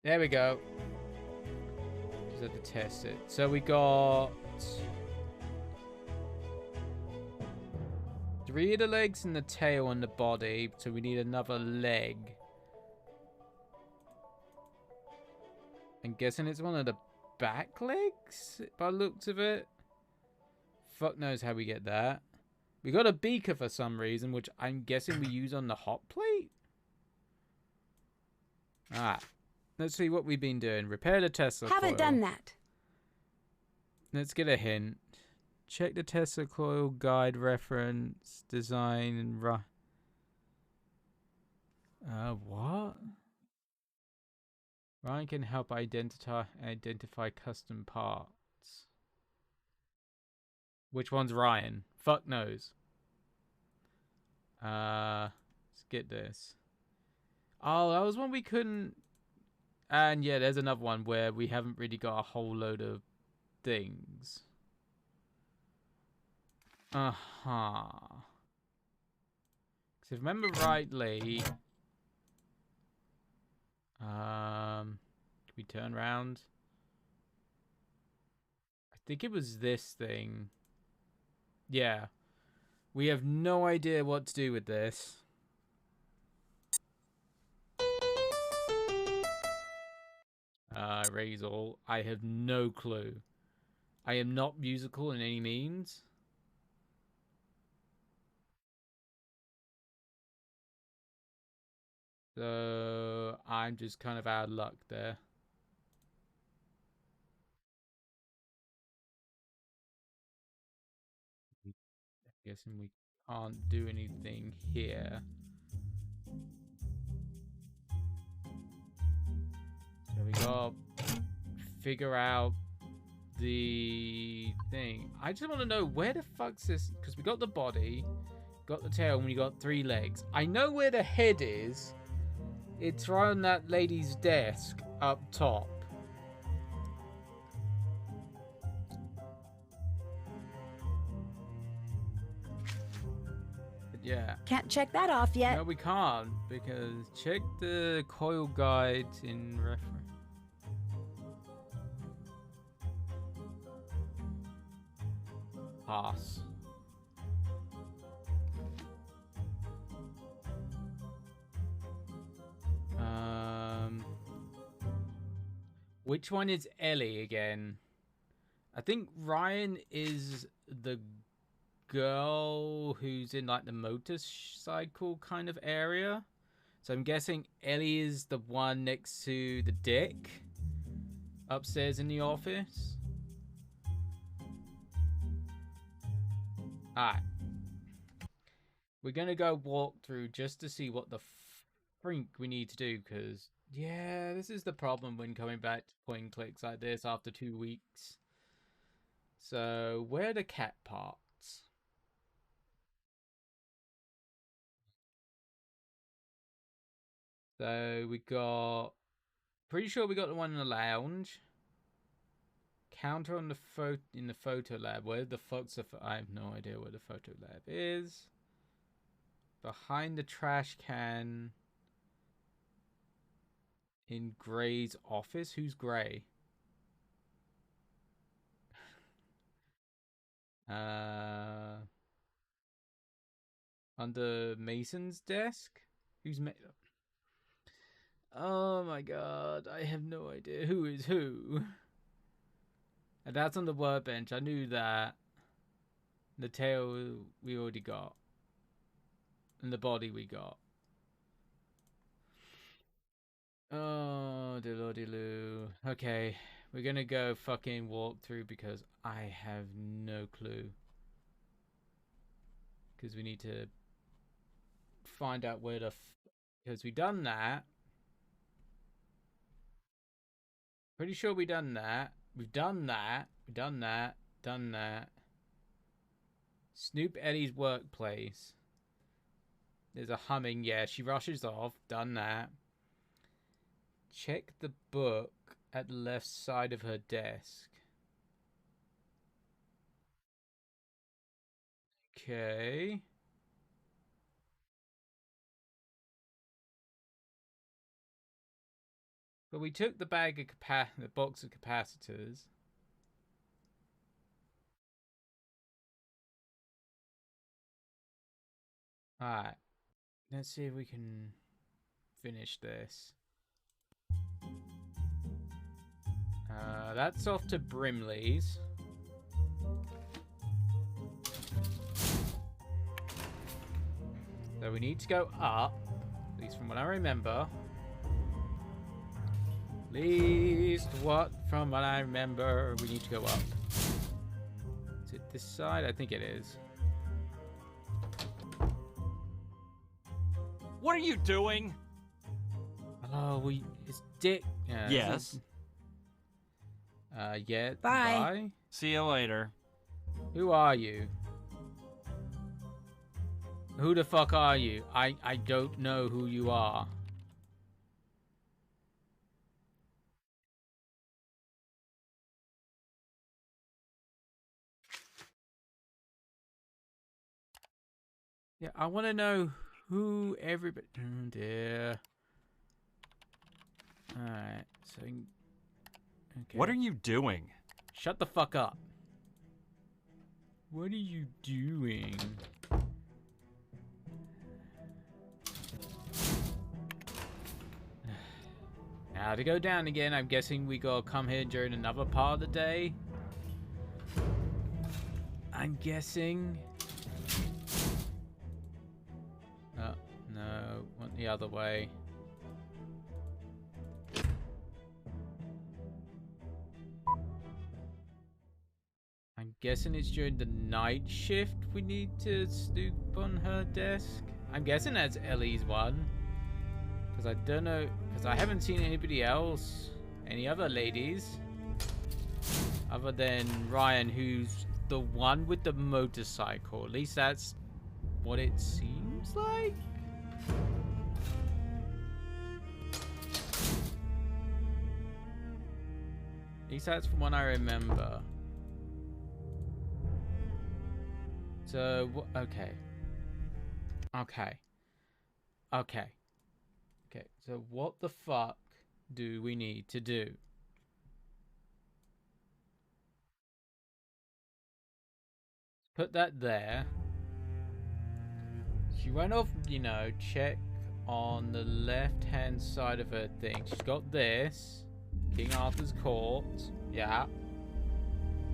There we go. Just have to test it. So we got 3 of the legs and the tail and the body. So we need another leg. I'm guessing it's one of the back legs by the looks of it. Fuck knows how we get that. We got a beaker for some reason, which I'm guessing we use on the hot plate. Alright. Let's see what we've been doing. Repair the Tesla coil. Haven't done that. Let's get a hint. Check the Tesla coil guide reference, design, and what? Ryan can help identify custom parts. Which one's Ryan? Fuck knows. Let's get this. Oh, that was one we couldn't. And yeah, there's another one where we haven't really got a whole load of things. Uh-huh. So if I remember rightly, can we turn around? I think it was this thing. Yeah. We have no idea what to do with this. Raise all. I have no clue. I am not musical in any means. So I'm just kind of out of luck there. I'm guessing we can't do anything here. So we gotta figure out the thing. I just want to know where the fuck's this, because we got the body, got the tail, and we got 3 legs. I know where the head is. It's right on that lady's desk up top. But yeah. Can't check that off yet. No, we can't, because check the coil guide in reference. Pass. Which one is Ellie again? I think Ryan is the girl who's in like the motorcycle kind of area. So I'm guessing Ellie is the one next to the Dick upstairs in the office. Alright. We're gonna go walk through just to see what the frink we need to do, because yeah, this is the problem when coming back to point and clicks like this after 2 weeks. So where are the cat parts? So we got, pretty sure we got the one in the lounge. Counter on the in the photo lab. Where the fuck's the? I have no idea where the photo lab is. Behind the trash can. In Gray's office. Who's Gray? Under Mason's desk. Who's Oh my god, I have no idea who is who. And that's on the workbench. I knew that. The tail we already got. And the body we got. Oh, deloo. Okay, we're gonna go fucking walk through because I have no clue. Because we need to find out where the because we done that. Pretty sure we done that. We've done that. We've done that. Done that. Snoop Eddie's workplace. There's a humming. Yeah, she rushes off. Done that. Check the book at the left side of her desk. Okay. But we took the the box of capacitors. Alright. Let's see if we can finish this. That's off to Brimley's. So we need to go up, at least from what I remember. At least from what I remember, we need to go up. Is it this side? I think it is. What are you doing? Hello, it's Dick. Yes. Yeah. Bye. Bye. See you later. Who are you? Who the fuck are you? I don't know who you are. Yeah, I want to know who everybody... Oh dear. Alright, so... Okay. What are you doing? Shut the fuck up. What are you doing? Now to go down again, I'm guessing we gotta come here during another part of the day. I'm guessing. Oh, no, went the other way. I'm guessing it's during the night shift we need to snoop on her desk. I'm guessing that's Ellie's one. Because I don't know, because I haven't seen anybody else, any other ladies, other than Ryan, who's the one with the motorcycle. At least that's what it seems like. At least that's from what I remember. So, okay. Okay. Okay. Okay, so what the fuck do we need to do? Put that there. She went off, you know, check on the left-hand side of her thing. She's got this. King Arthur's Court. Yeah.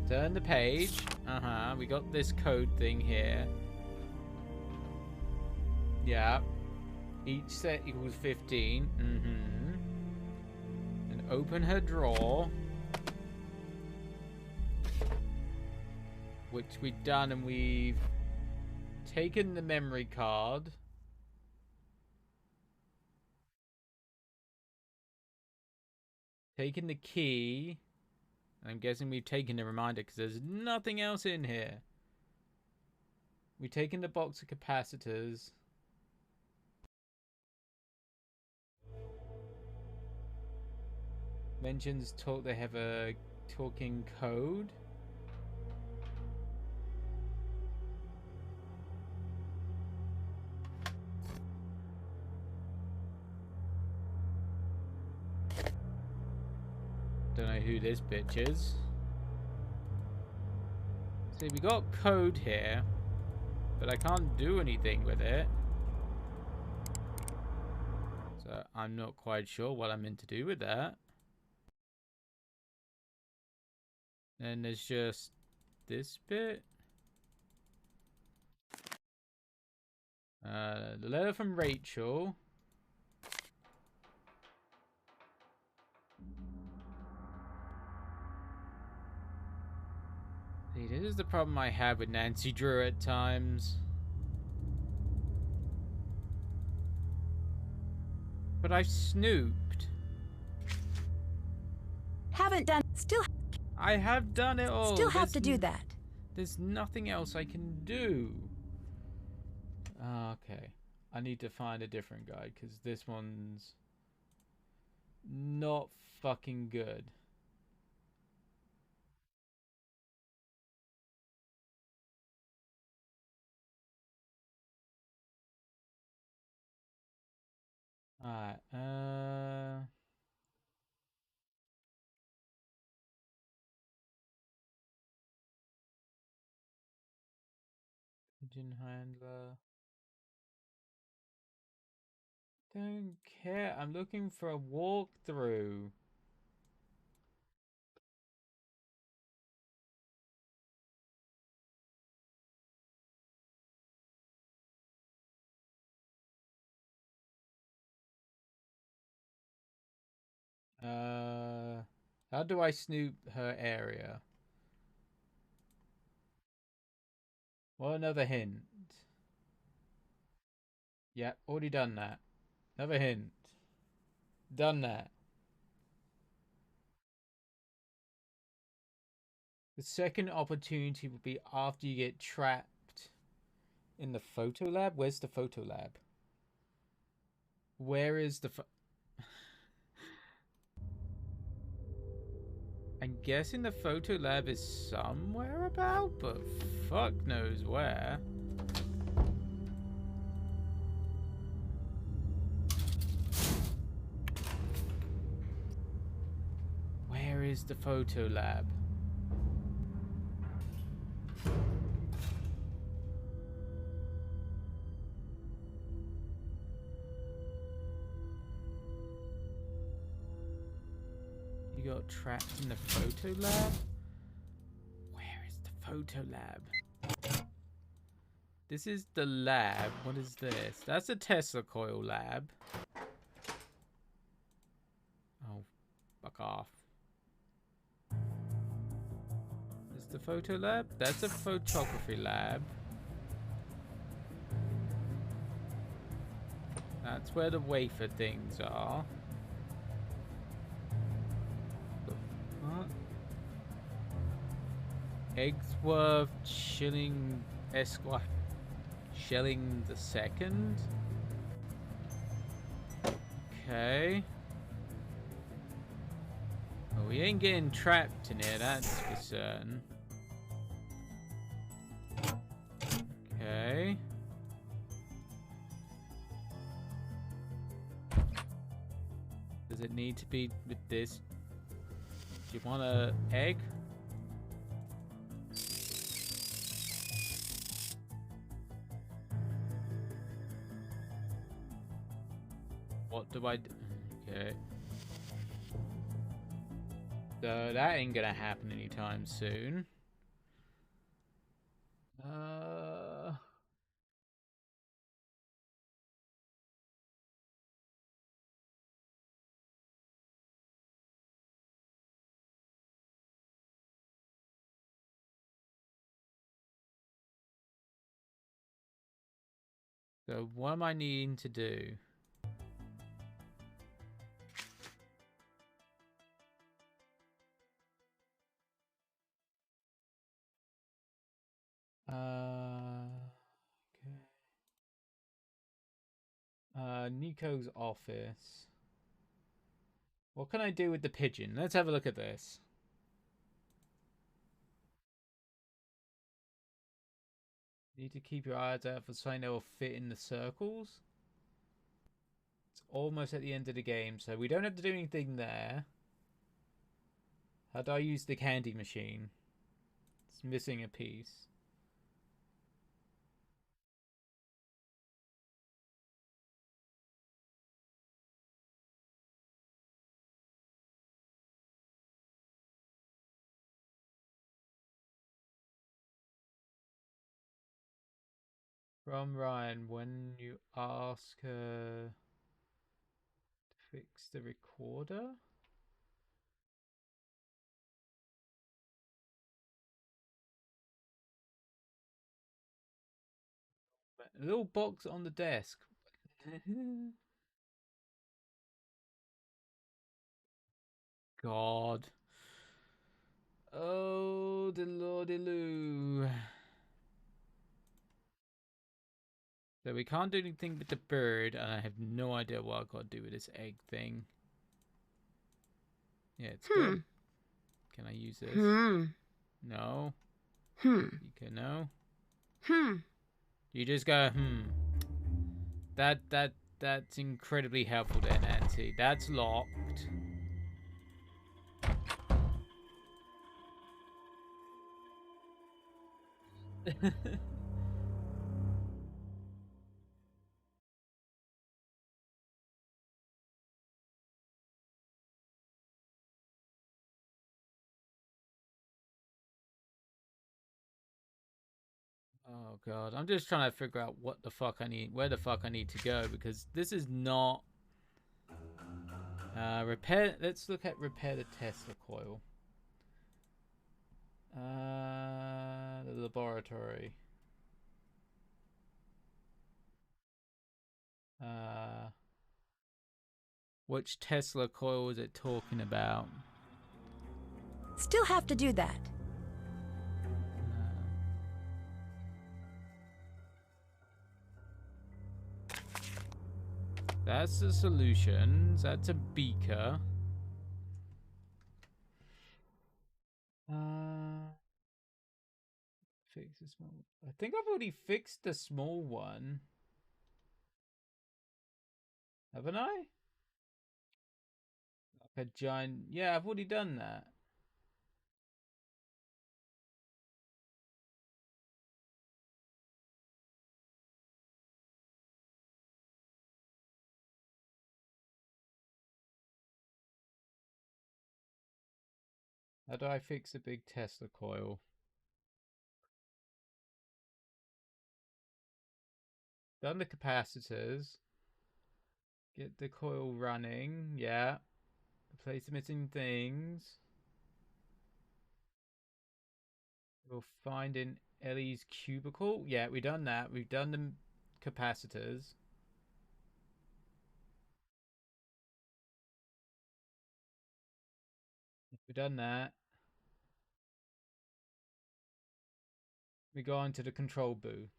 Turn the page. Uh-huh. We got this code thing here. Yeah. Each set equals 15. Mm-hmm. And open her drawer. Which we've done, and we've taken the memory card. Taken the key. And I'm guessing we've taken the reminder because there's nothing else in here. We've taken the box of capacitors. Mentions they have a talking code. Don't know who this bitch is. See, we got code here, but I can't do anything with it. So I'm not quite sure what I'm meant to do with that. Then there's just this bit. The letter from Rachel. See, this is the problem I have with Nancy Drew at times. But I've snooped. Haven't done. Still. I have done it all. Still have to do that. There's nothing else I can do. Okay. I need to find a different guide because this one's not fucking good. Alright, Engine handler. Don't care. I'm looking for a walkthrough. How do I snoop her area? Well, another hint. Yeah, already done that. Another hint. Done that. The second opportunity will be after you get trapped in the photo lab. Where's the photo lab? Where is the I'm guessing the photo lab is somewhere about, but fuck knows where. Where is the photo lab? You got trapped in the photo lab? Where is the photo lab? This is the lab. What is this? That's a Tesla coil lab. Oh, fuck off. Is the photo lab? That's a photography lab. That's where the wafer things are. What? Eggsworth Schilling Esquire. Shelling the second. Okay. Well, we ain't getting trapped in here, that's for certain. Okay. Does it need to be with this? Do you want an egg? What do I do? Okay. So that ain't gonna happen anytime soon. So what am I needing to do? Okay. Nico's office. What can I do with the pigeon? Let's have a look at this. Need to keep your eyes out for something that will fit in the circles. It's almost at the end of the game, so we don't have to do anything there. How do I use the candy machine? It's missing a piece. From Ryan, when you ask her to fix the recorder? A little box on the desk. God. Oh, the lordy loo. So we can't do anything with the bird, and I have no idea what I've got to do with this egg thing. Yeah, it's good. Can I use this? No. You can no. You just go, That's incredibly helpful there, Nancy. That's locked. Oh god, I'm just trying to figure out what the fuck I need, where the fuck I need to go, because this is not repair. Let's look at repair the Tesla coil. The laboratory. Which Tesla coil is it talking about? Still have to do that. That's the solutions. That's a beaker. Fix the small. I think I've already fixed the small one. Haven't I? Like a giant. Yeah, I've already done that. How do I fix a big Tesla coil? Done the capacitors. Get the coil running. Yeah. Replace the missing things. We'll find in Ellie's cubicle. Yeah, we've done that. We've done the capacitors. We've done that. We go on to the control booth.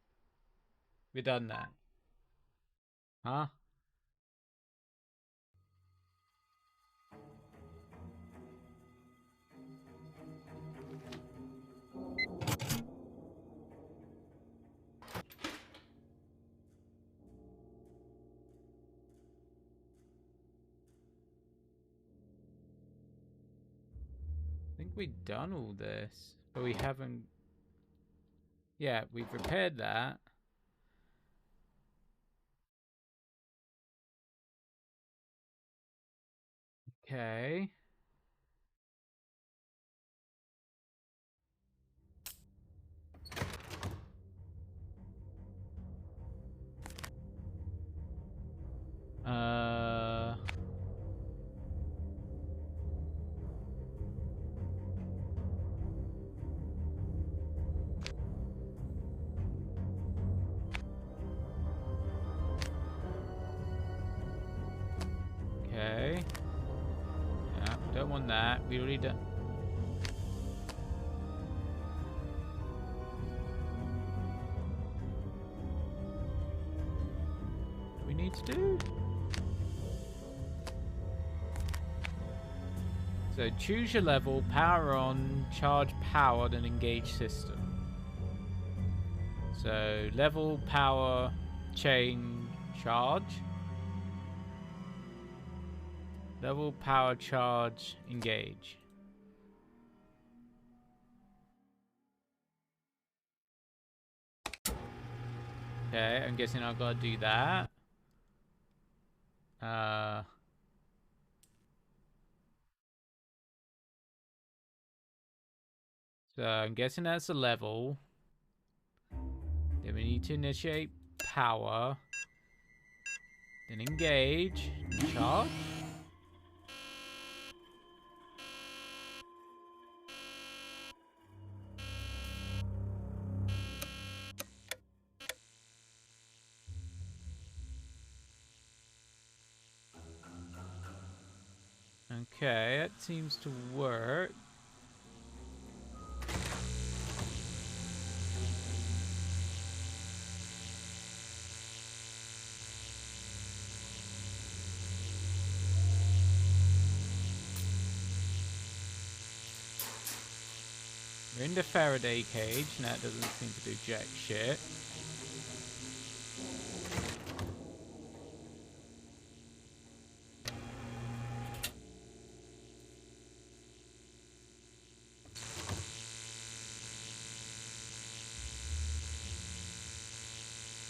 We've done that. Huh? I think we've done all this, but we haven't. Yeah, we've repaired that. Okay. Uh. Okay. Yeah, don't want that. We already done. What do we need to do? So choose your level, power on, charge powered, and engage system. So level, power, chain, charge. Level, power, charge, engage. Okay, I'm guessing I've got to do that. So I'm guessing that's a level. Then we need to initiate power. Then engage. Charge. Okay, that seems to work. We're in the Faraday cage, and that doesn't seem to do jack shit.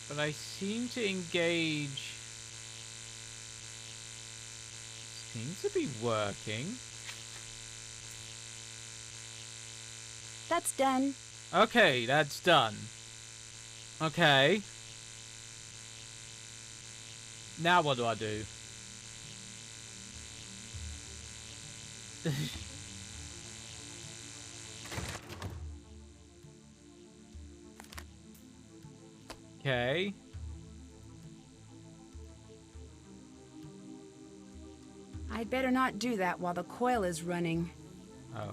But I seem to engage. Seems to be working. That's done. Okay, that's done. Okay. Now what do I do? Okay. I'd better not do that while the coil is running. Oh.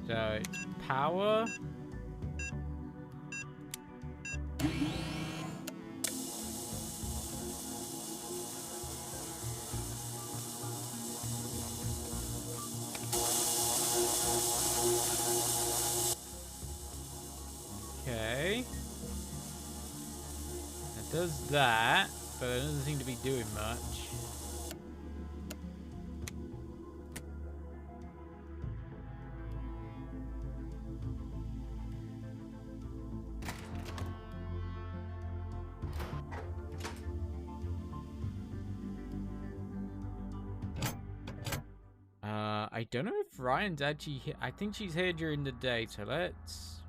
So it's power. Okay. It does that, but it doesn't seem to be doing much. I don't know if Ryan's actually here. I think she's here during the day, so let's...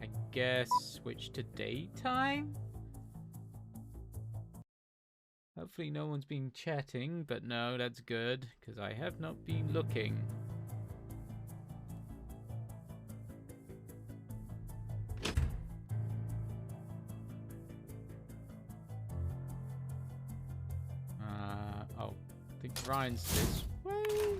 I guess switch to daytime? Hopefully no one's been chatting, but no, that's good, because I have not been looking. Oh, I think Ryan's this way.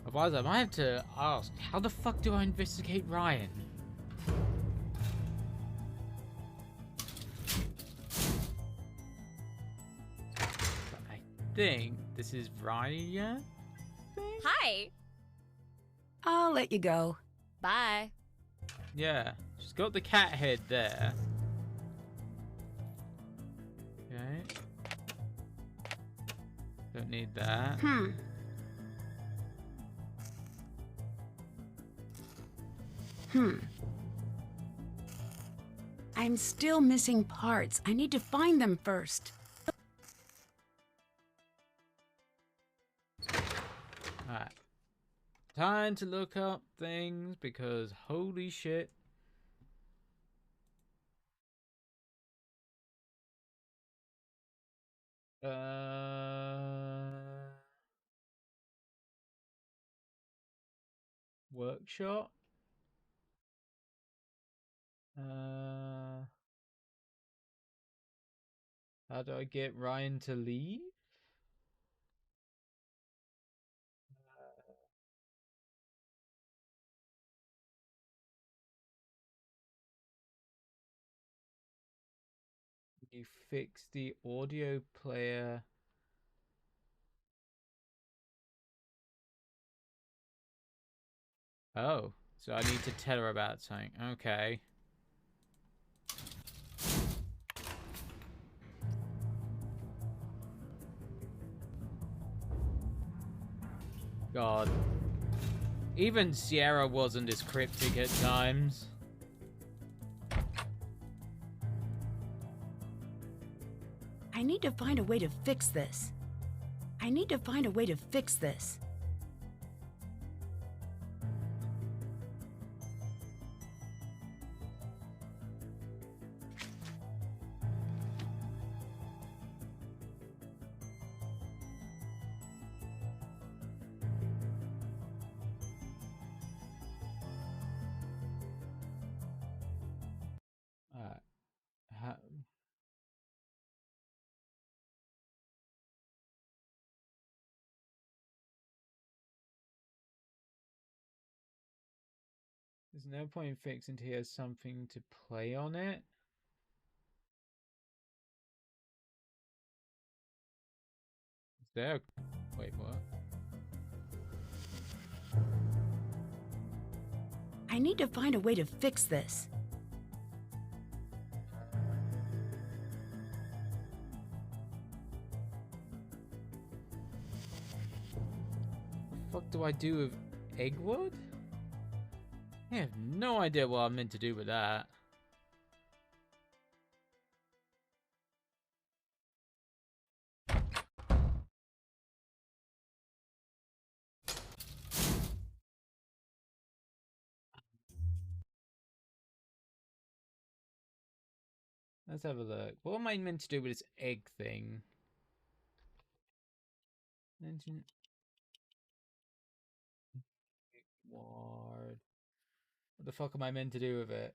Otherwise, I might have to ask, how the fuck do I investigate Ryan? I think this is Ryan. Hi. I'll let you go. Bye. Yeah, she's got the cat head there. Okay. Don't need that. I'm still missing parts. I need to find them first. Alright. Time to look up things because holy shit. Workshop. How do I get Ryan to leave? You fix the audio player. Oh, so I need to tell her about something. Okay. God. Even Sierra wasn't as cryptic at times. I need to find a way to fix this. I need to find a way to fix this. How... There's no point in fixing until he has something to play on it. Is there... Wait, what? I need to find a way to fix this. What the fuck do I do with Eggwood? I have no idea what I'm meant to do with that. Let's have a look. What am I meant to do with this egg thing? Engine. Ward. What the fuck am I meant to do with it?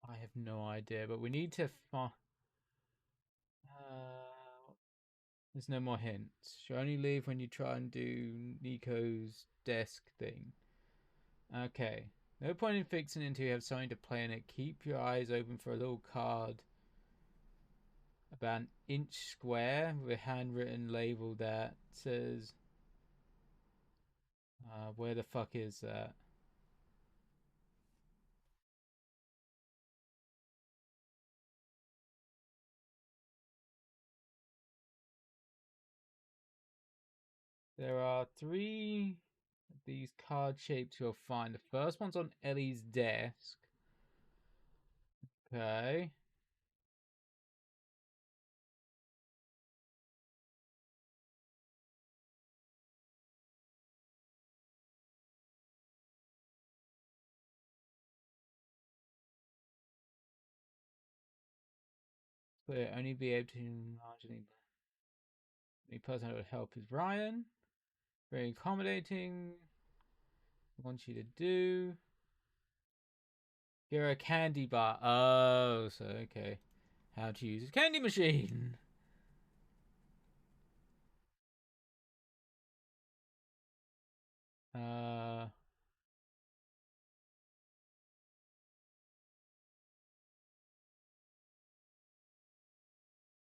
I have no idea, but we need to find. There's no more hints. She'll only leave when you try and do Nico's desk thing. Okay. No point in fixing it until you have something to play in it. Keep your eyes open for a little card about an inch square with a handwritten label that says... where the fuck is that? There are 3 of these card shapes you'll find. The first one's on Ellie's desk. Okay. But only be able to largely. The person that would help is Ryan. Very accommodating. Wants you to do. You're a candy bar. Oh, so okay. How to use a candy machine.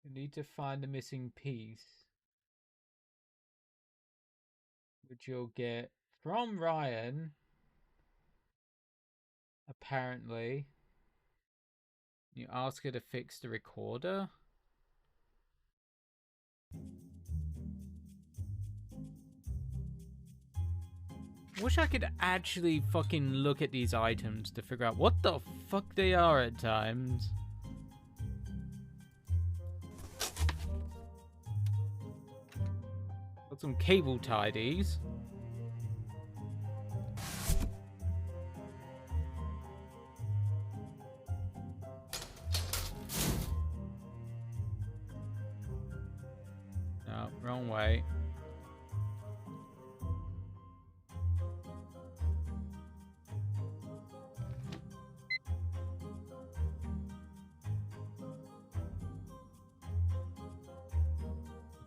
You need to find the missing piece, which you'll get from Ryan, apparently. You ask her to fix the recorder. Wish I could actually fucking look at these items to figure out what the fuck they are at times. Got some cable tidies. No, wrong way.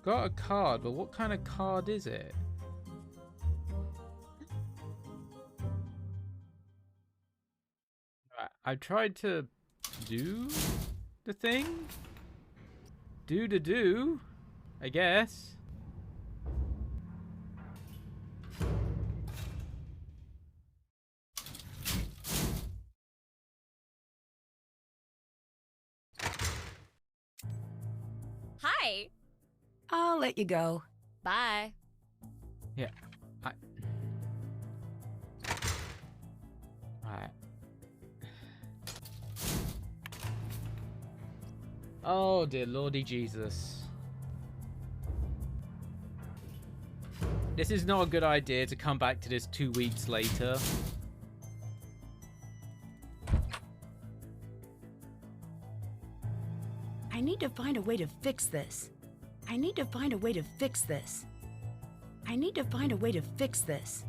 Got a card, but what kind of card is it? I tried to do the thing? Do, I guess. Hi. I'll let you go. Bye. Yeah. Alright. Oh dear Lordy Jesus. This is not a good idea to come back to this 2 weeks later. I need to find a way to fix this. I need to find a way to fix this. I need to find a way to fix this.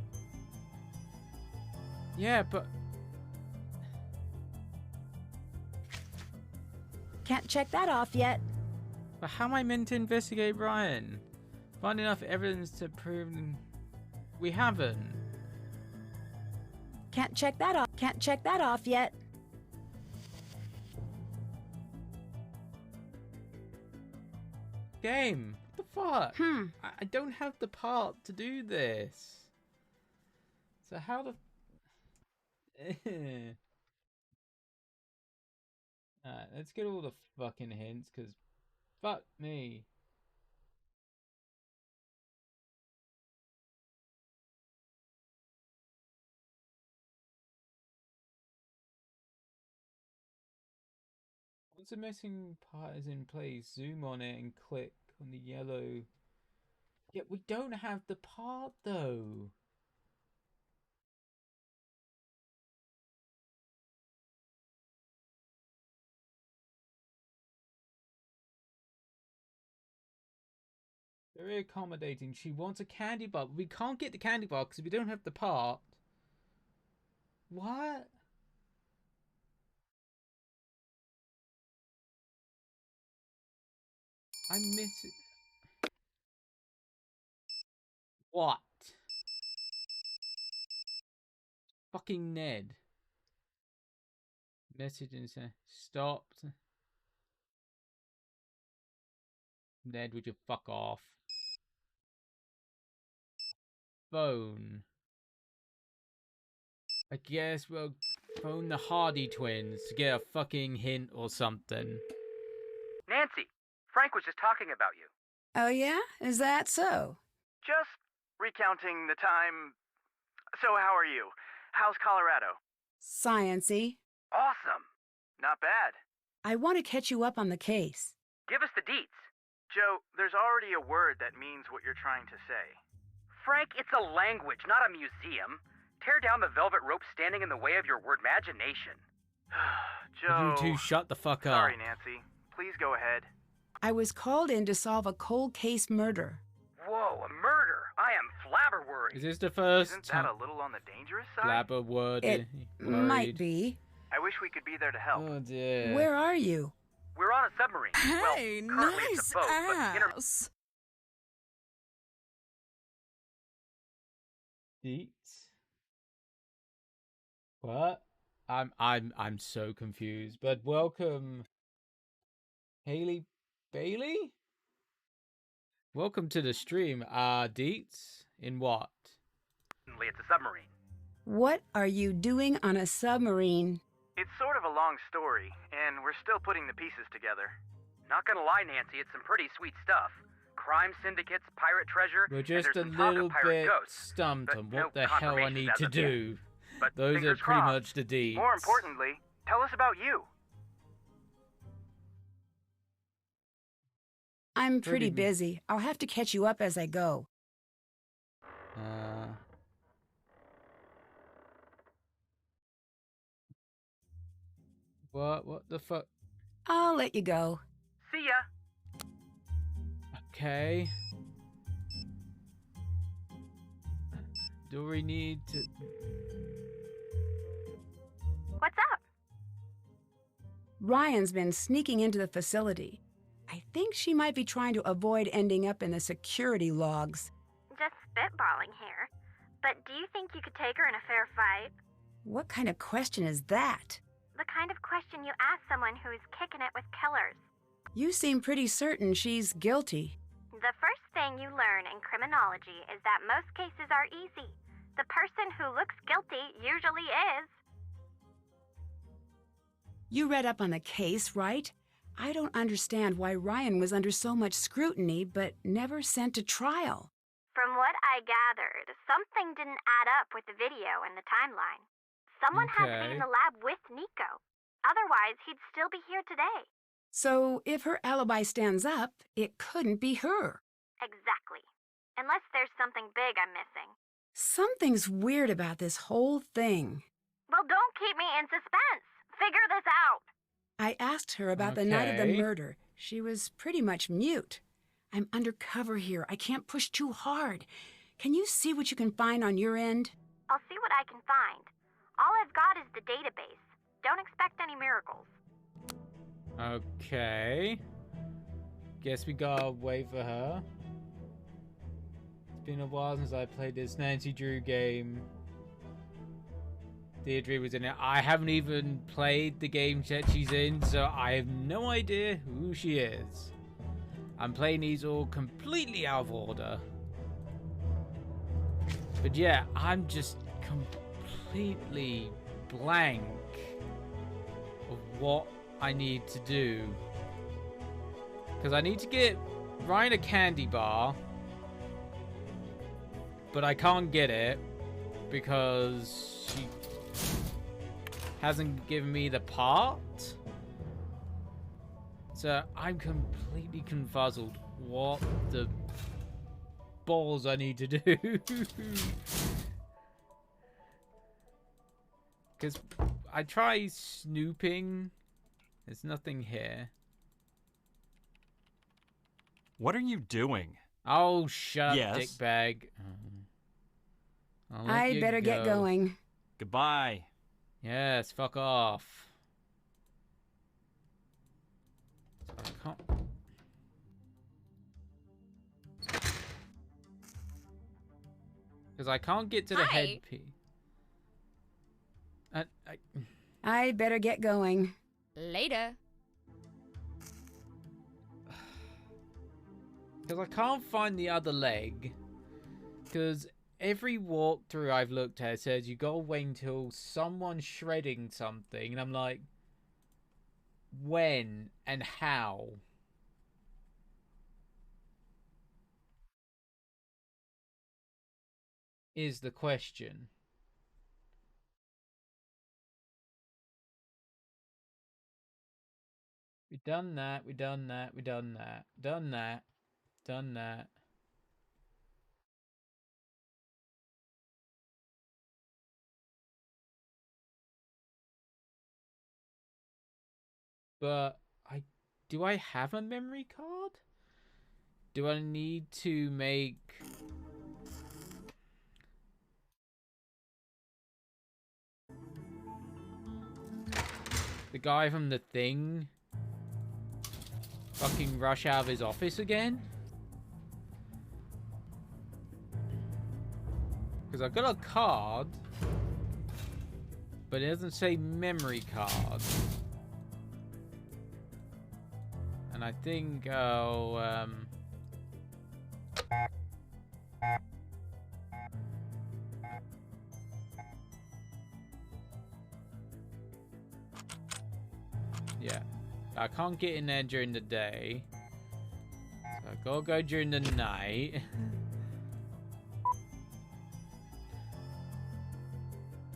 Yeah, but... Can't check that off yet. But how am I meant to investigate Ryan? Find enough evidence to prove... We haven't. Can't check that off. Can't check that off yet. Game. What the fuck? I don't have the part to do this. So how the... Alright, let's get all the fucking hints, because fuck me. Once the missing part is in place, zoom on it and click on the yellow. Yeah, we don't have the part though. Very accommodating. She wants a candy bar. We can't get the candy bar because we don't have the part. What? I miss it. What? Fucking Ned. Message and say stopped. Ned, would you fuck off? Phone. I guess we'll phone the Hardy twins to get a fucking hint or something. Nancy, Frank was just talking about you. Oh, yeah? Is that so? Just recounting the time. So how are you? How's Colorado? Science-y. Awesome. Not bad. I want to catch you up on the case. Give us the deets. Joe, there's already a word that means what you're trying to say. Frank, it's a language, not a museum. Tear down the velvet rope standing in the way of your word imagination. Joe. You two shut the fuck up. Sorry, Nancy. Please go ahead. I was called in to solve a cold case murder. Whoa, a murder. I am flabber worried. Is this the first Isn't that a little on the dangerous side? flabber word? It might be. I wish we could be there to help. Oh dear. Where are you? We're on a submarine. Hey, well, currently it's nice a boat, but ass. Deets? What? I'm so confused. But welcome, Haley Bailey. Welcome to the stream. Deets in what? it's a submarine. What are you doing on a submarine? It's sort of a long story, and we're still putting the pieces together. Not gonna lie, Nancy, it's some pretty sweet stuff. Crime syndicates, pirate treasure, We're and just there's a some talk little of pirate bit ghosts. stumped but on no what the hell I confirmations need as to of yet. do. But Those are fingers pretty crossed. much the deets. More importantly, tell us about you. I'm pretty Pretty bu- busy. I'll have to catch you up as I go. What the fuck? I'll let you go. See ya. Okay. Do we need to? What's up? Ryan's been sneaking into the facility. I think she might be trying to avoid ending up in the security logs. Just spitballing here. But do you think you could take her in a fair fight? What kind of question is that? The kind of question you ask someone who is kicking it with killers. You seem pretty certain she's guilty. The first thing you learn in criminology is that most cases are easy. The person who looks guilty usually is. You read up on the case, right? I don't understand why Ryan was under so much scrutiny but never sent to trial. From what I gathered, something didn't add up with the video and the timeline. Someone had to be in the lab with Nico. Otherwise, he'd still be here today. So if her alibi stands up, it couldn't be her. Exactly. Unless there's something big I'm missing. Something's weird about this whole thing. Well, don't keep me in suspense. Figure this out. I asked her about the night of the Okay. murder. She was pretty much mute. I'm undercover here. I can't push too hard. Can you see what you can find on your end? I'll see what I can find. All I've got is the database. Don't expect any miracles. Okay. Guess we gotta wait for her. It's been a while since I played this Nancy Drew game. Deirdre was in it. I haven't even played the game yet she's in, so I have no idea who she is. I'm playing these all completely out of order. But yeah, I'm just completely blank of what I need to do. Because I need to get Ryan a candy bar. But I can't get it because she hasn't given me the part. So I'm completely confuzzled. What the balls I need to do? Because I try snooping. There's nothing here. What are you doing? Oh, shut up, Yes. dickbag. I'd better get going. Goodbye. Yes, fuck off. I can't... Because I can't get to the Hi. headpiece. I'd better get going. Later. Because I can't find the other leg. Because every walkthrough I've looked at says you gotta wait until someone's shredding something. And I'm like, when and how? Is the question. We done that, we done that, we done that, done that, done that. But do I have a memory card? Do I need to make the guy from The Thing fucking rush out of his office again? Because I've got a card, but it doesn't say memory card. And I think I'll, yeah. I can't get in there during the day. So I gotta go during the night.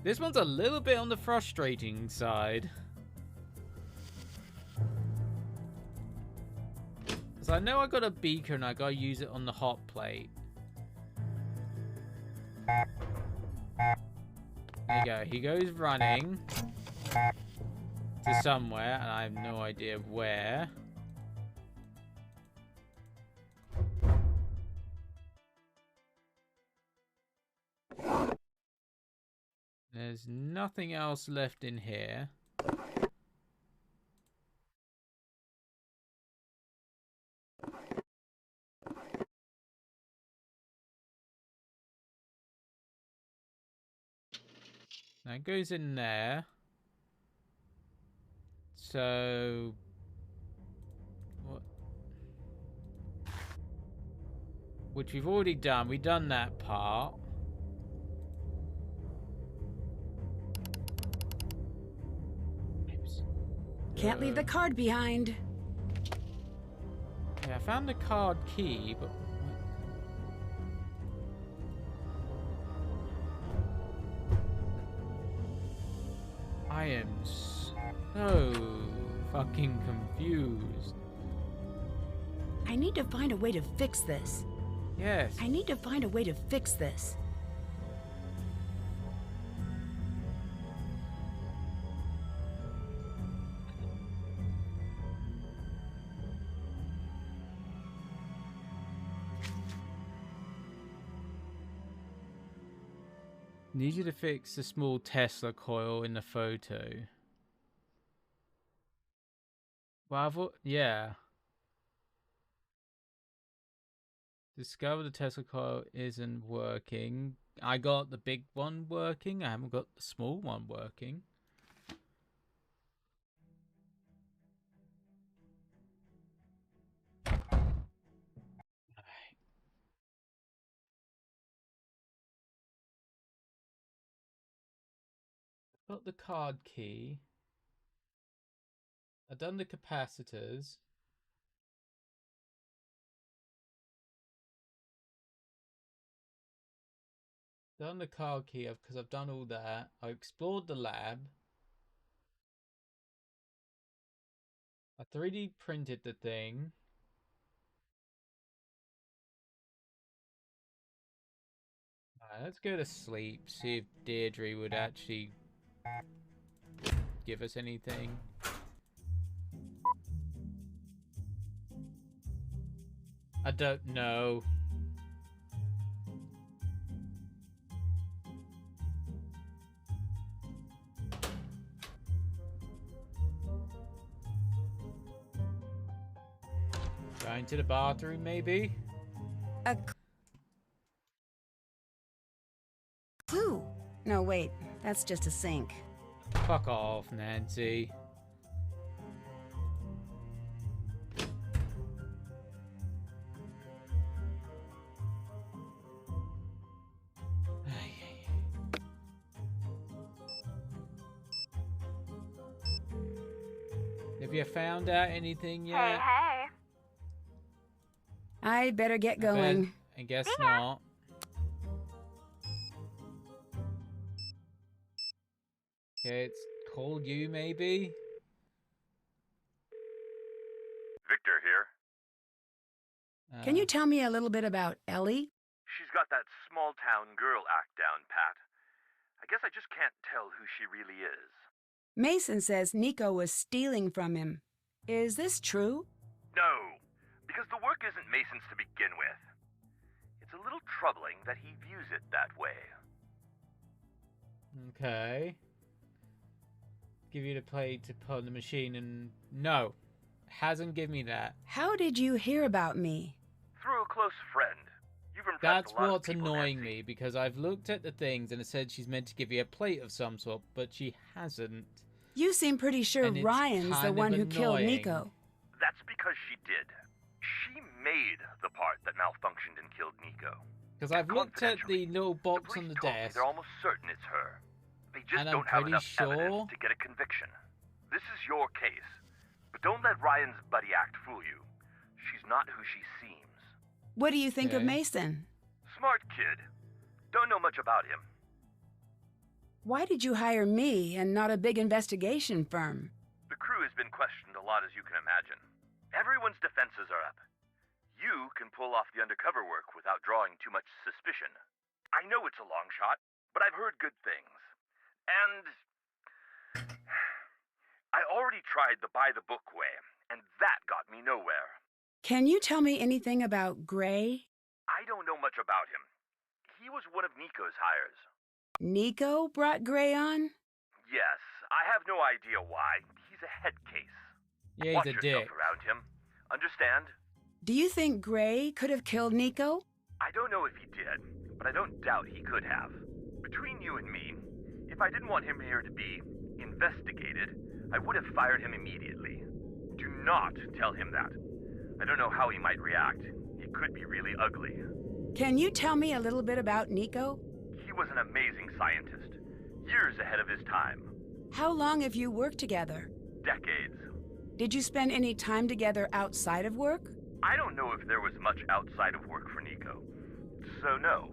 This one's a little bit on the frustrating side. Because I know I got a beaker and I gotta use it on the hot plate. There you go. He goes running to somewhere, and I have no idea where. There's nothing else left in here. That goes in there. So what? Which we've already done. We've done that part. Oops. Can't leave the card behind. Yeah, I found the card key, but I am so fucking confused. I need to find a way to fix this. Yes. I need to find a way to fix this. Need you to fix the small Tesla coil in the photo. Well, yeah. Discover the Tesla coil isn't working. I got the big one working. I haven't got the small one working. Got the card key. I've done the capacitors. Done the card key because I've done all that. I explored the lab. I 3D printed the thing. Let's go to sleep. See if Deirdre would actually give us anything. I don't know. Going to the bathroom, maybe? A clue. No, wait. That's just a sink. Fuck off, Nancy. Have you found out anything yet? Hey, hey. I better get going. I guess not. Okay, it's called you, maybe? Victor here. Can you tell me a little bit about Ellie? She's got that small town girl act down, Pat. I guess I just can't tell who she really is. Mason says Nico was stealing from him. Is this true? No, because the work isn't Mason's to begin with. It's a little troubling that he views it that way. Okay. Give you the plate to put on the machine and... No. Hasn't given me that. How did you hear about me? Through a close friend. You've impressed That's a lot of what's people, annoying Nancy. me, because I've looked at the things and it said she's meant to give you a plate of some sort, but she hasn't. You seem pretty sure And it's Ryan's the kind one of who killed annoying. Nico. That's because she did. She made the part that malfunctioned and killed Nico. Because I've looked at the little The box police on the told me desk. they're almost certain it's her. They just And I'm don't have pretty enough sure- evidence to get a conviction. This is your case. But don't let Ryan's buddy act fool you. She's not who she seems. What do you think of Okay. Mason? Smart kid. Don't know much about him. Why did you hire me and not a big investigation firm? The crew has been questioned a lot, as you can imagine. Everyone's defenses are up. You can pull off the undercover work without drawing too much suspicion. I know it's a long shot, but I've heard good things. And I already tried the by-the-book way, and that got me nowhere. Can you tell me anything about Gray? I don't know much about him. He was one of Nico's hires. Nico brought Gray on? Yes, I have no idea why. He's a head case. Yeah, Watch he's a yourself dick. around him. Understand? Do you think Gray could have killed Nico? I don't know if he did, but I don't doubt he could have. Between you and me, if I didn't want him here to be investigated, I would have fired him immediately. Do not tell him that. I don't know how he might react. It could be really ugly. Can you tell me a little bit about Nico? He was an amazing scientist, years ahead of his time. How long have you worked together? Decades. Did you spend any time together outside of work? I don't know if there was much outside of work for Nico. So no.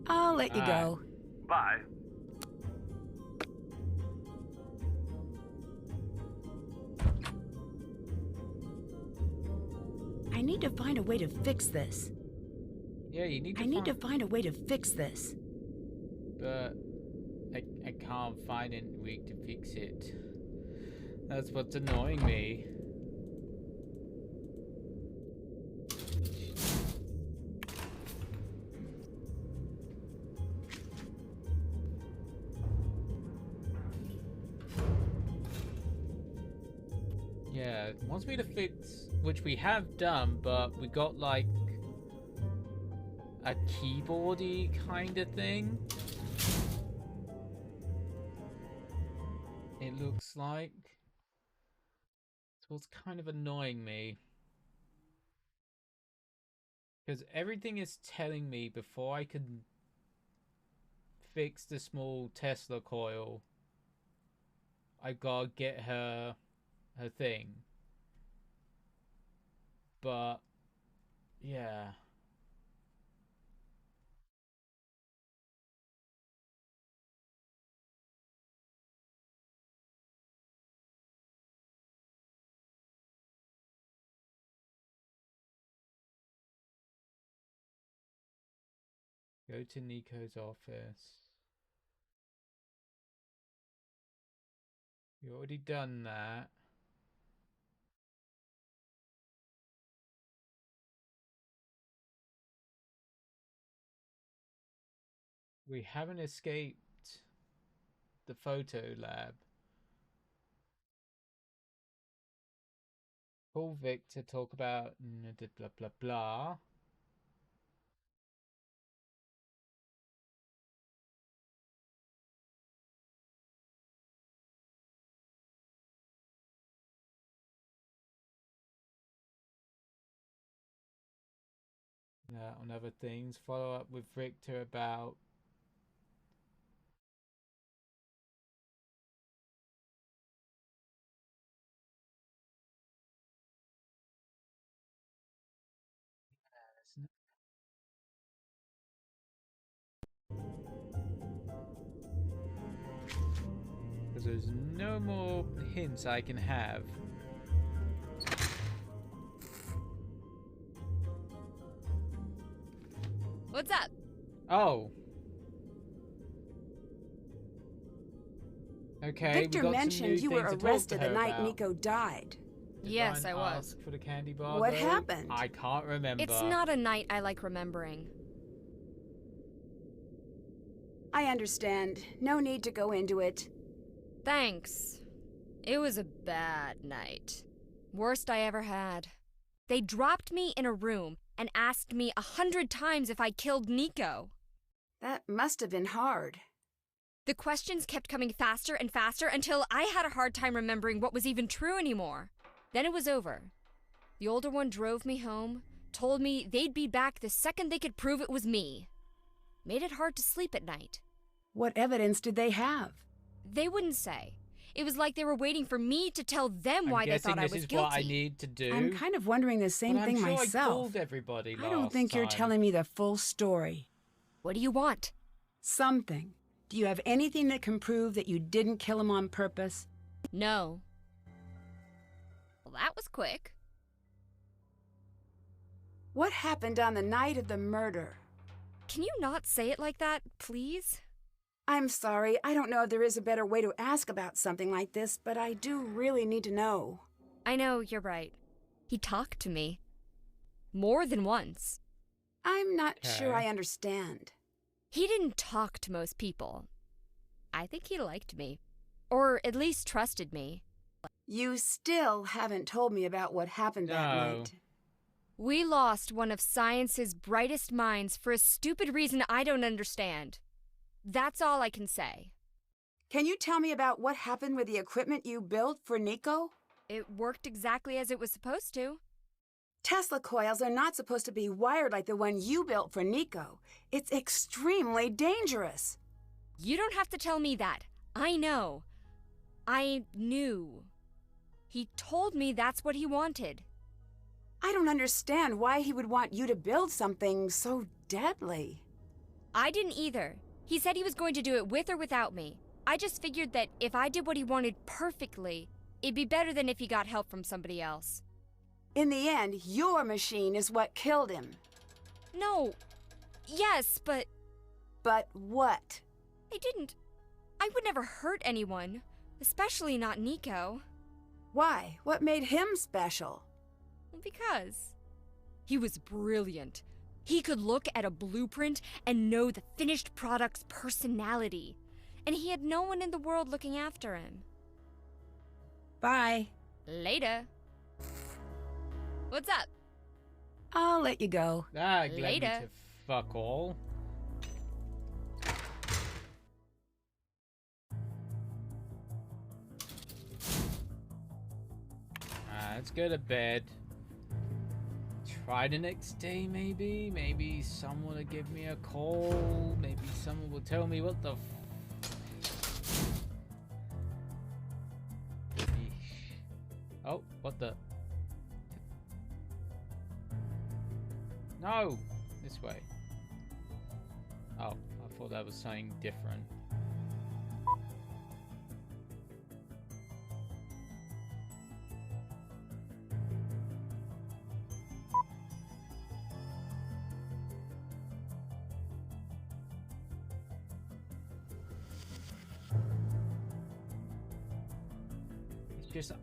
I'll let you go. Bye. I need to find a way to fix this. Yeah, you need to I need to find a way to fix this. But I can't find any way to fix it. That's what's annoying me. Yeah, it wants me to fix, which we have done, but we got like a keyboardy kind of thing. It looks like. So it's kind of annoying me. Because everything is telling me before I can fix the small Tesla coil, I gotta get her thing. But yeah. Go to Nico's office. You already done that. We haven't escaped the photo lab. Call Vic to talk about blah blah blah. On other things, follow up with Richter about because there's no more hints I can have. What's up? Oh. Okay. Victor mentioned you were arrested the night Nico died. Yes, I was. For the candy bar. What happened? I can't remember. It's not a night I like remembering. I understand. No need to go into it. Thanks. It was a bad night. Worst I ever had. They dropped me in a room and asked me 100 times if I killed Nico. That must have been hard. The questions kept coming faster and faster until I had a hard time remembering what was even true anymore. Then it was over. The older one drove me home, told me they'd be back the second they could prove it was me. Made it hard to sleep at night. What evidence did they have? They wouldn't say. It was like they were waiting for me to tell them why they thought I was guilty. I'm guessing this is what I need to do. I'm kind of wondering the same thing myself. I told everybody I don't think you're telling me the full story. What do you want? Something. Do you have anything that can prove that you didn't kill him on purpose? No. Well, that was quick. What happened on the night of the murder? Can you not say it like that, please? I'm sorry, I don't know if there is a better way to ask about something like this, but I do really need to know. I know, you're right. He talked to me. More than once. I'm not sure I understand. He didn't talk to most people. I think he liked me. Or at least trusted me. You still haven't told me about what happened that night. We lost one of science's brightest minds for a stupid reason I don't understand. That's all I can say. Can you tell me about what happened with the equipment you built for Nico? It worked exactly as it was supposed to. Tesla coils are not supposed to be wired like the one you built for Nico. It's extremely dangerous. You don't have to tell me that. I know. I knew. He told me that's what he wanted. I don't understand why he would want you to build something so deadly. I didn't either. He said he was going to do it with or without me. I just figured that if I did what he wanted perfectly, it'd be better than if he got help from somebody else. In the end, your machine is what killed him. No. Yes, but... But what? I didn't. I would never hurt anyone. Especially not Nico. Why? What made him special? Because he was brilliant. He could look at a blueprint and know the finished product's personality. And he had no one in the world looking after him. Bye. Later. What's up? I'll let you go. Later. To fuck all. Let's go to bed. Try the next day, maybe? Maybe someone will give me a call. Maybe someone will tell me what the Oh, what the? No! This way. Oh, I thought that was something different.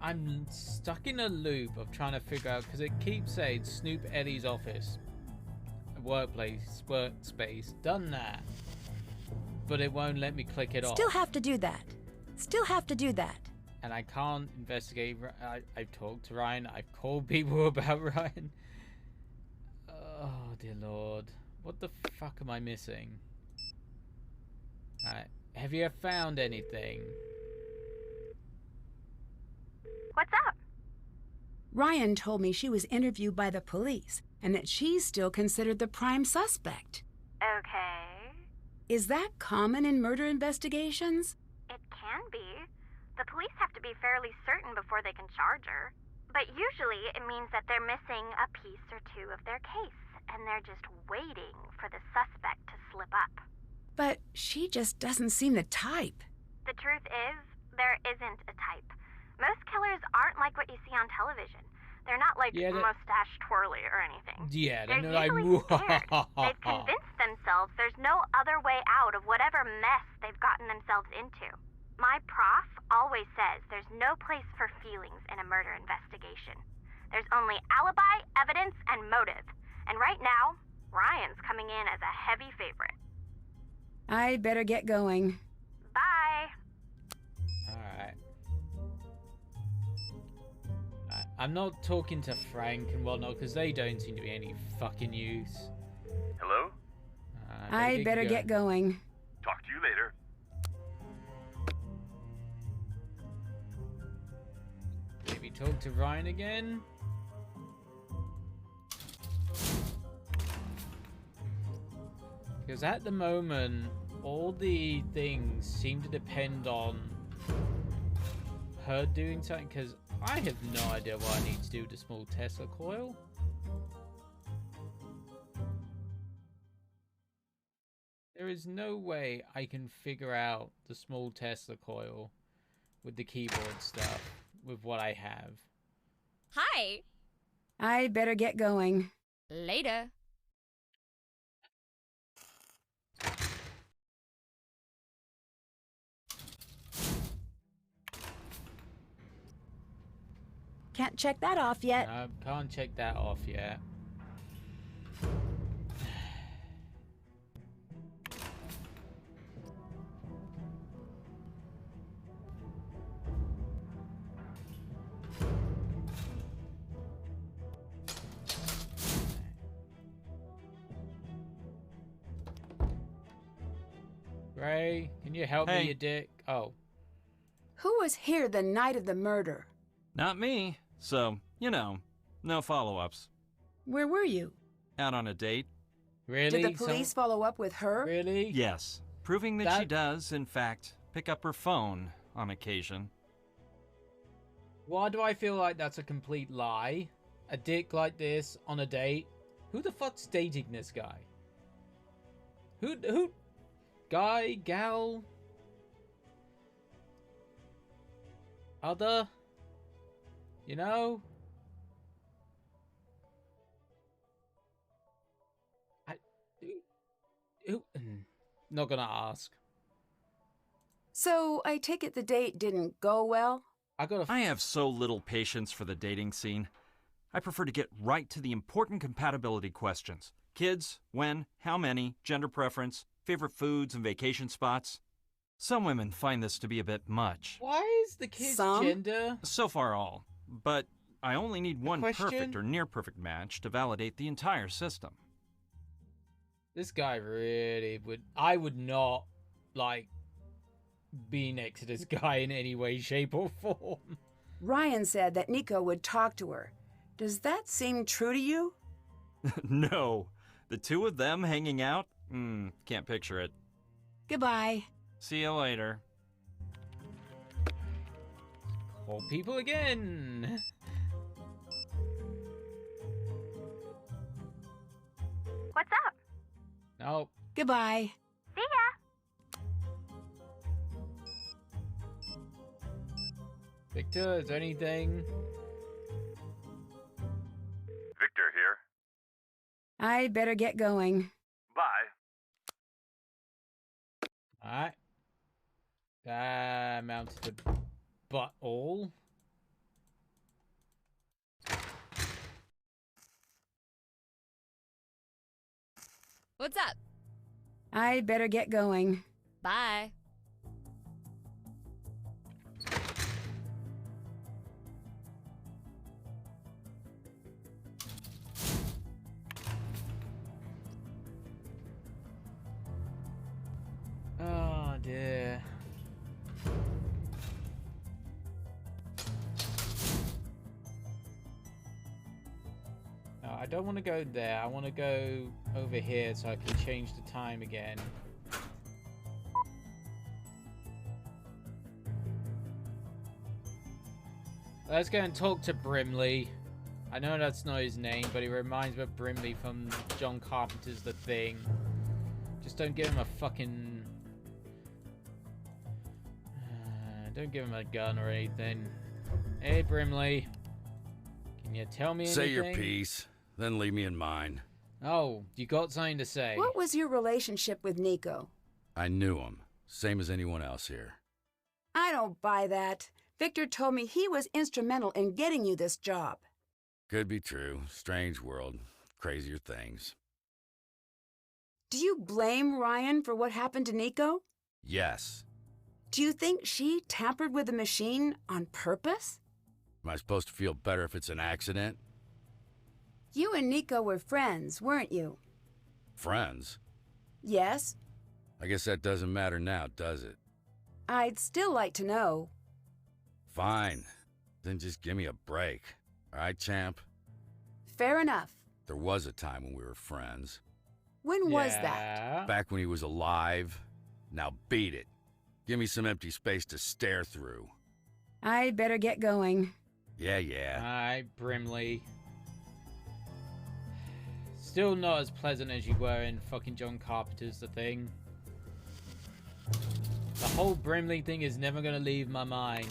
I'm stuck in a loop of trying to figure out, because it keeps saying Snoop Eddie's office, workspace, done that, but it won't let me click it off. Still have to do that. Still have to do that. And I can't investigate. I've talked to Ryan. I've called people about Ryan. Oh dear Lord, what the fuck am I missing? Alright, have you found anything? What's up? Ryan told me she was interviewed by the police and that she's still considered the prime suspect. Okay. Is that common in murder investigations? It can be. The police have to be fairly certain before they can charge her. But usually it means that they're missing a piece or two of their case, and they're just waiting for the suspect to slip up. But she just doesn't seem the type. The truth is, there isn't a type. Most killers aren't like what you see on television. They're not like mustache twirly or anything. Yeah, they're like usually scared. They've convinced themselves there's no other way out of whatever mess they've gotten themselves into. My prof always says there's no place for feelings in a murder investigation. There's only alibi, evidence, and motive. And right now, Ryan's coming in as a heavy favorite. I better get going. Bye. Alright. I'm not talking to Frank and whatnot, because they don't seem to be any fucking use. Hello? I better get going. Talk to you later. Maybe talk to Ryan again? Because at the moment, all the things seem to depend on her doing something, because I have no idea what I need to do with the small Tesla coil. There is no way I can figure out the small Tesla coil with the keyboard stuff, with what I have. Hi. I better get going. Later. Can't check that off yet. I can't check that off yet. Ray, can you help me, you dick? Oh. Who was here the night of the murder? Not me. So, you know, no follow-ups. Where were you? Out on a date. Really? Did the police follow up with her? Really? Yes. Proving that she does, in fact, pick up her phone on occasion. Why do I feel like that's a complete lie? A dick like this on a date? Who the fuck's dating this guy? Who? Guy? Gal? Other? You know? Not gonna ask. So, I take it the date didn't go well? I have so little patience for the dating scene. I prefer to get right to the important compatibility questions. Kids, when, how many, gender preference, favorite foods and vacation spots. Some women find this to be a bit much. Why is the kid's gender? So far all. But I only need one perfect or near-perfect match to validate the entire system. This guy really would... I would not, like, be next to this guy in any way, shape, or form. Ryan said that Nico would talk to her. Does that seem true to you? No. The two of them hanging out? Can't picture it. Goodbye. See you later. Call people again. What's up? Nope. Goodbye. See ya. Victor, is there anything? Victor here. I better get going. Bye. Alright. That amounts to but all. What's up? I better get going. Bye. Oh dear. No, I don't want to go there. I want to go over here so I can change the time again. Let's go and talk to Brimley. I know that's not his name, but he reminds me of Brimley from John Carpenter's The Thing. Just don't give him a fucking... don't give him a gun or anything. Hey, Brimley. Can you tell me anything? Say your piece, then leave me in mine. Oh, you got something to say? What was your relationship with Nico? I knew him, same as anyone else here. I don't buy that. Victor told me he was instrumental in getting you this job. Could be true. Strange world. Crazier things. Do you blame Ryan for what happened to Nico? Yes. Do you think she tampered with the machine on purpose? Am I supposed to feel better if it's an accident? You and Nico were friends, weren't you? Friends? Yes. I guess that doesn't matter now, does it? I'd still like to know. Fine. Then just give me a break. All right, champ? Fair enough. There was a time when we were friends. When was that? Back when he was alive. Now beat it. Give me some empty space to stare through. I better get going. Yeah. Hi, Brimley. Still not as pleasant as you were in fucking John Carpenter's The Thing. The whole Brimley thing is never gonna leave my mind.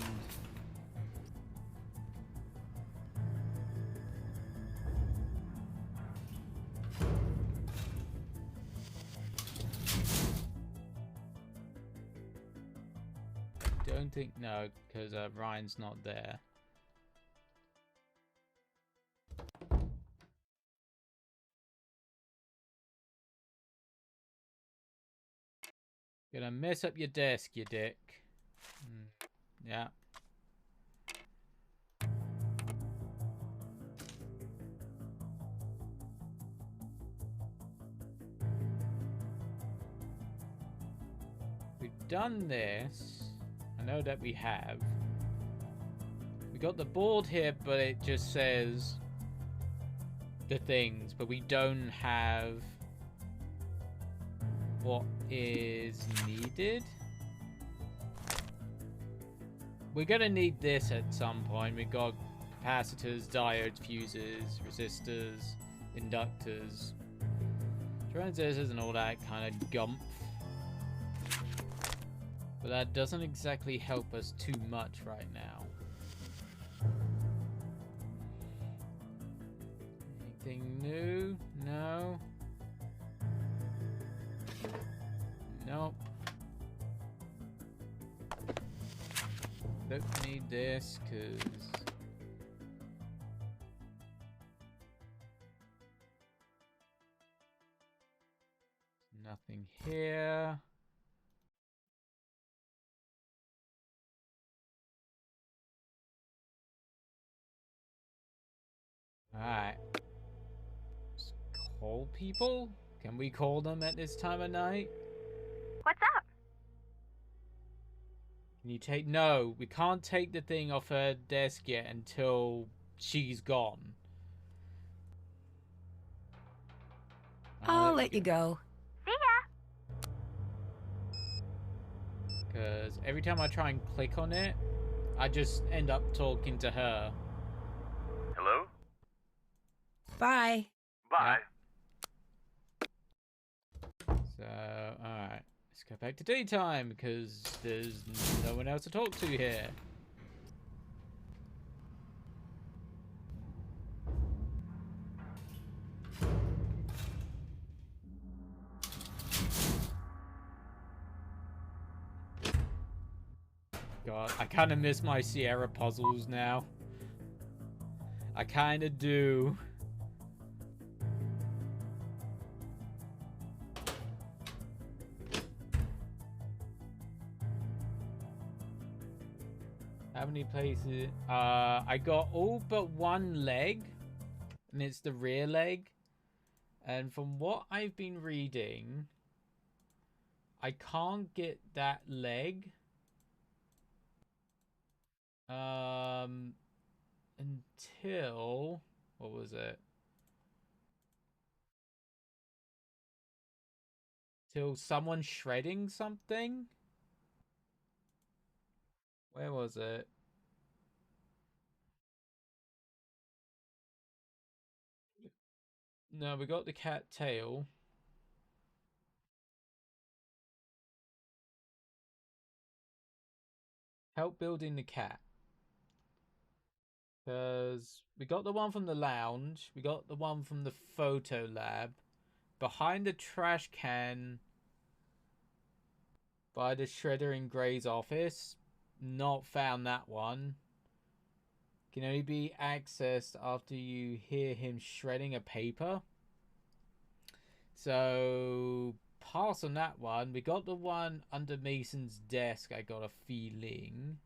Don't think no, because Ryan's not there. Gonna mess up your desk, you dick. Yeah. We've done this. I know that we have. We got the board here, but it just says the things, but we don't have what is needed. We're gonna need this at some point. We've got capacitors, diodes, fuses, resistors, inductors, transistors, and all that kind of gumph. But that doesn't exactly help us too much right now. Anything new? No. Nope. Don't need this, cause nothing here. Alright. Just call people? Can we call them at this time of night? What's up? Can you take... No, we can't take the thing off her desk yet until she's gone. I'll let you go. See ya! Because every time I try and click on it, I just end up talking to her. Hello? Bye. Bye. So, alright. Let's go back to daytime, because there's no one else to talk to here. God, I kind of miss my Sierra puzzles now. I kind of do. How many places? I got all but one leg, and it's the rear leg. And from what I've been reading, I can't get that leg until, what was it? Till someone shredding something? Where was it? No, we got the cat tail. Help building the cat. Because we got the one from the lounge. We got the one from the photo lab. Behind the trash can by the shredder in Gray's office. Not found that one. Can only be accessed after you hear him shredding a paper. So pass on that one. We got the one under Mason's desk, I got a feeling.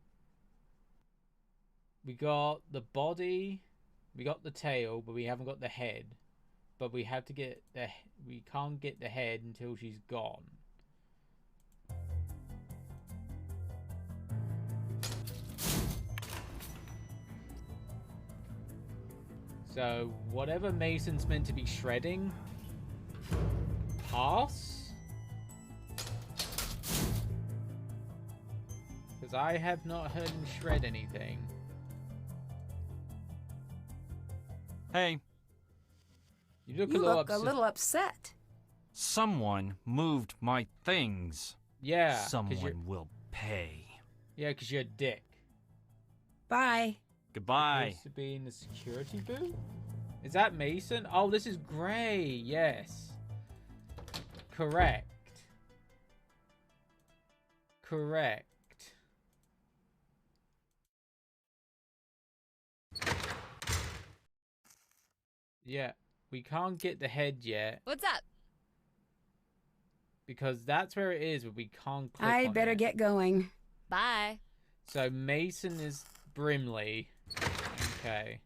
We got the body, we got the tail, but we haven't got the head. But we have to get the, we can't get the head until she's gone. So whatever Mason's meant to be shredding, pass. Because I have not heard him shred anything. Hey. You look You a little look a upset. little upset. Someone moved my things. Yeah. Someone will pay. Yeah, because you're a dick. Bye. Goodbye. Supposed to be in the security booth? Is that Mason? Oh, this is Gray. Yes. Correct. Correct. Yeah, we can't get the head yet What's up? because that's where it is, but we can't click I on better it. get going. Bye. So Mason is Brimley. Okay.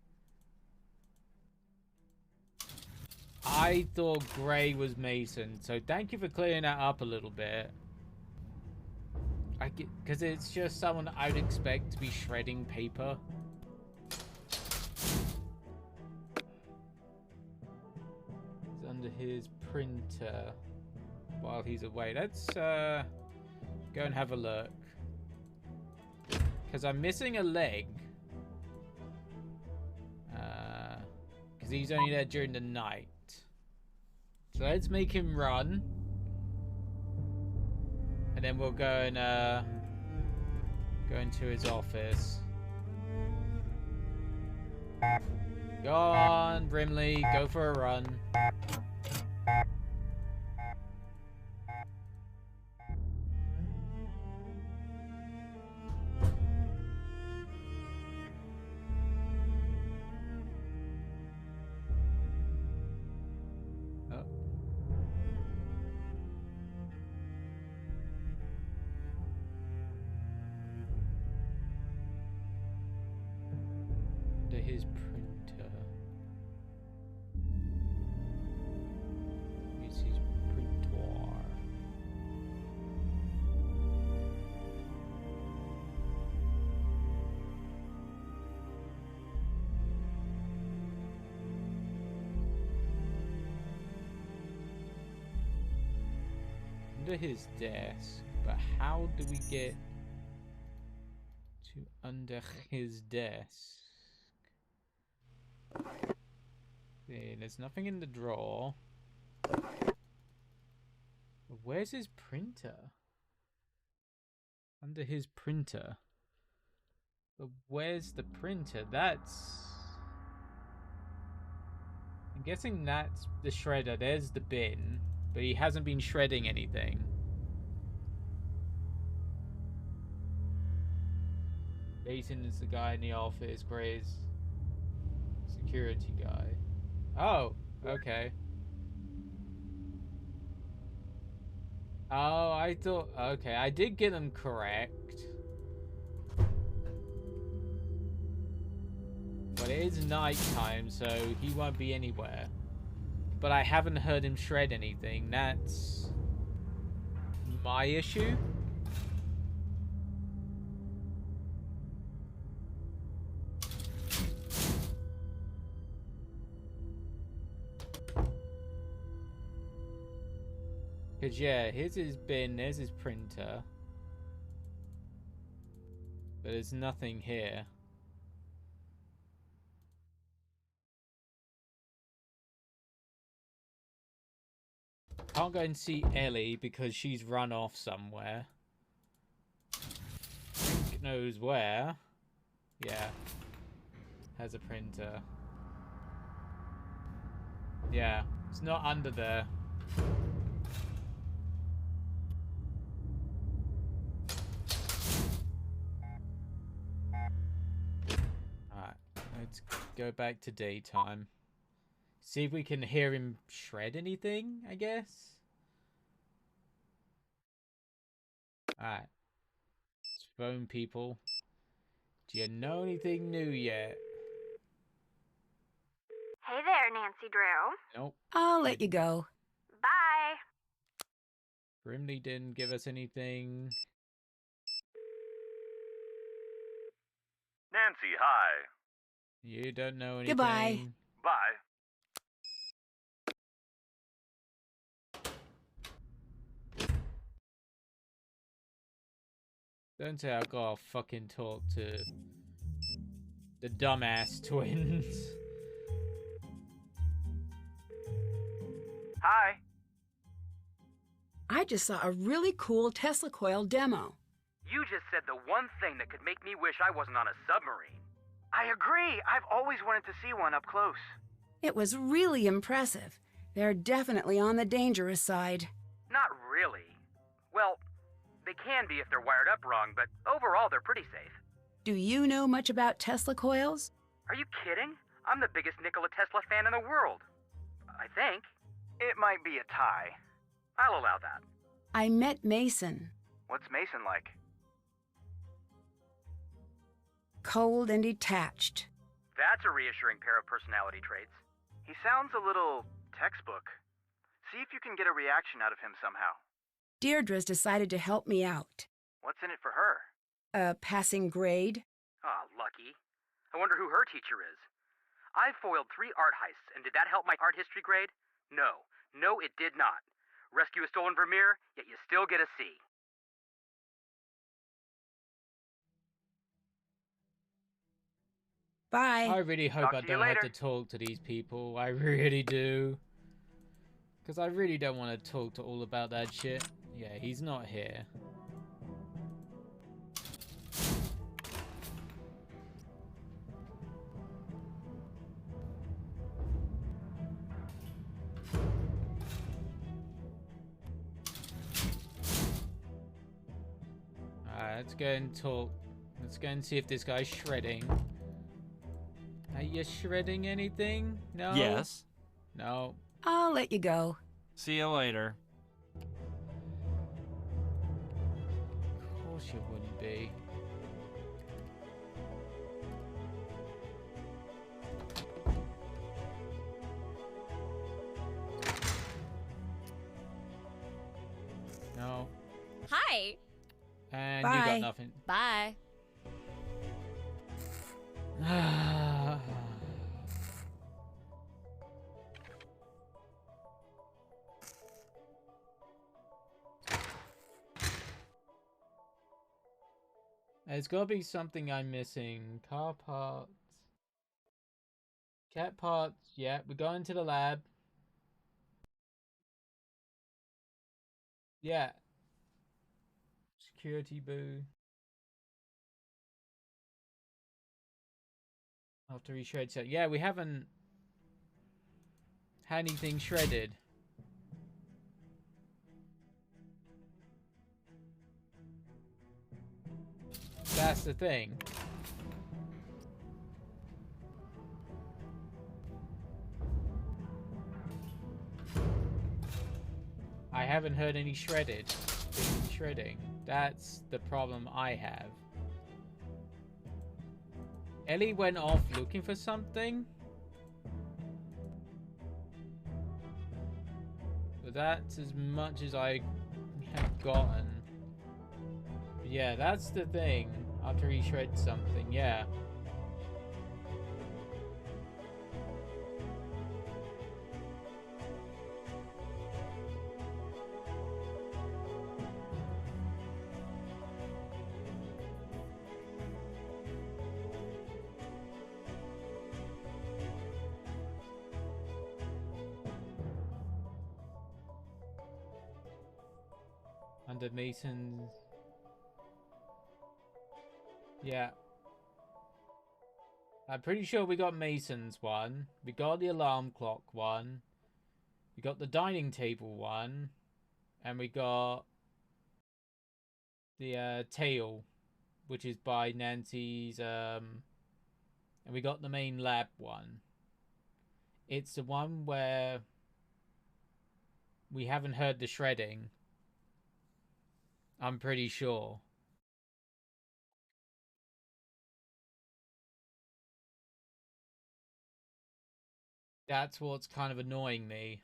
I thought Gray was Mason, so thank you for clearing that up a little bit. I get, because it's just someone I'd expect to be shredding paper. It's under his printer while he's away. Let's go and have a look. Because I'm missing a leg. Because he's only there during the night. So let's make him run. And then we'll go and go into his office. Go on, Brimley. Go for a run. Oh. To his printer. Use his printer. Under his desk, but how do we get to under his desk? See, there's nothing in the drawer. Where's his printer? Under his printer. But where's the printer? That's... I'm guessing that's the shredder. There's the bin. But he hasn't been shredding anything. Jason is the guy in the office. Gray's security guy. Oh, okay. Oh, I thought... Okay, I did get them correct. it is nighttime, so he won't be anywhere. But I haven't heard him shred anything. That's my issue. Because, yeah, here's his bin, there's his printer. But there's nothing here. Can't go and see Ellie because she's run off somewhere. Frank knows where. Yeah. Has a printer. Yeah, it's not under there. Alright, let's go back to daytime. See if we can hear him shred anything, I guess. Alright. Let's phone people. Do you know anything new yet? Hey there, Nancy Drew. Nope. I'll let you go. Bye. Brimley didn't give us anything. Nancy, hi. You don't know anything. Goodbye. Bye. Don't say I gotta fucking talk to the dumbass twins. Hi. I just saw a really cool Tesla coil demo. You just said the one thing that could make me wish I wasn't on a submarine. I agree. I've always wanted to see one up close. It was really impressive. They're definitely on the dangerous side. Not really. Well, they can be if they're wired up wrong, but overall they're pretty safe. Do you know much about Tesla coils? Are you kidding? I'm the biggest Nikola Tesla fan in the world. I think. It might be a tie. I'll allow that. I met Mason. What's Mason like? Cold and detached. That's a reassuring pair of personality traits. He sounds a little textbook. See if you can get a reaction out of him somehow. Deirdre's decided to help me out. What's in it for her? A passing grade? Ah, lucky. I wonder who her teacher is. I foiled 3 art heists, and did that help my art history grade? No. No, it did not. Rescue a stolen Vermeer, yet you still get a C. Bye. I really hope Talk I to you don't have later. to talk to these people. I really do. Because I really don't want to talk to all about that shit. Yeah, he's not here. Alright, let's go and talk. Let's go and see if this guy's shredding. Are you shredding anything? No? Yes. No. I'll let you go. See you later. Of course you wouldn't be. No. Hi. And you Bye. got nothing. Bye. There's gotta be something I'm missing. Car parts. Cat parts. Yeah, we're going to the lab. Yeah. Security boo. After he shreds it. Yeah, we haven't had anything shredded. That's the thing. I haven't heard any shredding. That's the problem I have. Ellie went off looking for something. But that's as much as I have gotten. But yeah, that's the thing. After he shreds something, yeah. Under Mason's. Yeah. I'm pretty sure we got Mason's one. We got the alarm clock one. We got the dining table one. And we got the tail, which is by Nancy's. And we got the main lab one. It's the one where we haven't heard the shredding. I'm pretty sure. That's what's kind of annoying me.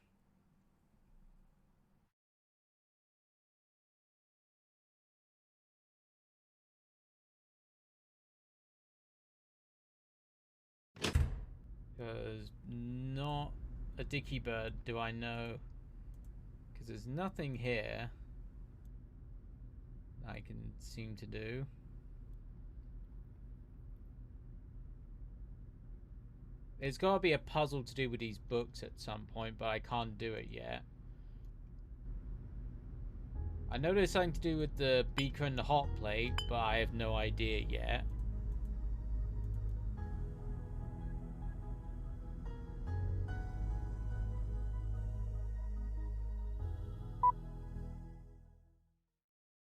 Because not a dicky bird do I know. Because there's nothing here I can seem to do. There's got to be a puzzle to do with these books at some point, but I can't do it yet. I know there's something to do with the beaker and the hot plate, but I have no idea yet.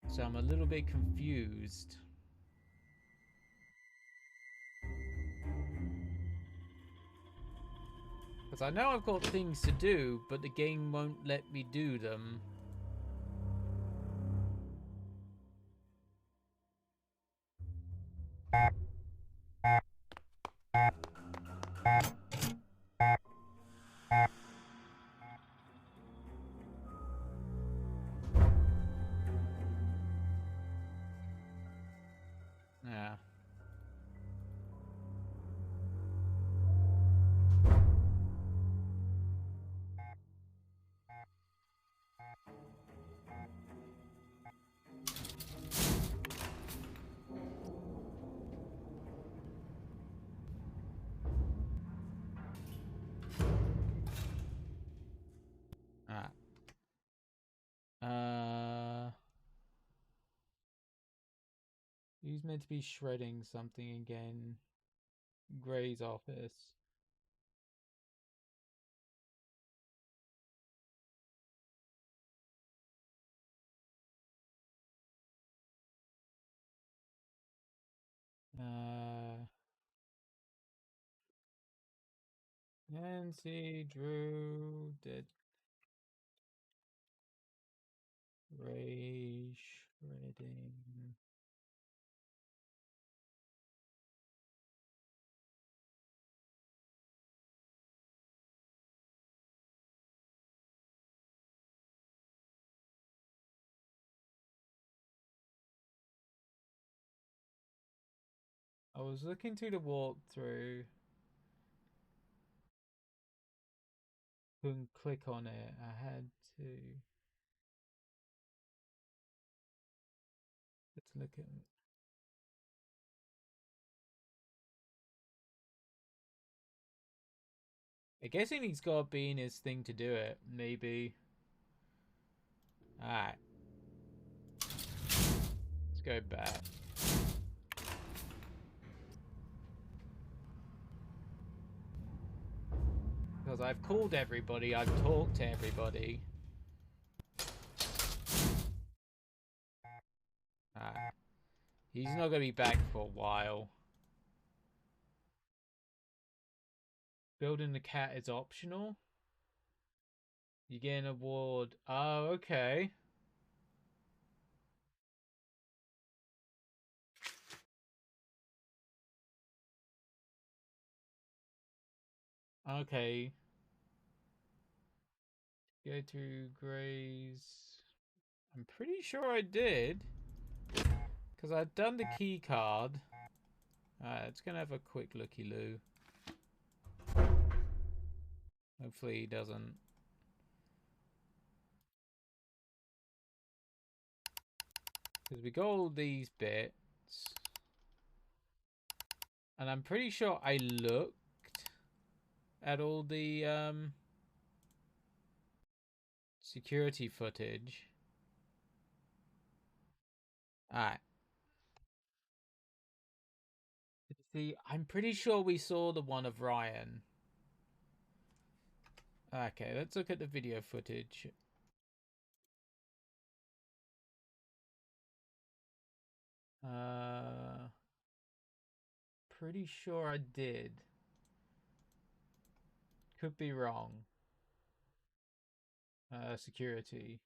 So I'm a little bit confused. Because I know I've got things to do, but the game won't let me do them. Yeah. Who's meant to be shredding something again? Gray's office. Nancy, Drew, did Ray shredding. I was looking through the walkthrough. Couldn't click on it. I had to. Let's look at it. I guess he's got to be in his thing to do it. Maybe. Alright. Let's go back. Because I've called everybody, I've talked to everybody. Alright. He's not going to be back for a while. Building the cat is optional. You get an award. Oh, okay. Okay. Go to Grays. I'm pretty sure I did. Because I've done the key card. It's going to have a quick looky-loo. Hopefully he doesn't. Because we got all these bits. And I'm pretty sure I looked at all the security footage. Alright. See, I'm pretty sure we saw the one of Ryan. Okay, let's look at the video footage. Pretty sure I did. Could be wrong. Security.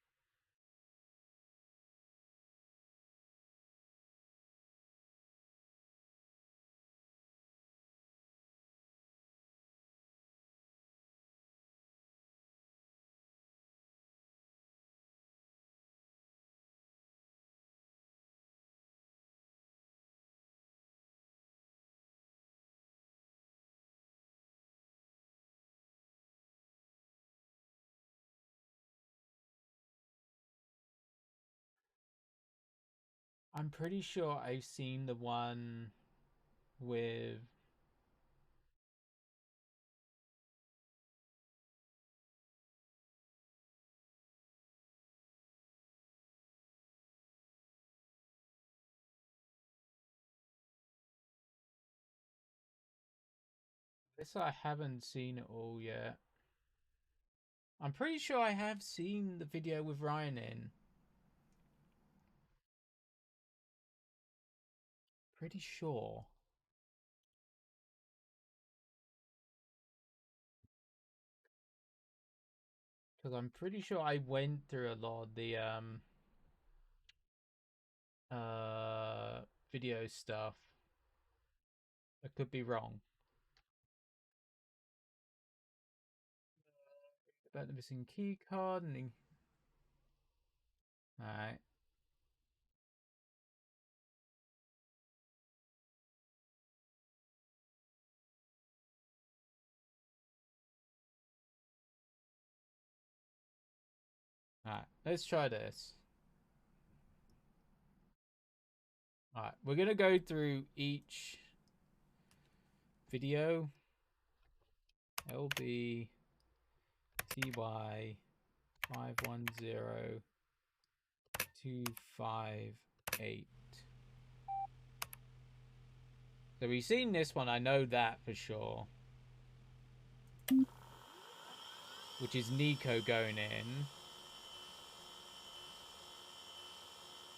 I'm pretty sure I've seen the one with this. I haven't seen it all yet. I'm pretty sure I have seen the video with Ryan in. Pretty sure. Because I'm pretty sure I went through a lot of the video stuff. I could be wrong. About the missing key card and then... Alright. Alright, let's try this. Alright, we're gonna go through each video. LB TY 510258. So we've seen this one, I know that for sure. Which is Nico going in.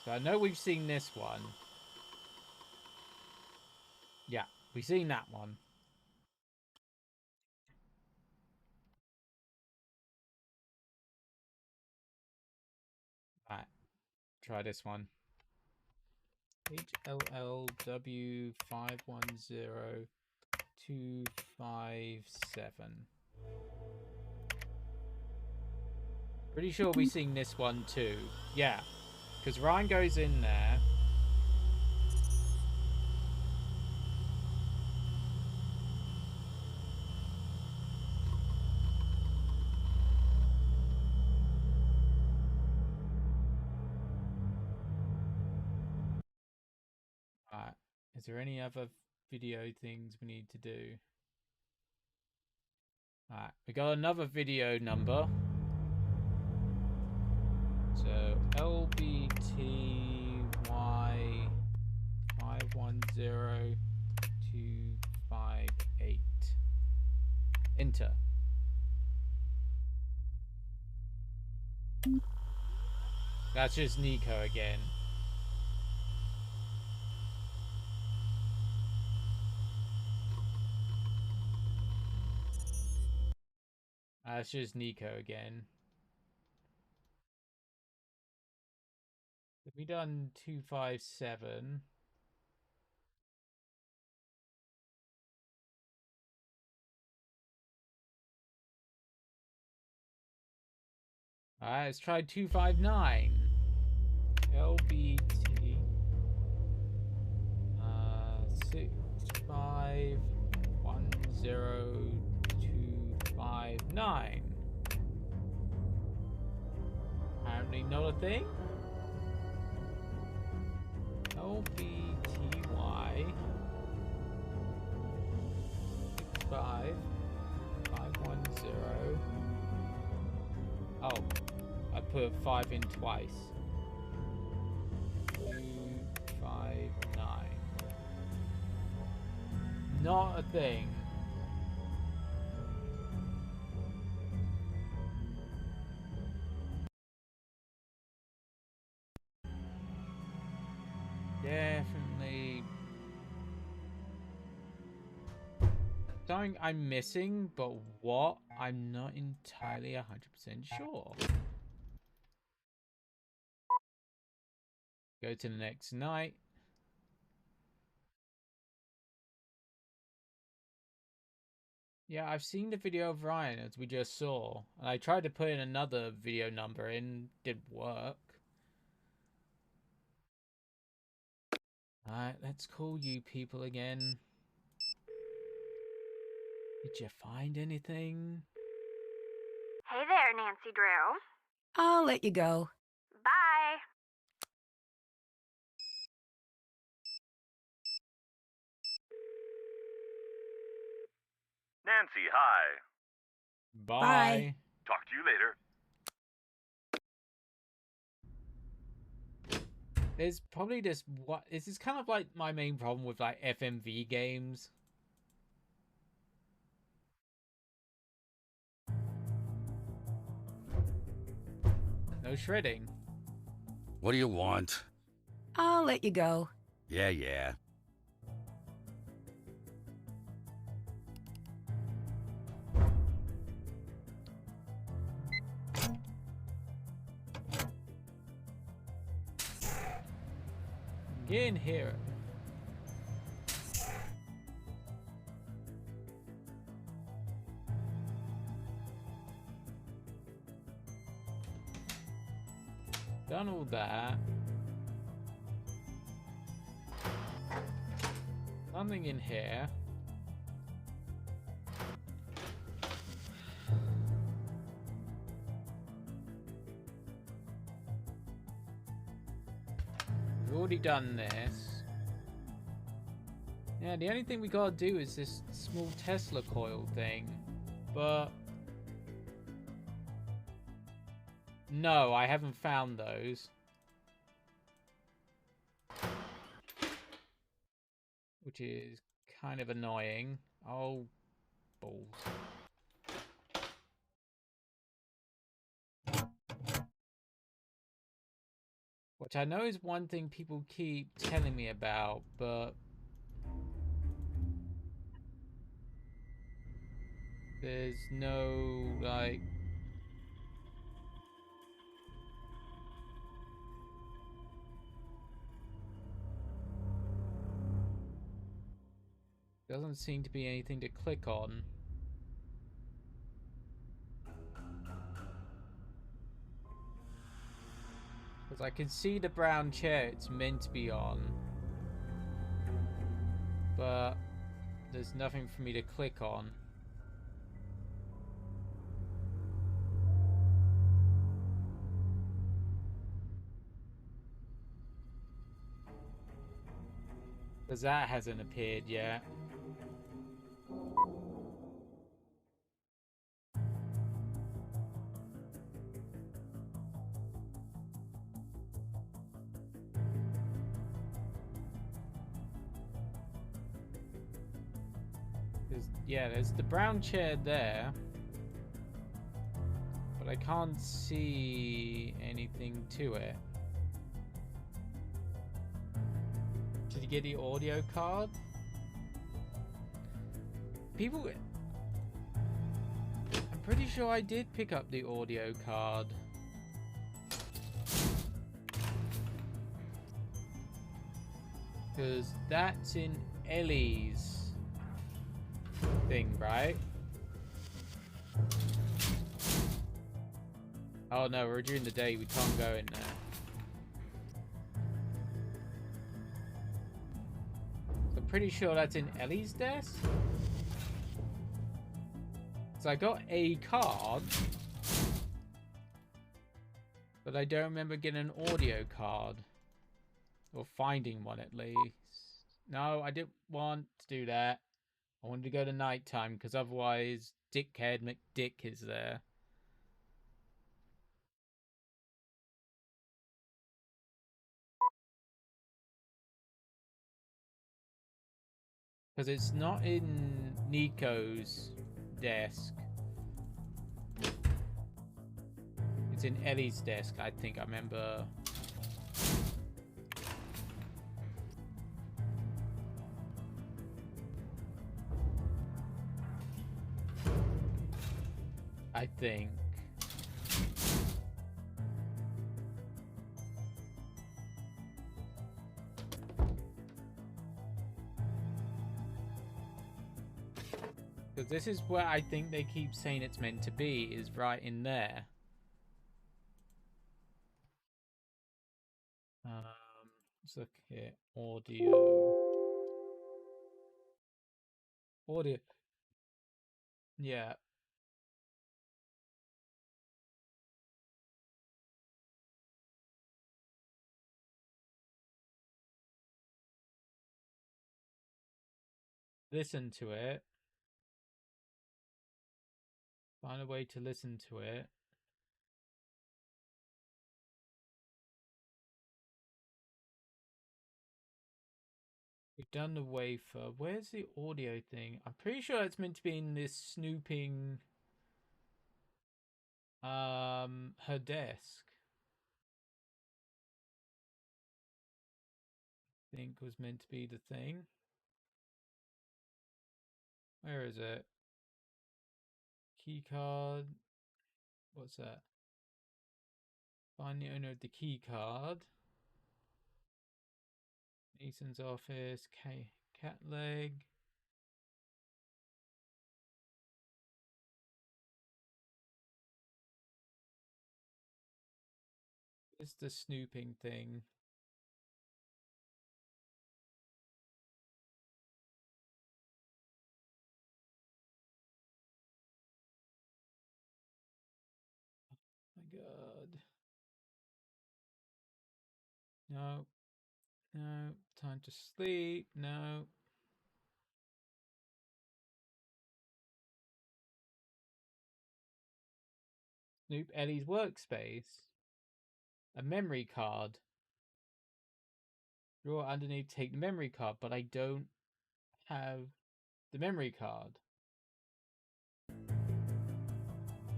So I know we've seen this one. Yeah, we've seen that one. Alright, try this one. HLLW510257. Pretty sure we've seen this one too. Yeah, because Ryan goes in there. Alright, is there any other video things we need to do? Alright, we got another video number. So LBTY 510258. Enter. That's just Nico again. That's just Nico again. Have we done 257? Alright, let's try 259. LBT 6510259. Apparently not a thing. LBTY 65510. Oh, I put 5 in twice. 259. Not a thing. Definitely something I'm missing, but what? I'm not entirely 100% sure. Go to the next night. Yeah, I've seen the video of Ryan as we just saw, and I tried to put in another video number in, didn't work. Alright, let's call you people again. Did you find anything? Hey there, Nancy Drew. I'll let you go. Bye. Nancy, hi. Bye. Talk to you later. There's probably this what this is kind of like my main problem with like FMV games. No shredding. What do you want? I'll let you go. Yeah. Get in here. Done all that. Nothing in here. We've already done this. Yeah, the only thing we gotta do is this small Tesla coil thing. But no, I haven't found those. Which is kind of annoying. Oh, balls. Which I know is one thing people keep telling me about, but there's no, like, doesn't seem to be anything to click on. Because I can see the brown chair it's meant to be on. But there's nothing for me to click on. Because that hasn't appeared yet. Yeah, there's the brown chair there, but I can't see anything to it. Did you get the audio card? People... I'm pretty sure I did pick up the audio card. Because that's in Ellie's thing, right? Oh no, we're during the day. We can't go in there. So I'm pretty sure that's in Ellie's desk. So I got a card, but I don't remember getting an audio card. Or finding one at least. No, I didn't want to do that. I wanted to go to nighttime because otherwise Dickhead McDick is there. Because it's not in Nico's desk. It's in Ellie's desk, I think. I remember. I think. Because this is where I think they keep saying it's meant to be, is right in there. Let's look here. Audio. Audio. Yeah. Listen to it. Find a way to listen to it. We've done the wafer. Where's the audio thing? I'm pretty sure it's meant to be in this snooping her desk. I think was meant to be the thing. Where is it? Key card. What's that? Find the owner of the key card. Ethan's office. Cat leg. It's the snooping thing. Oh my god. No. No. Time to sleep. No. Snoop Ellie's workspace. A memory card. Drawer underneath, take the memory card, but I don't have the memory card.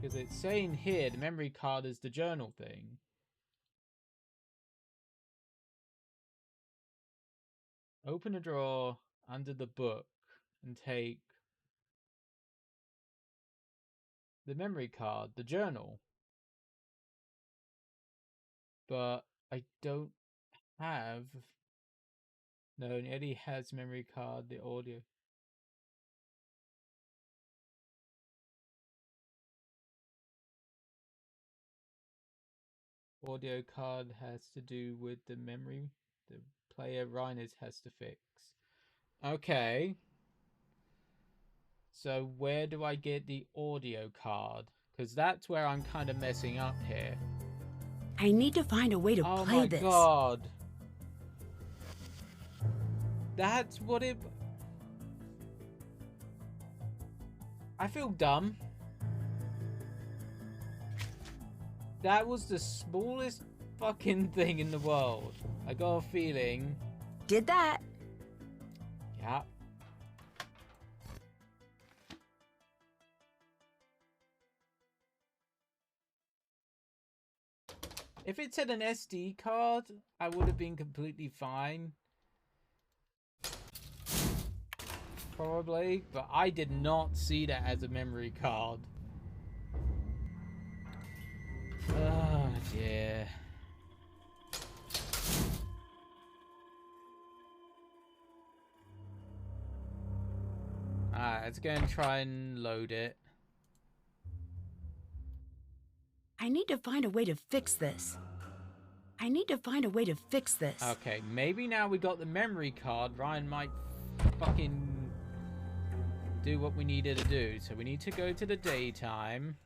Because it's saying here the memory card is the journal thing. Open a drawer under the book and take the memory card, the journal. But I don't have. No, Eddie has memory card, the audio. Audio card has to do with the memory. The player Reines has to fix. Okay. So where do I get the audio card? Because that's where I'm kind of messing up here. I need to find a way to play this. Oh my god. That's what it... I feel dumb. That was the smallest fucking thing in the world. I got a feeling. Did that. Yeah. If it said an SD card, I would have been completely fine. Probably, but I did not see that as a memory card. Oh dear. Alright, let's go and try and load it. I need to find a way to fix this. I need to find a way to fix this. Okay, maybe now we got the memory card, Ryan might fucking do what we needed to do. So we need to go to the daytime,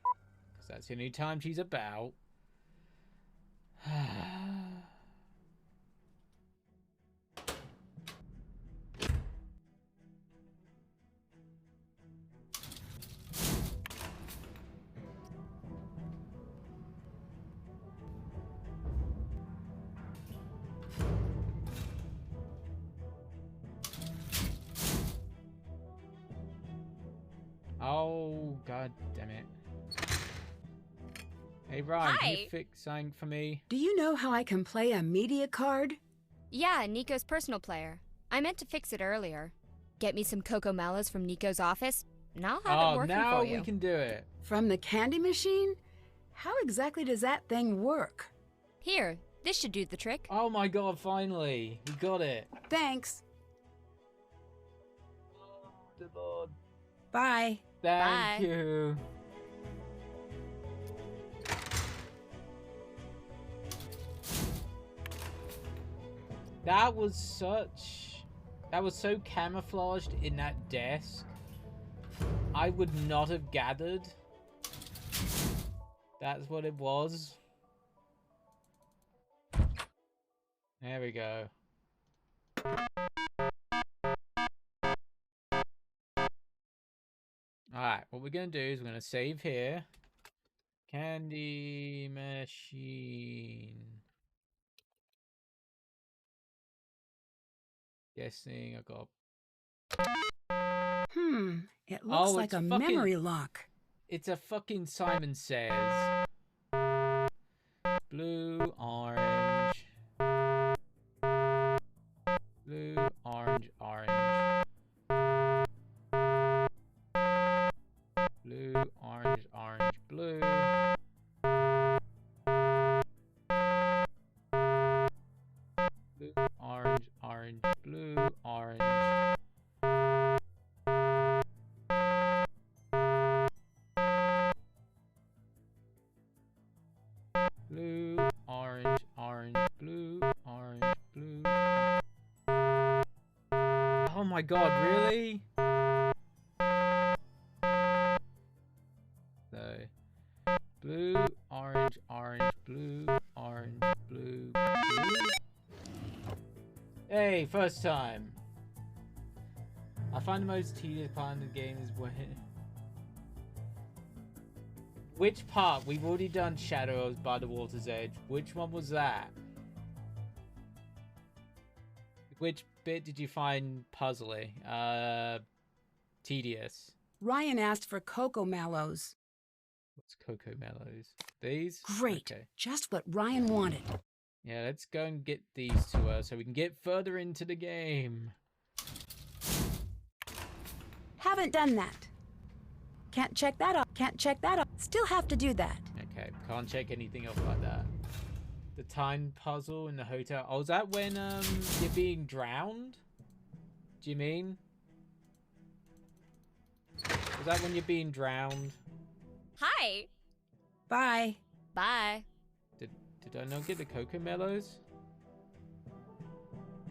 because that's the only time she's about. Oh, god damn it. Hey, Ryan, can you Hi. fix something for me? Do you know how I can play a media card? Yeah, Nico's personal player. I meant to fix it earlier. Get me some Coco Mellows from Nico's office, and I'll have it Oh, working now for you. we can do it. From the candy machine? How exactly does that thing work? Here, this should do the trick. Oh my god, finally. We got it. Thanks. Oh, good lord. Bye. Thank Bye. you. That was so camouflaged in that desk. I would not have gathered. That's what it was. There we go. Alright, what we're going to do is we're going to save here. Candy machine. Guessing I got... It looks Oh, like it's a fucking- memory lock. It's a fucking Simon Says. Blue, orange. Blue, orange, orange. Blue, orange, orange, blue. Blue, orange, orange, blue, orange. Blue, orange, orange, blue, orange, blue. Oh my god, really? So, blue, orange, orange, blue, orange, blue, blue. Hey, first time. I find the most tedious part in the game is when... Which part? We've already done Shadows by the Water's Edge. Which one was that? Which bit did you find puzzling? Tedious. Ryan asked for Coco Mallows. What's Coco Mellows? These? Great. Okay. Just what Ryan wanted. Yeah, let's go and get these to her so we can get further into the game. Haven't done that. Can't check that off. Can't check that off. Still have to do that. Okay, can't check anything off like that. The time puzzle in the hotel. Oh, is that when you're being drowned? Do you mean? Is that when you're being drowned? Hi. Bye. Bye. Did I not get the Coco Mellows?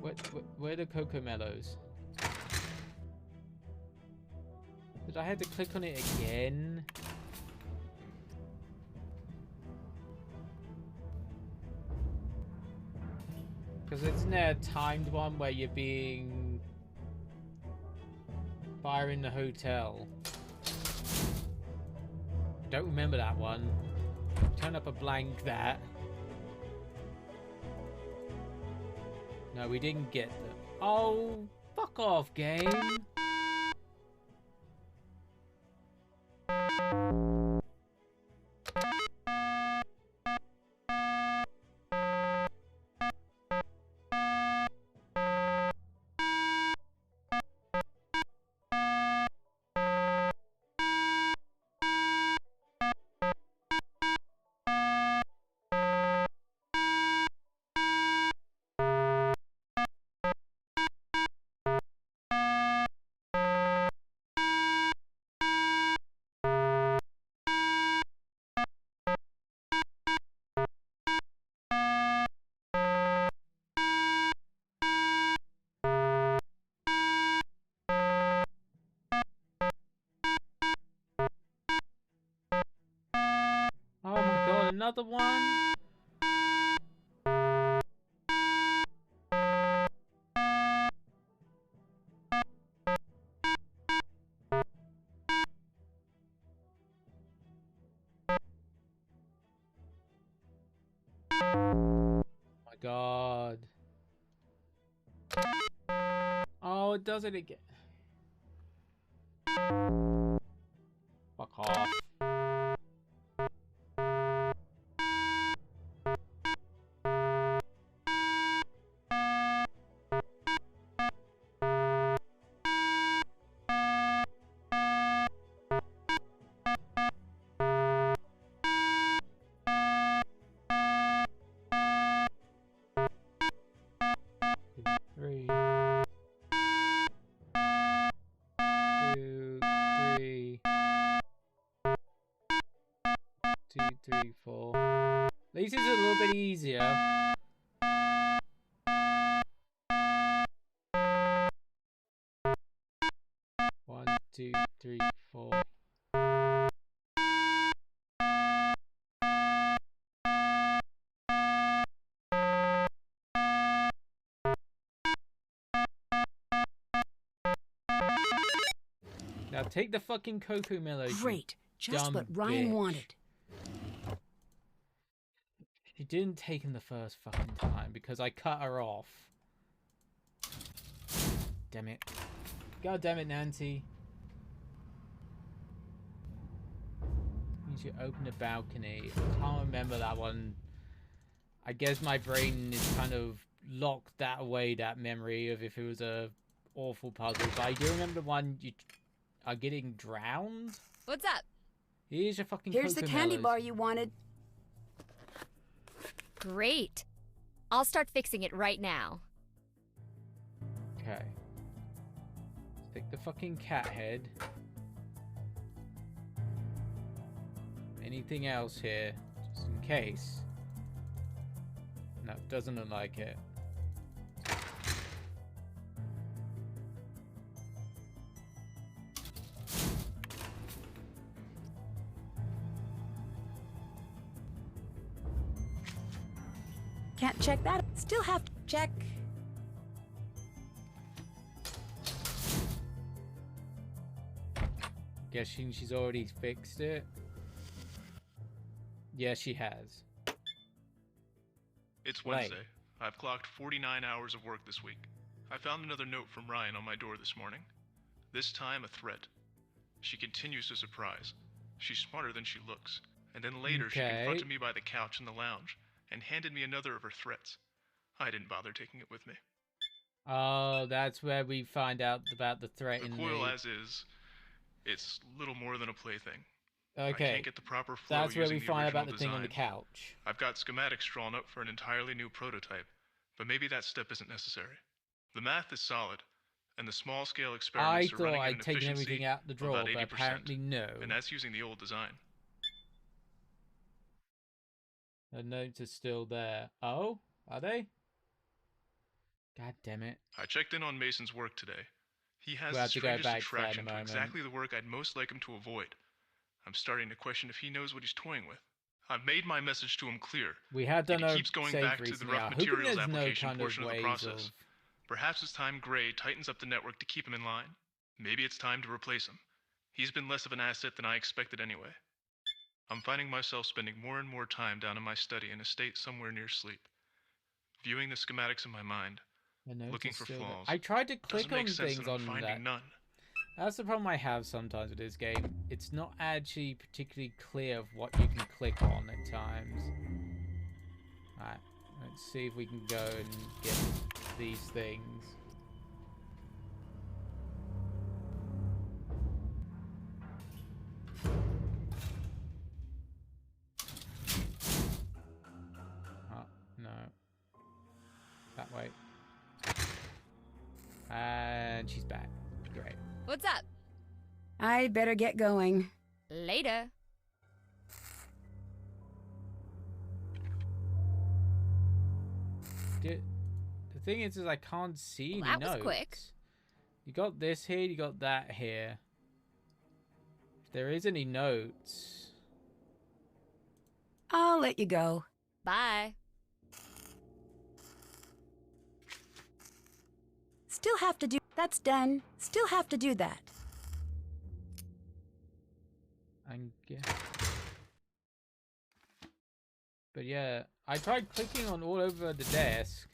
Where are the Coco Mellows? Did I have to click on it again? Because isn't there a timed one where you're being... fire in the hotel? Don't remember that one. Turn up a blank that. No, we didn't get them. Oh, fuck off, game. another one? Oh my god. Oh, it does it again. Fuck off. Three. 2, 3. 2, 3, 4. At least it's a little bit easier. One, 2, 3, 4. Now take the fucking Coco Mellow. Great. Just dumb what Ryan bitch. wanted. She didn't take him the first fucking time because I cut her off. Damn it. God damn it, Nancy. You should open the balcony. I can't remember that one. I guess my brain is kind of locked that away, that memory of if it was a awful puzzle. But I do remember the one you are getting drowned. What's up? Here's your fucking Here's the candy Cocomelons. bar you wanted. Great. I'll start fixing it right now. Okay. Stick the fucking cat head. Anything else here? Just in case. No, doesn't look like it. Can't check that. Still have to check. Guessing she's already fixed it. Yeah, she has. It's Right. Wednesday. I've clocked 49 hours of work this week. I found another note from Ryan on my door this morning. This time a threat. She continues to surprise. She's smarter than she looks. And then later she Okay. confronted me by the couch in the lounge and handed me another of her threats. I didn't bother taking it with me. Oh, that's where we find out about the threat The in coil the... as is, it's little more than a plaything. I Okay, can't get the proper flow that's where we using the find original about the thing on the design. couch. I've got schematics drawn up for an entirely new prototype, but maybe that step isn't necessary. The math is solid, and the small-scale I experiments are thought running at I'd an taken efficiency everything out the of drawer, about but 80%, apparently no. and that's using the old design. The notes are still there. Oh? Are they? God damn it. I checked in on Mason's work today. He has We'll the have to go strangest back to that in a attraction to moment. exactly the work I'd most like him to avoid. I'm starting to question if he knows what he's toying with. I've made my message to him clear. We have done and our he keeps going save back to the recently. I'm rough hoping materials there's no application kind of portion of the ways process. of... Perhaps it's time Gray tightens up the network to keep him in line. Maybe it's time to replace him. He's been less of an asset than I expected anyway. I'm finding myself spending more and more time down in my study in a state somewhere near sleep. Viewing the schematics in my mind, the notes looking are for still there. flaws. I tried to click Doesn't make on sense things that I'm on finding that. none. That's the problem I have sometimes with this game. It's not actually particularly clear of what you can click on at times. Alright, let's see if we can go and get these things. Oh, no. That way. And she's back. Great. What's up? I better get going. Later. The thing is I can't see Well, any that was notes. quick. You got this here, you got that here. If there is any notes... I'll let you go. Bye. Still have to do... That's done. Still have to do that. But yeah, I tried clicking on all over the desk.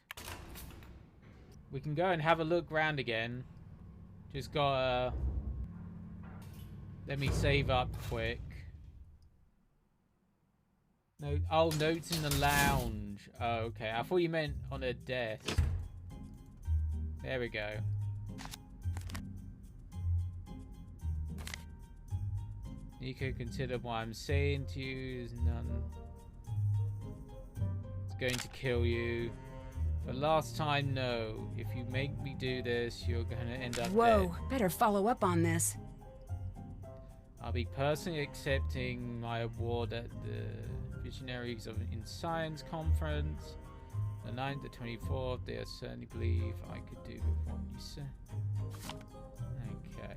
We can go and have a look round again. Just gotta... Let me save up quick. No, oh, notes in the lounge. Oh, okay. I thought you meant on a desk. There we go. Nico, consider what I'm saying to you is none. It's going to kill you. But last time, no. If you make me do this, you're going to end up Whoa, dead. better follow up on this. I'll be personally accepting my award at the Visionaries in Science Conference. The 9th, the 24th, they certainly believe I could do with what you said. Okay.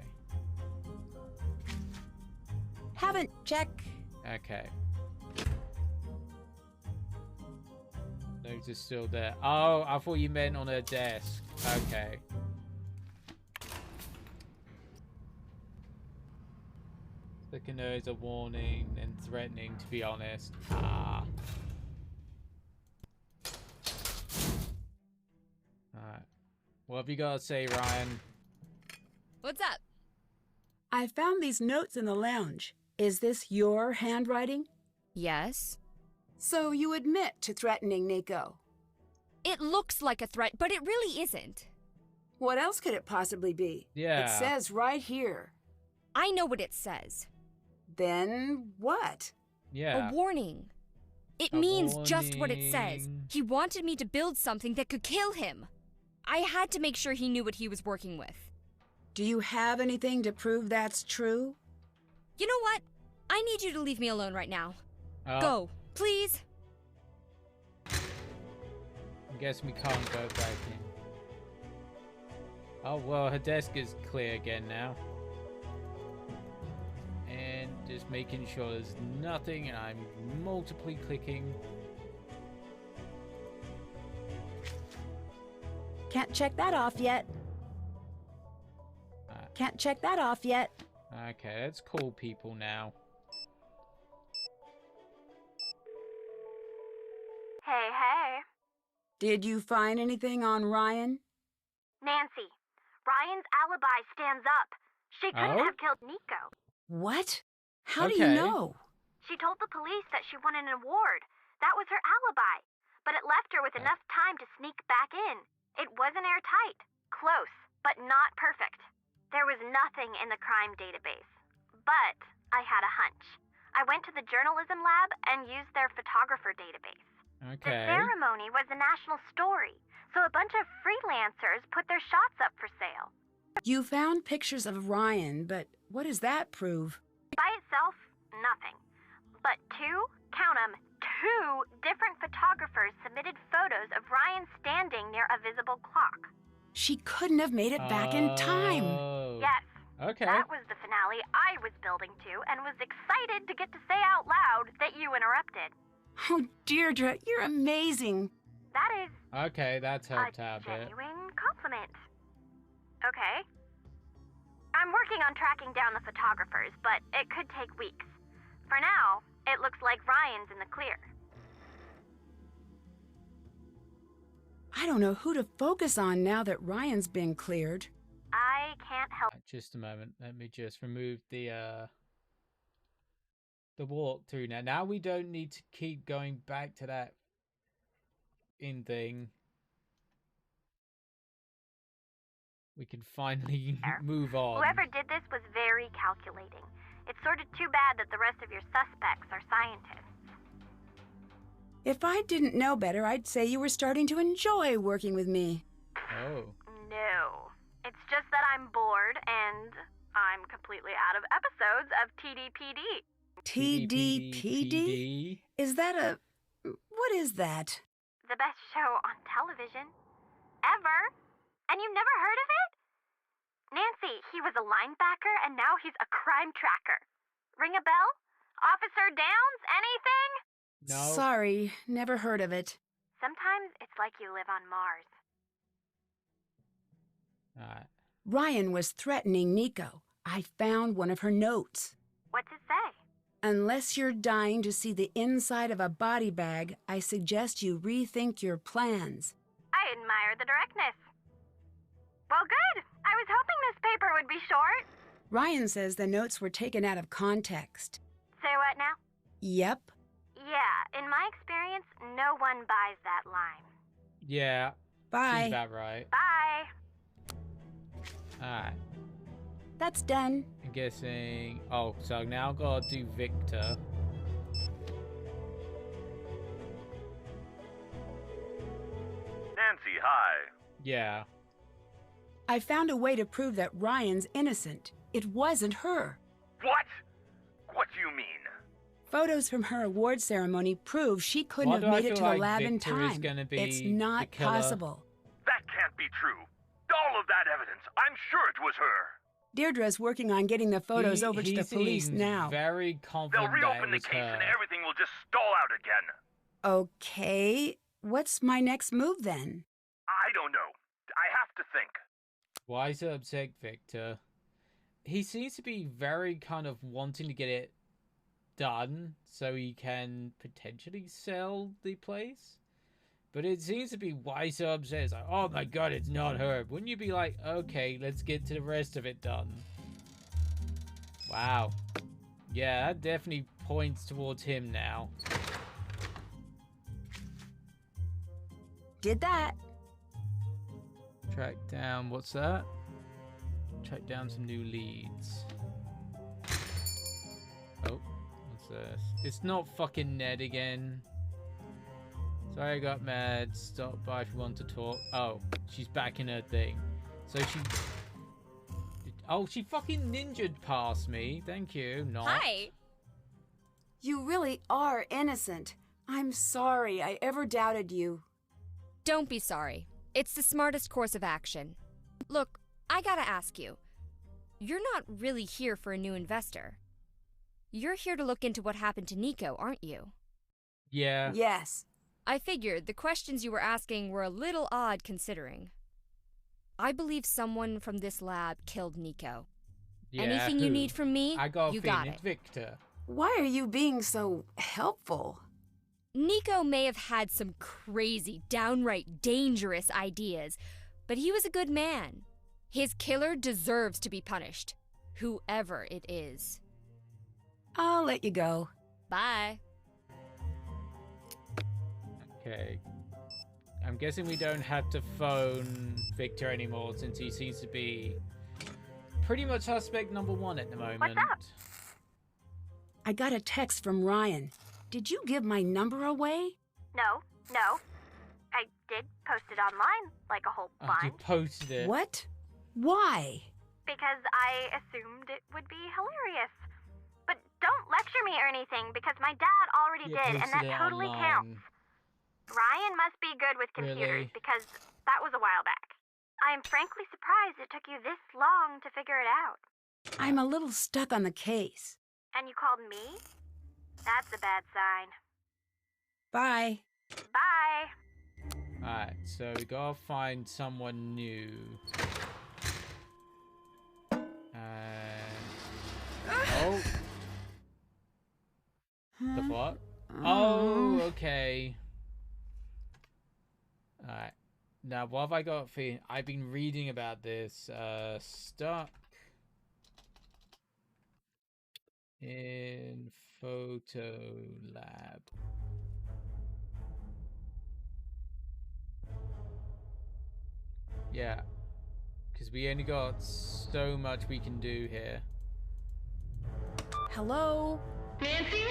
Haven't check. Okay. Notes is still there. Oh, I thought you meant on her desk. Okay. Clicking her is a warning and threatening, to be honest. Ah. Alright. What have you got to say, Ryan? What's up? I found these notes in the lounge. Is this your handwriting? Yes. So you admit to threatening Nico? It looks like a threat, but it really isn't. What else could it possibly be? Yeah. It says right here. I know what it says. Then what? Yeah. A warning. It A means just what it says. warning. He wanted me to build something that could kill him. I had to make sure he knew what he was working with. Do you have anything to prove that's true? You know what? I need you to leave me alone right now. Oh, Go, please. I guess we can't go back in. Oh, well, her desk is clear again now. And just making sure there's nothing, and I'm multiply clicking. Can't check that off yet. Can't check that off yet. Okay, let's call people now. Hey, hey. Did you find anything on Ryan? Nancy, Ryan's alibi stands up. She couldn't Oh? have killed Nico. What? How do you Okay. know? She told the police that she won an award. That was her alibi. But it left her with enough time to sneak back in. It wasn't airtight. Close, but not perfect. There was nothing in the crime database. But I had a hunch. I went to the journalism lab and used their photographer database. The Okay. ceremony was a national story, so a bunch of freelancers put their shots up for sale. You found pictures of Ryan, but what does that prove? By itself, nothing. But count 'em, two different photographers submitted photos of Ryan standing near a visible clock. She couldn't have made it back in time. Oh. Yes, Okay. that was the finale I was building to and was excited to get to say out loud that you interrupted. Oh, Deirdre, you're amazing. That is Okay, that's helped a out a bit. genuine compliment. Okay. I'm working on tracking down the photographers, but it could take weeks. For now, it looks like Ryan's in the clear. I don't know who to focus on now that Ryan's been cleared. I can't help. Just a moment. Let me just remove the walkthrough now. Now we don't need to keep going back to that thing. We can finally move on. Whoever did this was very calculating. It's sort of too bad that the rest of your suspects are scientists. If I didn't know better, I'd say you were starting to enjoy working with me. Oh. No. It's just that I'm bored and I'm completely out of episodes of TDPD. TDPD? Is that a... What is that? The best show on television. Ever. And you've never heard of it? Nancy, he was a linebacker and now he's a crime tracker. Ring a bell? Officer Downs, anything? No. Sorry, never heard of it. Sometimes it's like you live on Mars. Alright. Ryan was threatening Nico. I found one of her notes. What's it say? Unless you're dying to see the inside of a body bag, I suggest you rethink your plans. I admire the directness. Well, good. I was hoping this paper would be short. Ryan says the notes were taken out of context. Say what now? Yep. Yeah, in my experience, no one buys that line. Yeah. Bye. Seems about right. Bye. Alright. That's done. I'm guessing... Oh, so now I've got to do Victor. Nancy, hi. Yeah. I found a way to prove that Ryan's innocent. It wasn't her. What? What do you mean? Photos from her award ceremony prove she couldn't Why do have I made it feel to the like lab in Victor is time. gonna be It's the not killer? possible. That can't be true. All of that evidence. I'm sure it was her. Deirdre's working on getting the photos over to He the police seems now. very They'll confident that reopen it the was case her. and everything will just stall out again. Okay, what's my next move then? I don't know. I have to think. Why so upset, Victor? He seems to be very kind of wanting to get it done so he can potentially sell the place. But it seems to be why so upset. It's like, oh my god, it's not her. Wouldn't you be like, okay, let's get to the rest of it done? Wow. Yeah, that definitely points towards him now. Did that. Track down, what's that? Track down some new leads. Oh, what's this? It's not fucking Ned again. Sorry I got mad. Stop by if you want to talk. Oh, she's back in her thing. So she... Oh, she fucking ninja'd past me. Thank you. Not. Hi. You really are innocent. I'm sorry I ever doubted you. Don't be sorry. It's the smartest course of action. Look, I gotta ask you. You're not really here for a new investor. You're here to look into what happened to Nico, aren't you? Yeah. Yes. I figured the questions you were asking were a little odd considering. I believe someone from this lab killed Nico. Yeah, Anything you who? need from me, I got a you feeling got it's it. Victor. Why are you being so helpful? Nico may have had some crazy, downright dangerous ideas, but he was a good man. His killer deserves to be punished, whoever it is. I'll let you go. Bye. Okay. I'm guessing we don't have to phone Victor anymore since he seems to be pretty much suspect number one at the moment. What's up? I got a text from Ryan. Did you give my number away? No. I did post it online, like a whole Oh, you bunch, posted it. What? Why? because I assumed it would be hilarious. But don't lecture me or anything, because my dad already You did, and posted that it totally online. counts. Ryan must be good with computers, Really? because that was a while back. I am frankly surprised it took you this long to figure it out. I'm a little stuck on the case. And you called me? That's a bad sign. Bye. Bye! Alright, so we gotta find someone new. Oh. The what? Oh, okay. Alright. Now, what have I got for you? I've been reading about this. Stuck in Photo Lab. Yeah. Because we only got so much we can do here. Hello? Nancy?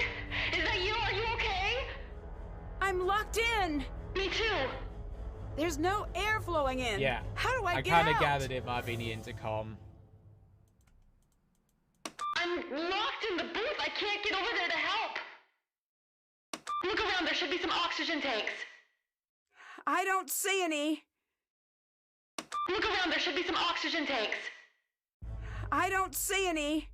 Is that you? Are you okay? I'm locked in. Me too. There's no air flowing in. Yeah. How do I get kind out? of gathered it might be the intercom. I'm locked in the booth. I can't get over there to help. Look around. There should be some oxygen tanks. I don't see any. Look around. There should be some oxygen tanks. I don't see any.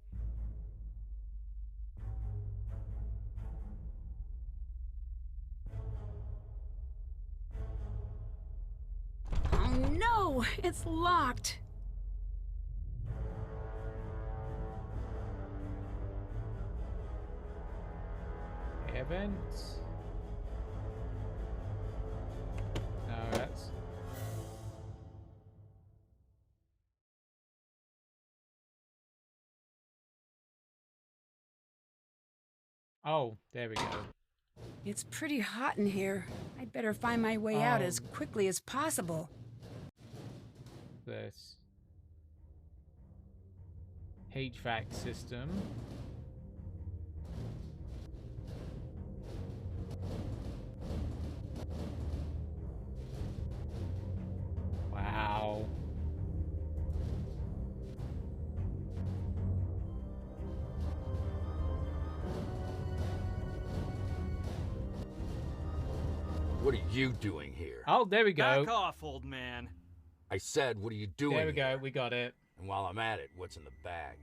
No, it's locked. Events. No, that's. Oh, there we go. It's pretty hot in here. I'd better find my way out as Oh. quickly as possible. This HVAC system. Wow. What are you doing here? Oh, there we go. Back off, old man. I said, what are you doing There we go. here? We got it. And while I'm at it, what's in the bag?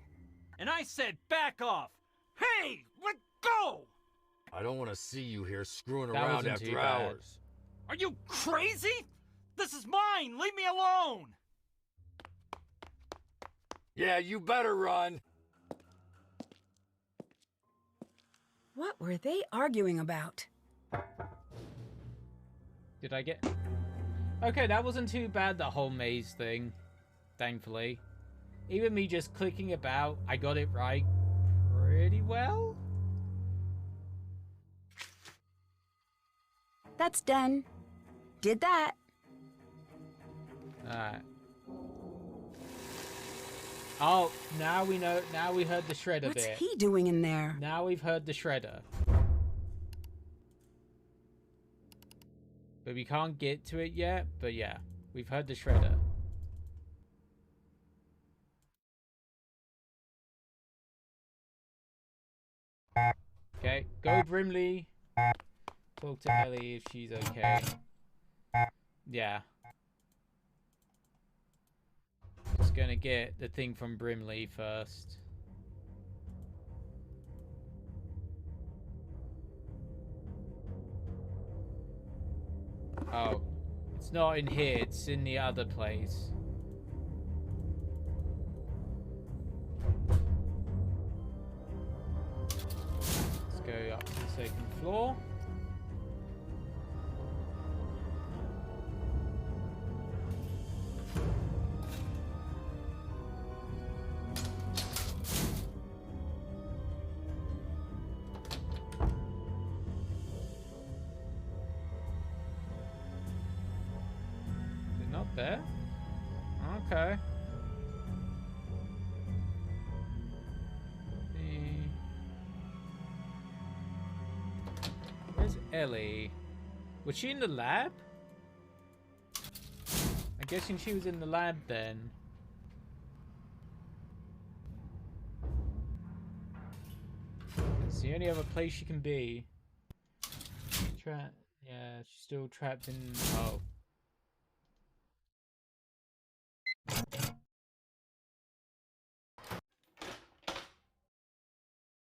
And I said back off. Hey, let go! I don't want to see you here screwing That around wasn't after too bad. hours. Are you crazy? This is mine. Leave me alone. Yeah, you better run. What were they arguing about? Did I get... Okay, that wasn't too bad, the whole maze thing. Thankfully. Even me just clicking about, I got it right pretty well. That's done. Did that. Alright. Oh, now we know, now we heard the shredder What's bit. he doing in there? Now we've heard the shredder. But we can't get to it yet, but yeah, we've heard the shredder. Okay, go Brimley. Talk to Ellie if she's okay. Yeah. Just gonna get the thing from Brimley first. Oh, it's not in here, it's in the other place. Let's go up to the second floor. Is it not there? Okay. Where's Ellie? Was she in the lab? I'm guessing she was in the lab then. It's the only other place she can be. Yeah, she's still trapped in. Oh.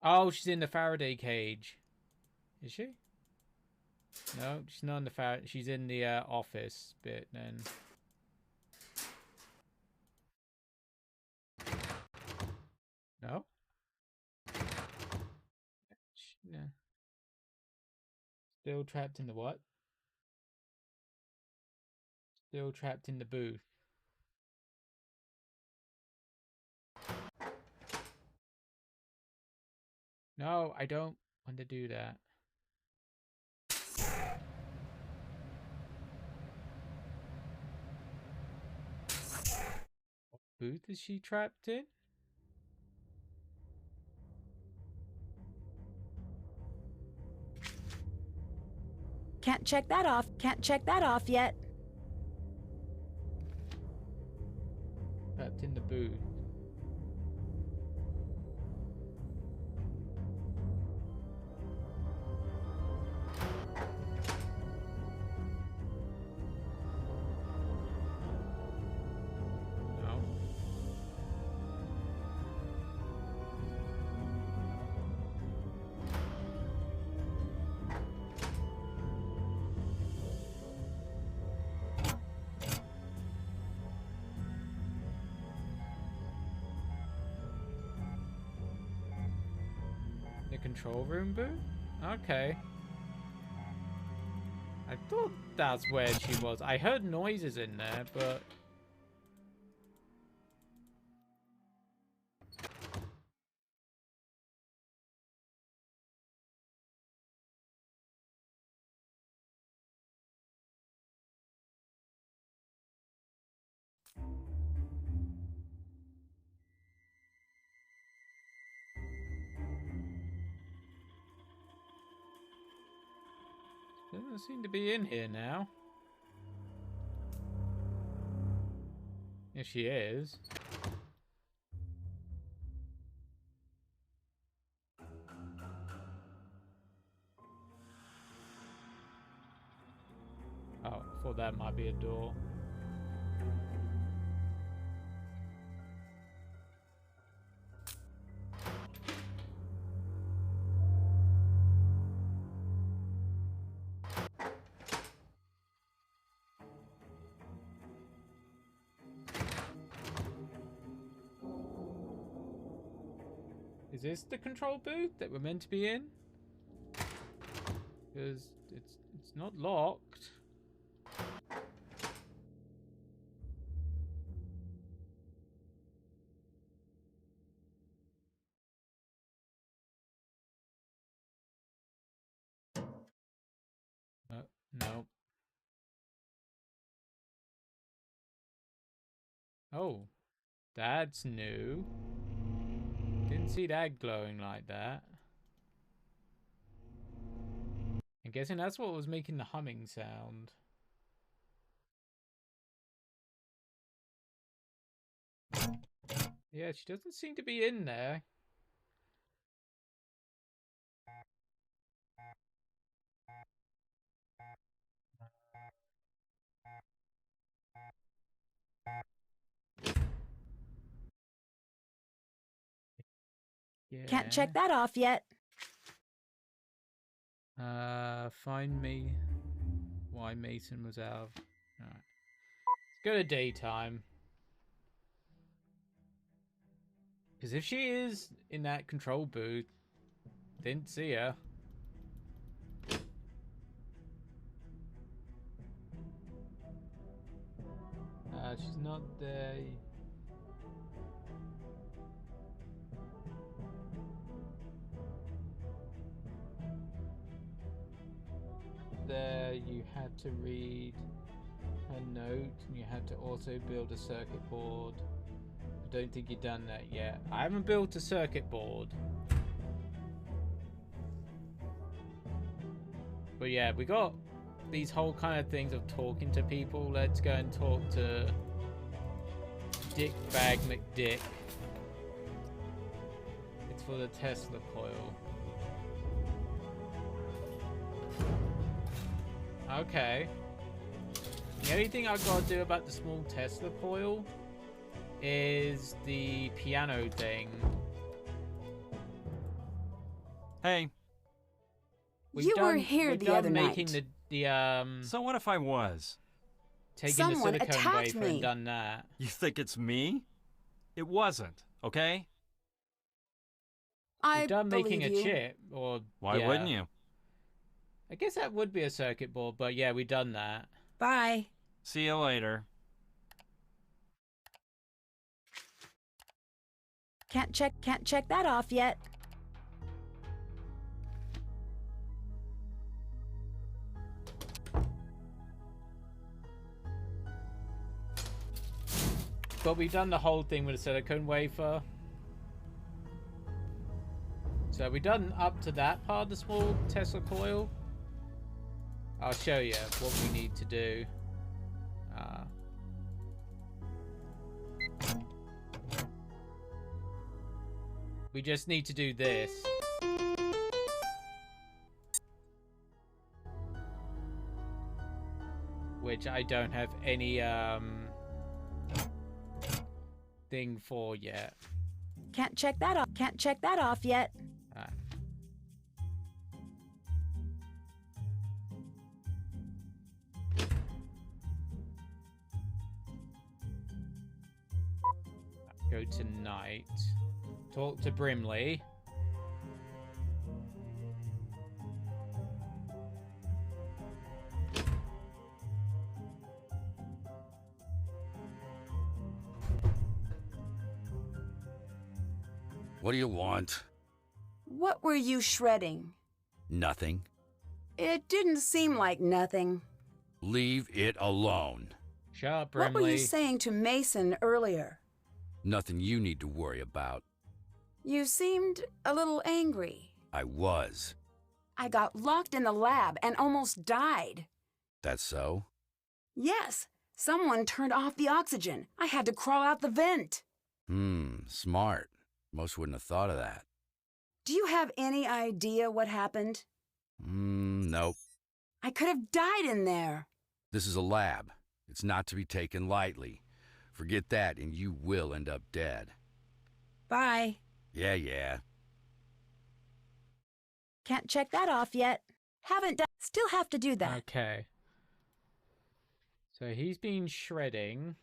Oh, she's in the Faraday cage. Is she? No, she's not in the Faraday. She's in the office bit then. No? No. Still trapped in the what? Still trapped in the booth. No, I don't want to do that. What booth is she trapped in? Can't check that off. Can't check that off yet. Trapped in the booth. No. control room booth? Okay. I thought that's where she was. I heard noises in there, but... doesn't seem to be in here now. If she is. Oh, I thought that might be a door. Is this the control booth that we're meant to be in? Because it's not locked. No. Oh, that's new. Didn't see that glowing like that. I'm guessing that's what was making the humming sound. Yeah, she doesn't seem to be in there. Yeah. Can't check that off yet. Find me why Mason was out. Alright. Let's go to daytime. Because if she is in that control booth, didn't see her. She's not there. There, you had to read her note, and you had to also build a circuit board. I don't think you've done that yet. I haven't built a circuit board. But yeah, we got these whole kind of things of talking to people. Let's go and talk to Dick Bag McDick. It's for the Tesla coil. Okay. The only thing I've got to do about the small Tesla coil is the piano thing. Hey. You were here the other night. So what if I was? Taking Someone the silicone attacked wafer me. and done that. You think it's me? It wasn't, okay? I We've done making believe a you. chip, or Why yeah. wouldn't you? I guess that would be a circuit board, but yeah, we done that. Bye. See you later. Can't check that off yet. But we've done the whole thing with a silicone wafer. So we've done up to that part of the small Tesla coil. I'll show you what we need to do. We just need to do this. Which I don't have any thing for yet. Can't check that off yet. Alright. Go to night. Talk to Brimley. What do you want? What were you shredding? Nothing. It didn't seem like nothing. Leave it alone. Shut up, What were you Brimley. saying to Mason earlier? Nothing you need to worry about. You seemed a little angry. I was. I got locked in the lab and almost died. That's so? Yes, someone turned off the oxygen. I had to crawl out the vent. Smart. Most wouldn't have thought of that. Do you have any idea what happened? Nope. I could have died in there. This is a lab. It's not to be taken lightly. Forget that and you will end up dead. Bye. Yeah. Can't check that off yet. Haven't done. Still have to do that. Okay. So he's been shredding.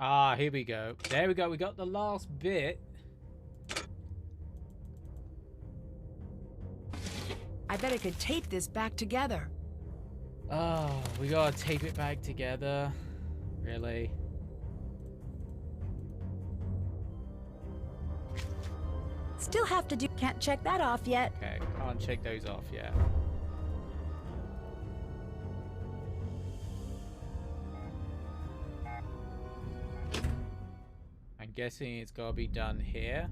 Ah, here we go. There we go. We got the last bit. I bet I could tape this back together. Oh, we gotta tape it back together. Really? Still have to do. Can't check that off yet. Okay, can't check those off yet. I'm guessing it's gotta be done here.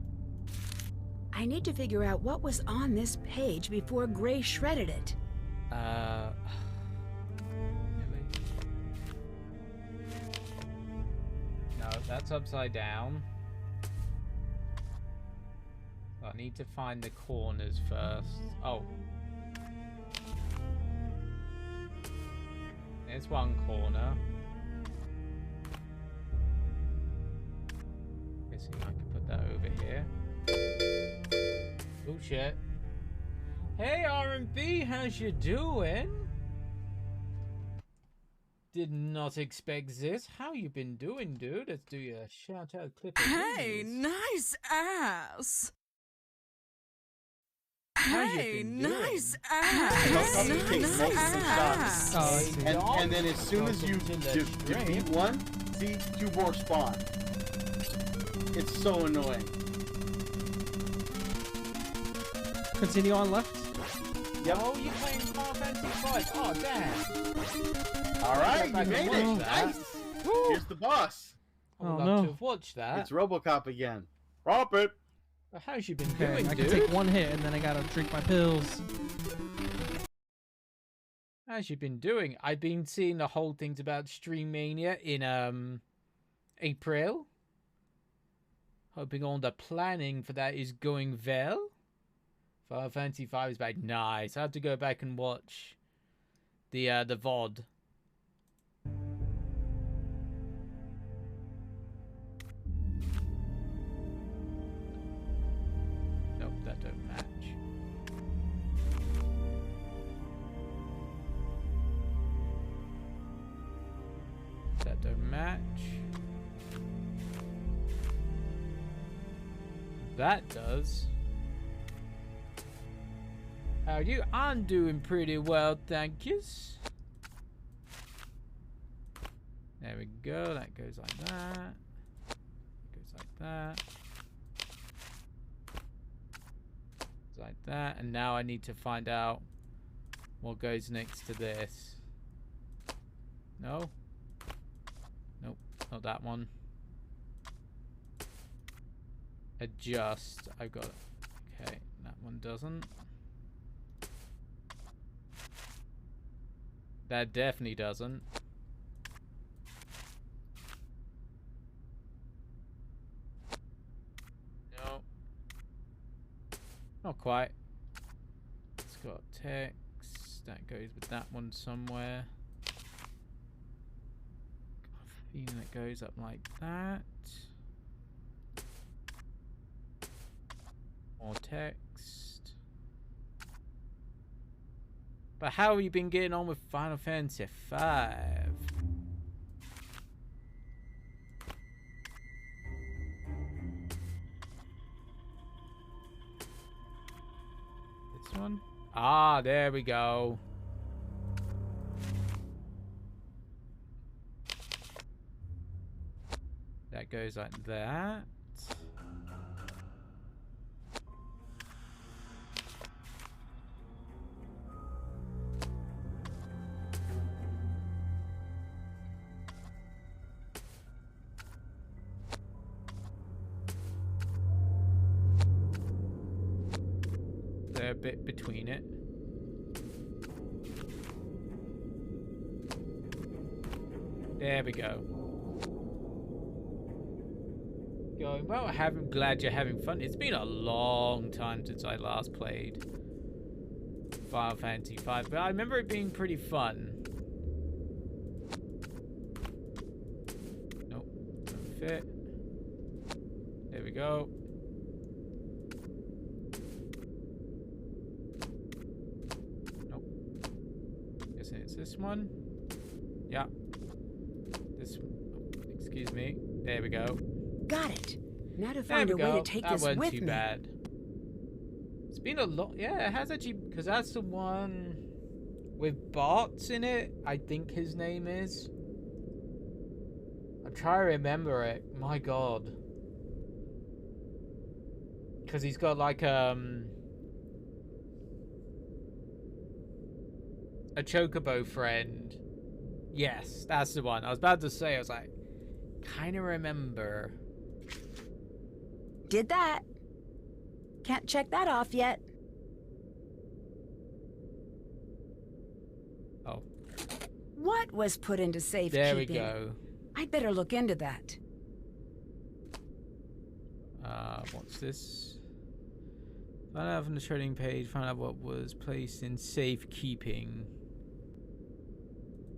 I need to figure out what was on this page before Gray shredded it. Really? No, that's upside down. I need to find the corners first. Oh. There's one corner. Guessing I can put that over here. Oh shit. Hey R&B, how's you doing? Did not expect this. How you been doing, dude? Let's do your shout out clip. Hey, nice ass. Hey, nice Nice ass. And then as soon as you defeat one, see, 2 more spawn. It's so annoying. Continue on left. Yep. Oh, you're playing Final Fantasy 5. Oh, damn. Alright, you Go back and made watch it. that. Nice. Here's the boss. I would Oh, love no. to have watched that. It's RoboCop again. Drop it. But how's you been Okay, doing, I can dude? take one hit and then I gotta drink my pills. How's you been doing? I've been seeing the whole things about Stream Mania in April. Hoping all the planning for that is going well. Final Fantasy 5 is back. Nice. I have to go back and watch the VOD. Nope, that don't match. That don't match. That does. How are you? I'm doing pretty well, thank yous. There we go. That goes like that. Goes like that. Like that. And now I need to find out what goes next to this. No? Nope, not that one. Adjust. I've got it. Okay, that one doesn't. That definitely doesn't. No. Not quite. It's got text. That goes with that one somewhere. Got a feeling that goes up like that. More text. But how have you been getting on with Final Fantasy V? This one? Ah, there we go. That goes like that. A bit between it. There we go. Going well. I'm glad you're having fun. It's been a long time since I last played Final Fantasy V, but I remember it being pretty fun. Nope, don't fit. There we go. It's this one. Yeah. This. Excuse me. There we go. Got it. Now to find a way to take this with me. That wasn't too bad. It's been a lot. Yeah, it has actually, because that's the one with Bart's in it. I think his name is. I'm trying to remember it. My God. Because he's got like a chocobo friend. Yes, that's the one. I was about to say, I was like, kind of remember. Did that. Can't check that off yet. Oh. What was put into safekeeping? There we go. I'd better look into that. What's this? Find out from the trading page, find out what was placed in safekeeping.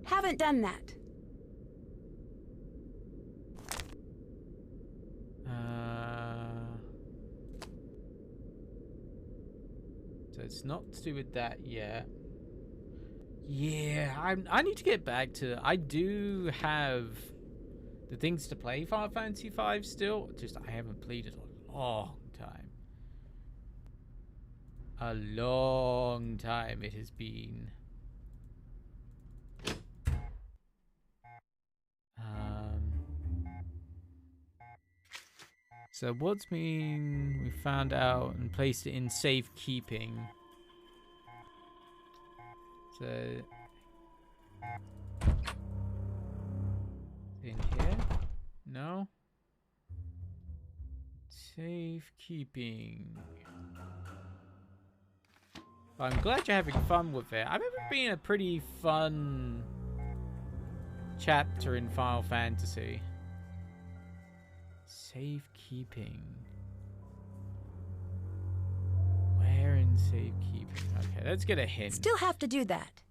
Haven't done that. So it's not to do with that yet. Yeah, I need to get back to. I do have the things to play Final Fantasy V still. Just I haven't played it a long time. A long time it has been. So what's mean we found out and placed it in safekeeping. So in here? No. Safekeeping. I'm glad you're having fun with it. I remember it being a pretty fun chapter in Final Fantasy. Safekeeping. Where in safekeeping? Okay, let's get a hint. Still have to do that.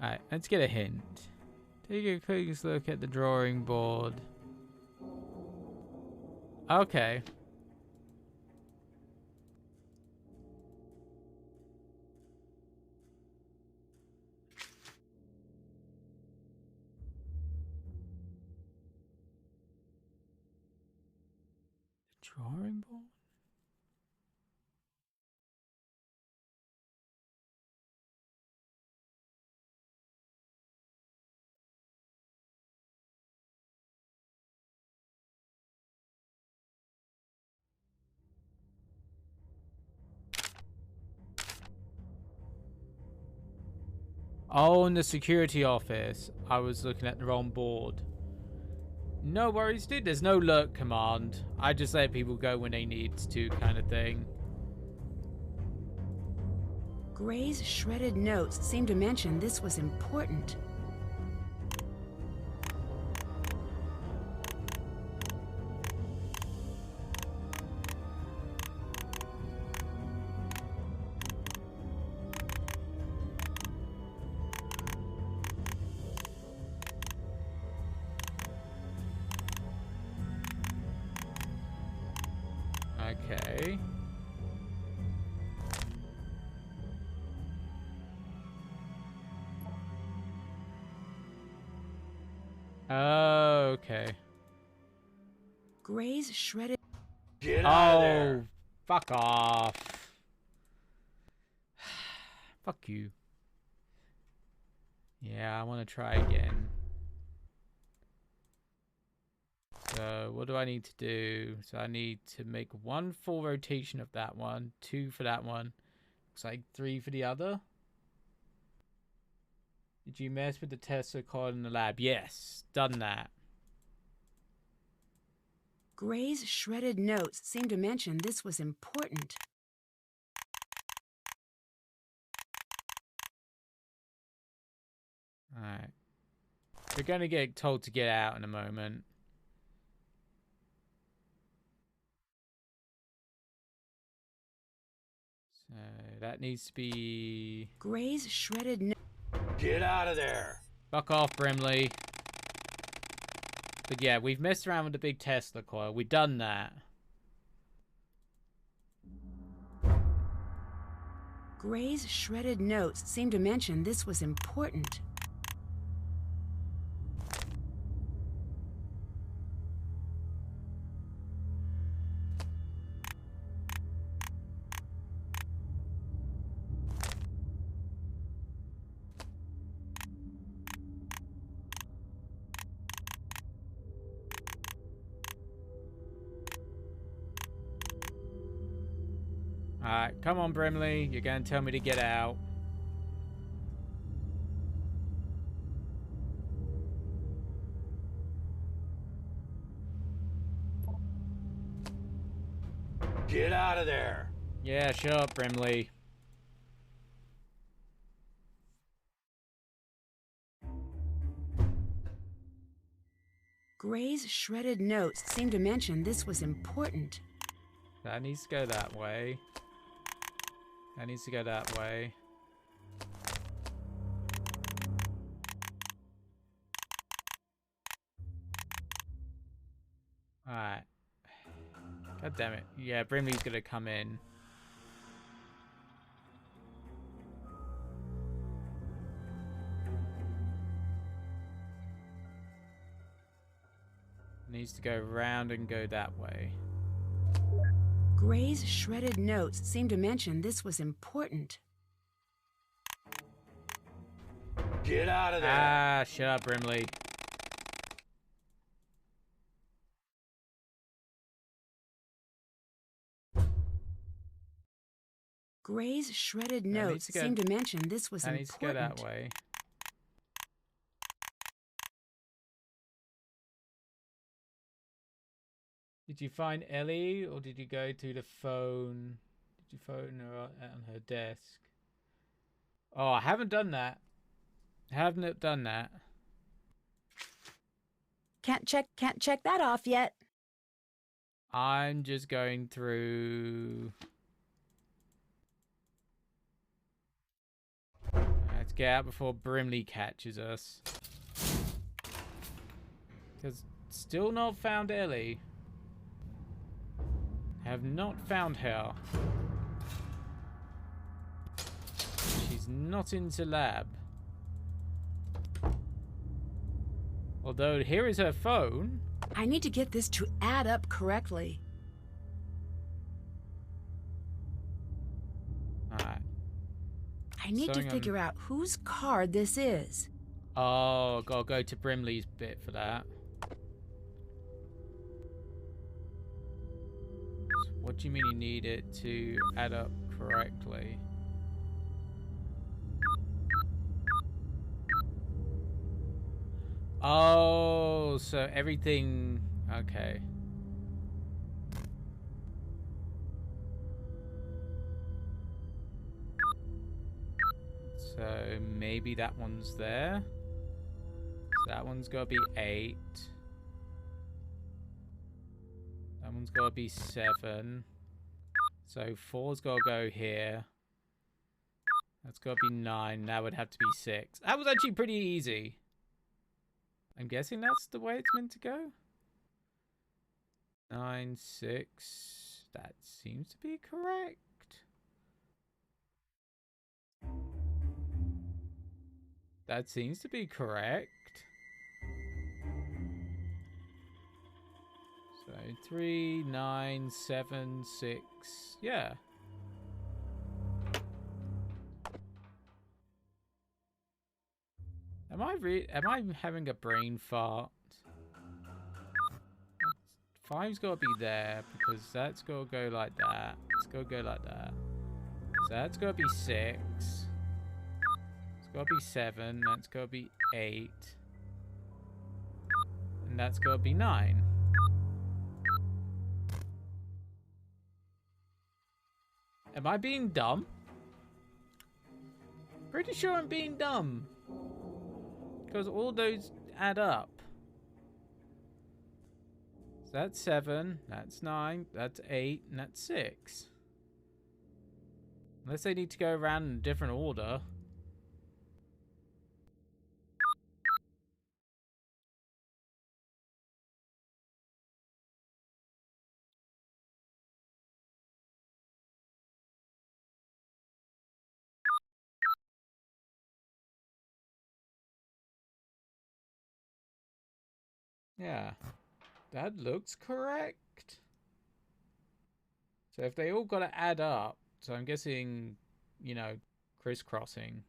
Alright, let's get a hint. Take a quick look at the drawing board. Okay. Drawing board? Oh, in the security office. I was looking at the wrong board. No worries, dude. There's no lurk command. I just let people go when they need to, kind of thing. Gray's shredded notes seem to mention this was important. Okay. Oh, okay. Gray's shredded. Get out of there. Fuck off. Fuck you. Yeah, I want to try again. So, what do I need to do? So, I need to make 1 full rotation of that one, 2 for that one. Looks like 3 for the other. Did you mess with the Tesla coil in the lab? Yes, done that. Gray's shredded notes seem to mention this was important. Alright. We're going to get told to get out in a moment. So that needs to be... Gray's shredded notes. Get out of there. Fuck off, Brimley. But yeah, we've messed around with the big Tesla coil. We've done that. Gray's shredded notes seem to mention this was important. Alright, come on, Brimley. You're going to tell me to get out. Get out of there. Yeah, shut up, Brimley. Gray's shredded notes seem to mention this was important. That needs to go that way. That needs to go that way. Alright. God damn it. Yeah, Brimley's gonna come in. Needs to go round and go that way. Gray's shredded notes seem to mention this was important. Get out of there. Ah, shut up, Brimley. Gray's shredded notes seem to mention this was important. Needs to go that way. Did you find Ellie, or did you go to the phone? Did you phone her on her desk? Oh, I haven't done that. Haven't done that. Can't check that off yet. I'm just going through. Let's get out before Brimley catches us. Because still not found Ellie. Have not found her. She's not into lab. Although here is her phone. I need to get this to add up correctly. Alright. I need to figure out whose card this is. Oh, gotta go to Brimley's bit for that. What do you mean you need it to add up correctly? Oh, so everything... Okay. So maybe that one's there. So that one's gotta be 8. That one's got to be 7. So 4's got to go here. That's got to be 9. That would have to be 6. That was actually pretty easy. I'm guessing that's the way it's meant to go. 9, 6. That seems to be correct. That seems to be correct. 3, 9, 7, 6. Yeah. Am I having a brain fart? 5's got to be there because that's got to go like that. It's got to go like that. So that's got to be 6. It's got to be 7. That's got to be 8. And that's got to be 9. Am I being dumb? Pretty sure I'm being dumb. Because all those add up. So that's 7, that's 9, that's 8, and that's 6. Unless they need to go around in a different order. Yeah, that looks correct. So if they all got to add up, so I'm guessing, you know, crisscrossing.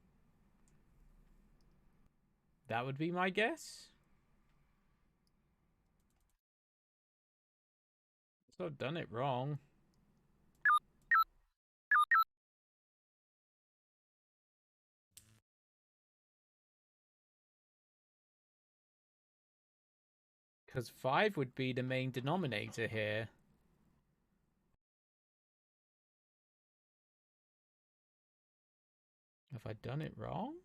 That would be my guess. So I've done it wrong. Because 5 would be the main denominator here. Have I done it wrong?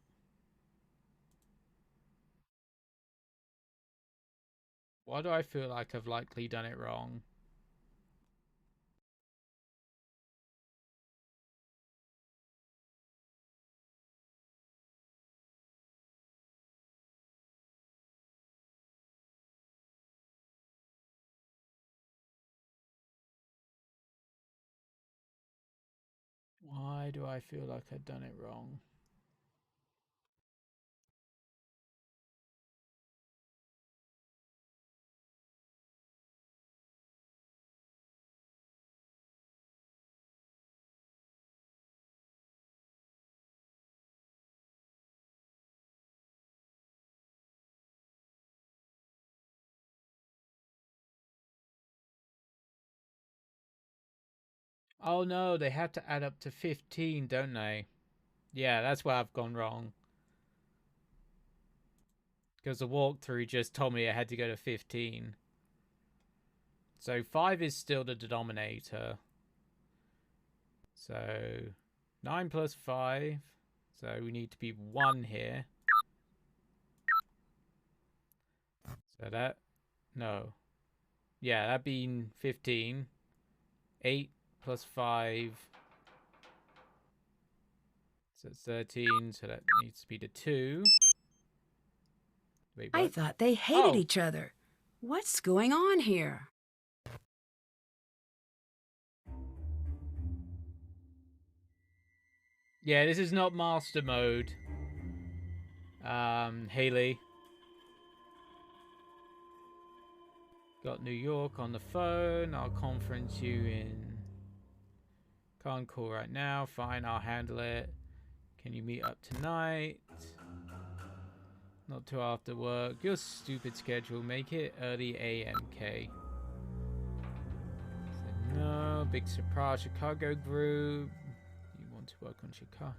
Why do I feel like I've likely done it wrong? Why do I feel like I've done it wrong? Oh no, they have to add up to 15, don't they? Yeah, that's where I've gone wrong. Because the walkthrough just told me I had to go to 15. So 5 is still the denominator. So 9 plus 5. So we need to be 1 here. So that... No. Yeah, that being 15. 8 plus 5. So it's 13. So that needs to be the 2. Wait, I thought they hated each other. What's going on here? Yeah, this is not master mode. Haley. Got New York on the phone. I'll conference you in. Can't call right now. Fine, I'll handle it. Can you meet up tonight? Not till after work. Your stupid schedule. Make it early AMK. Said no. Big surprise. Chicago group. You want to work on Chicago?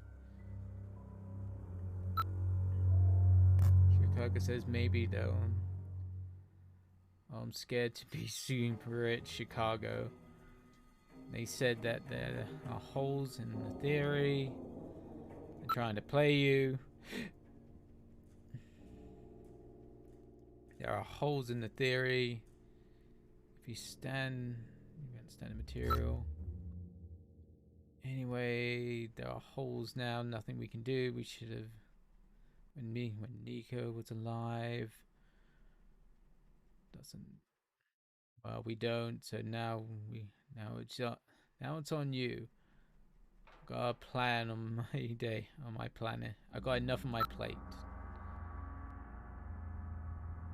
Chicago says maybe though. I'm scared to be super rich. Chicago. They said that there are holes in the theory. They're trying to play you. There are holes in the theory. If you stand, you understand the material. Anyway, there are holes now. Nothing we can do. We should have. When Nico was alive. Doesn't. Well, we don't. So now it's on you. Got a plan on my day, on my planet. I got enough on my plate.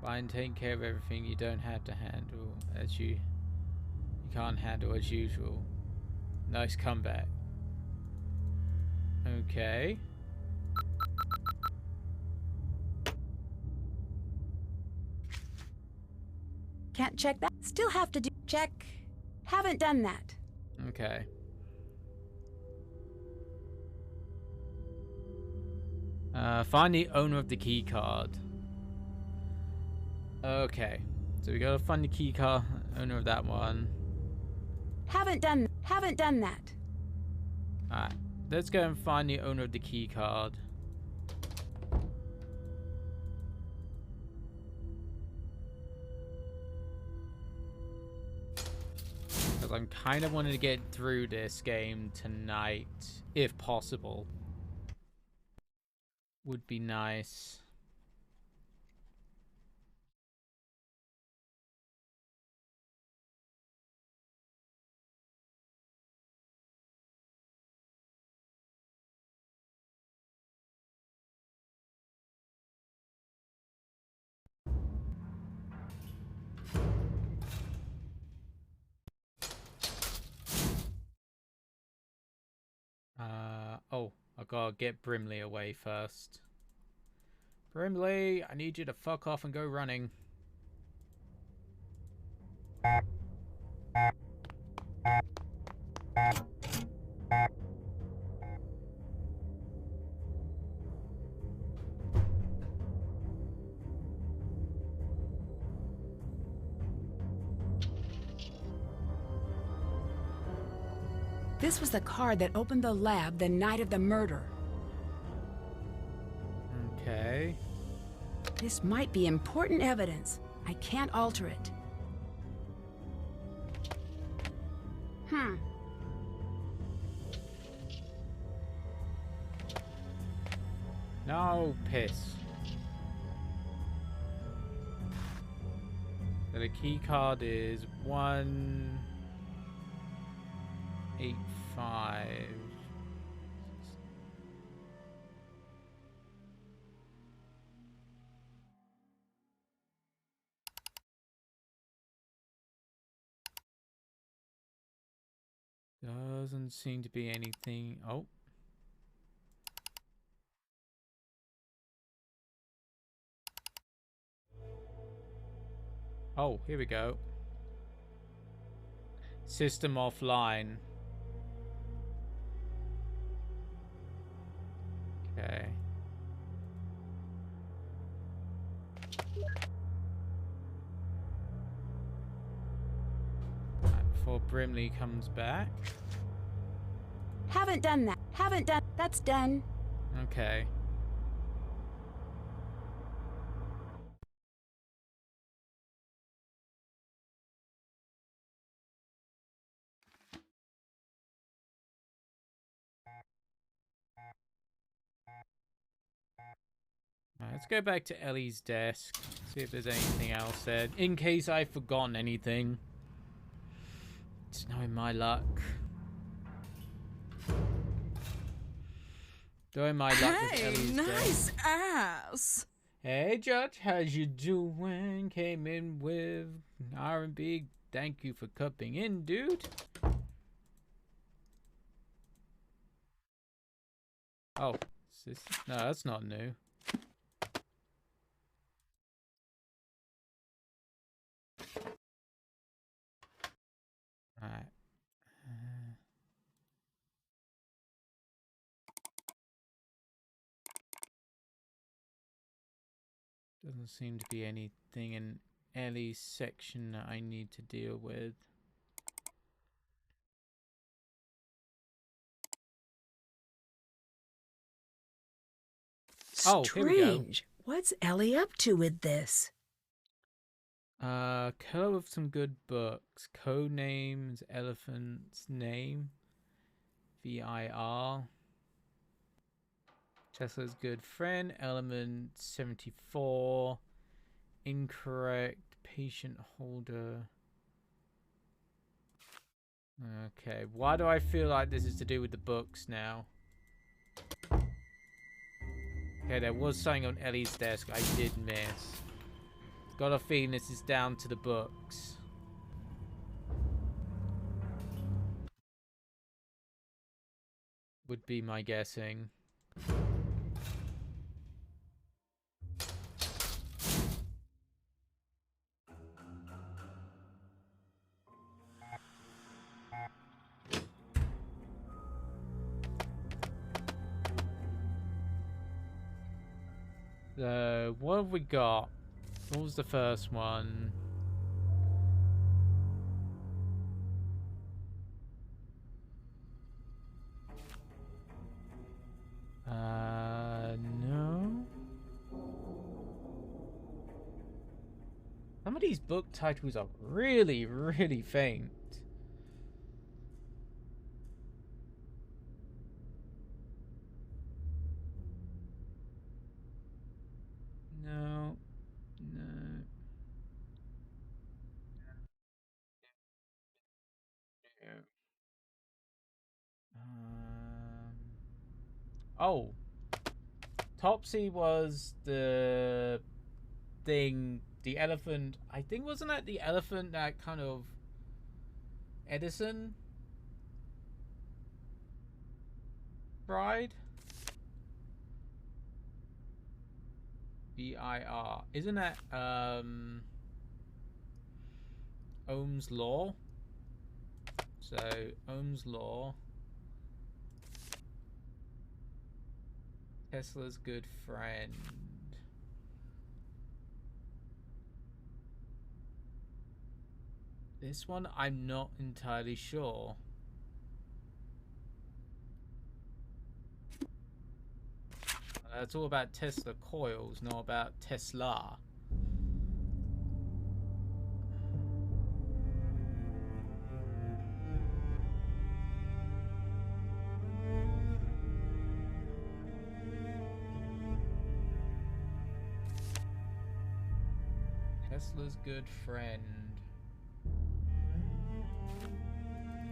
Fine, take care of everything you don't have to handle as you can't handle as usual. Nice comeback. Okay. Can't check that. Still have to do check. Haven't done that. Okay. Find the owner of the key card. Okay. So we gotta find the key card, owner of that one. Haven't done that. Alright. Let's go and find the owner of the key card. Because I'm kind of wanting to get through this game tonight, if possible. Would be nice. Oh, I gotta get Brimley away first. Brimley, I need you to fuck off and go running. This was the card that opened the lab the night of the murder. Okay. This might be important evidence. I can't alter it. No, piss. So the key card is 185. Doesn't seem to be anything. Oh. Oh, here we go. System offline. Okay. Before Brimley comes back. Haven't done that. Haven't done. That's done. Okay. Let's go back to Ellie's desk. See if there's anything else said. In case I've forgotten anything. It's knowing my luck. Doing my luck with Ellie's nice desk. ass. Hey Judge, how's you doing? Came in with R&B. Thank you for cupping in, dude. Oh, is this? No, that's not new. Alright. Doesn't seem to be anything in Ellie's section that I need to deal with. Oh, here we go. What's Ellie up to with this? Color with some good books. Codenames, Elephant's Name. VIR. Tesla's Good Friend. Element 74. Incorrect. Patient Holder. Okay, why do I feel like this is to do with the books now? Okay, there was something on Ellie's desk I did miss. Got a feeling this is down to the books. would be my guessing. So, what have we got? What was the first one? No. Some of these book titles are really, really faint. No. No. Oh. Topsy was the thing, the elephant. I think, wasn't that the elephant that kind of Edison bride? BIR. Isn't that Ohm's law? So Ohm's law. Tesla's good friend. This one I'm not entirely sure. It's all about Tesla coils, not about Tesla. Tesla's good friend.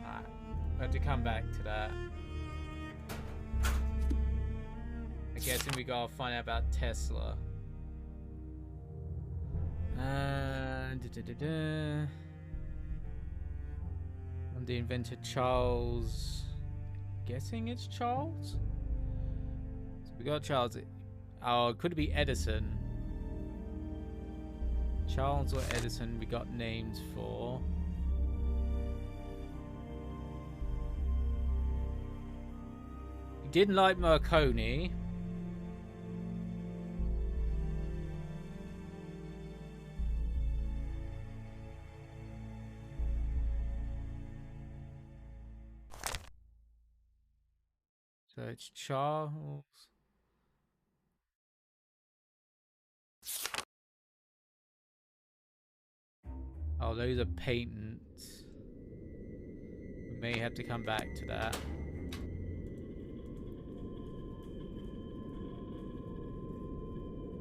Alright, I have to come back to that. I'm guessing we gotta find out about Tesla. I'm the inventor Charles. Guessing it's Charles? So we got Charles. Oh, could it be Edison? Charles or Edison we got names for. We didn't like Marconi. So it's Charles. Oh, those are patents. We may have to come back to that.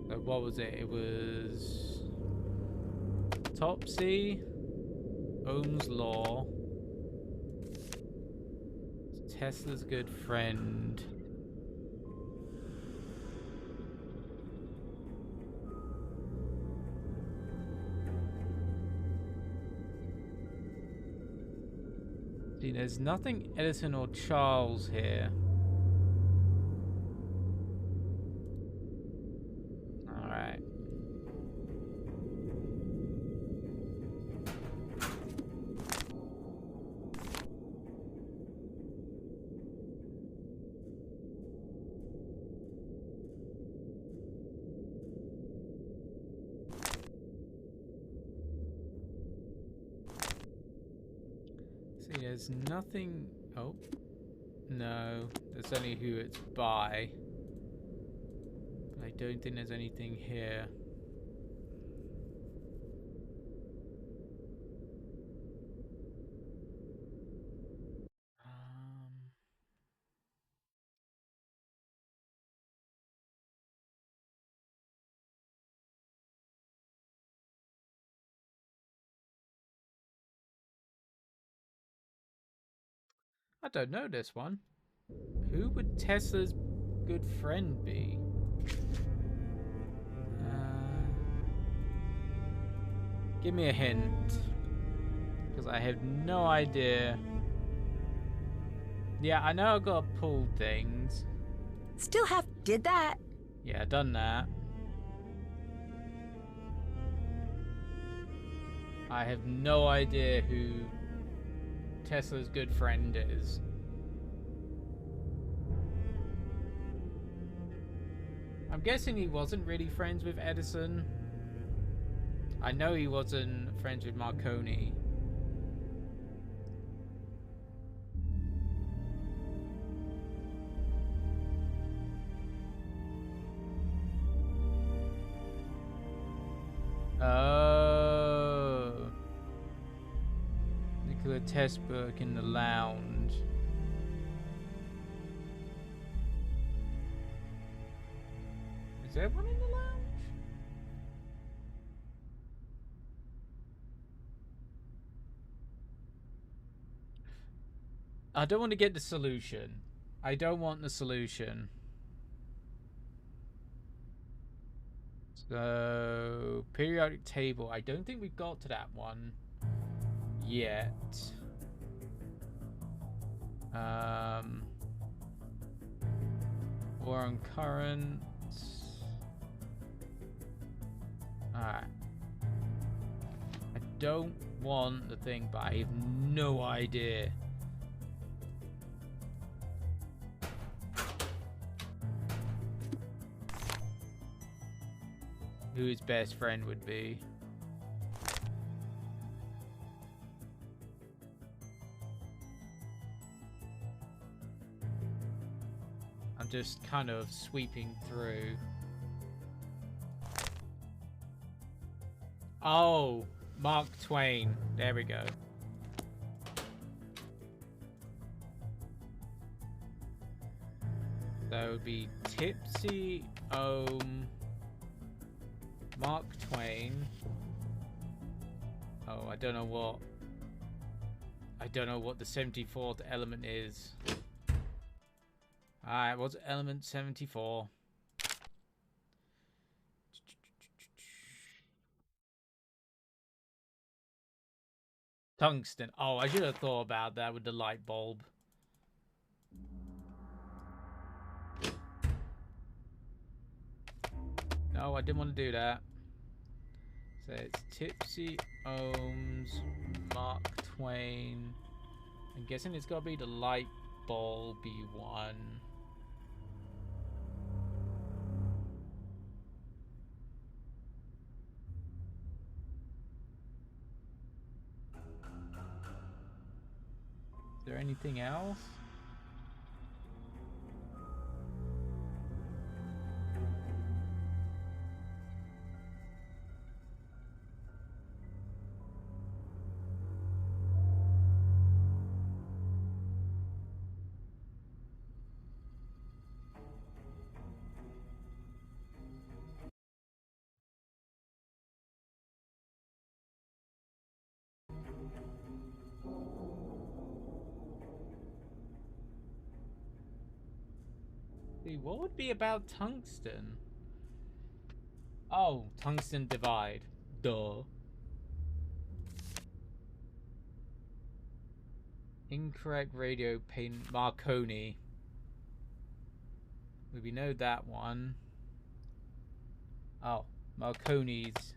So what was it? It was Topsy, Ohm's law, Tesla's good friend. See, there's nothing Edison or Charles here. Alright. There's nothing. Oh, no. There's only who it's by. But I don't think there's anything here. I don't know this one. Who would Tesla's good friend be? Give me a hint. Because I have no idea Yeah, I know I gotta pull things. Still did that. Yeah, done that. I have no idea who Tesla's good friend is. I'm guessing he wasn't really friends with Edison. I know he wasn't friends with Marconi. Oh. Nikola test book in the lounge. Is there one in the lounge? I don't want to get the solution. I don't want the solution. So, periodic table. I don't think we've got to that one yet. War on current. Alright. I don't want the thing, but I have no idea. Who his best friend would be. I'm just kind of sweeping through. Oh, Mark Twain. There we go. That would be Tipsy Ohm, Mark Twain. Oh, I don't know what the 74th element is. Alright, what's element 74? Tungsten. Oh, I should have thought about that with the light bulb. No, I didn't want to do that. So it's Tipsy Ohms, Mark Twain. I'm guessing it's got to be the light bulb B1. Is there anything else? What would be about tungsten? Oh, tungsten divide. Duh. Incorrect radio pin Marconi. We know that one. Oh, Marconi's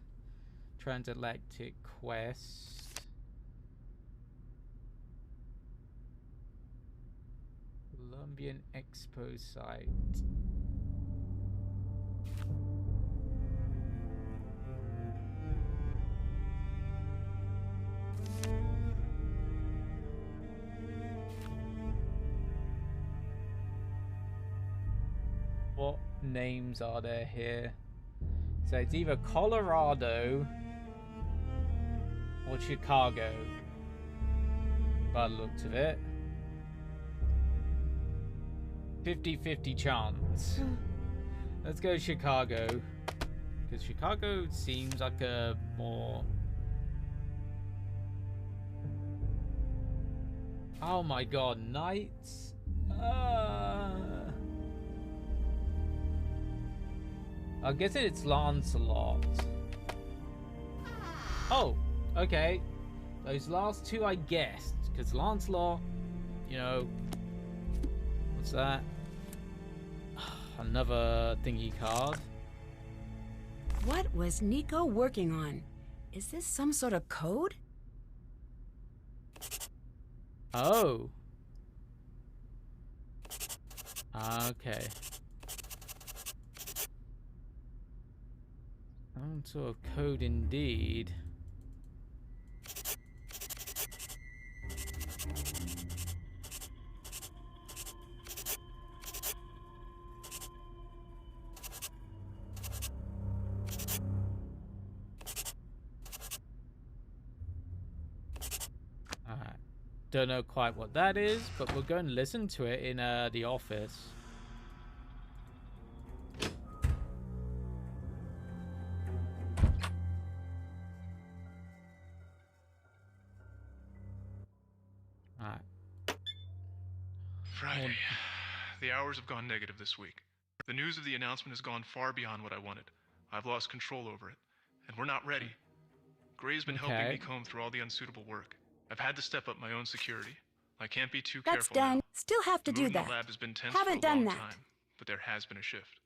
transatlantic quest. Columbian Expo site. What names are there here? So it's either Colorado or Chicago, by the looks of it. 50-50 chance. Let's go Chicago, because Chicago seems like a more... Oh my god, Knights? I'm guessing it's Lancelot. Oh, okay. Those last two I guessed, because Lancelot, you know, What's that? Another thingy card. What was Nico working on? Is this some sort of code? Oh. Okay. Some sort of code indeed. Don't know quite what that is, but we'll go and listen to it in the office. Alright. Friday. The hours have gone negative this week. The news of the announcement has gone far beyond what I wanted. I've lost control over it, and we're not ready. Gray's been helping me comb through all the unsuitable work. I've had to step up my own security. I can't be too careful. That's done. Now. Still have to do that. The lab has been tense Haven't for a done long that. time, but there has been a shift.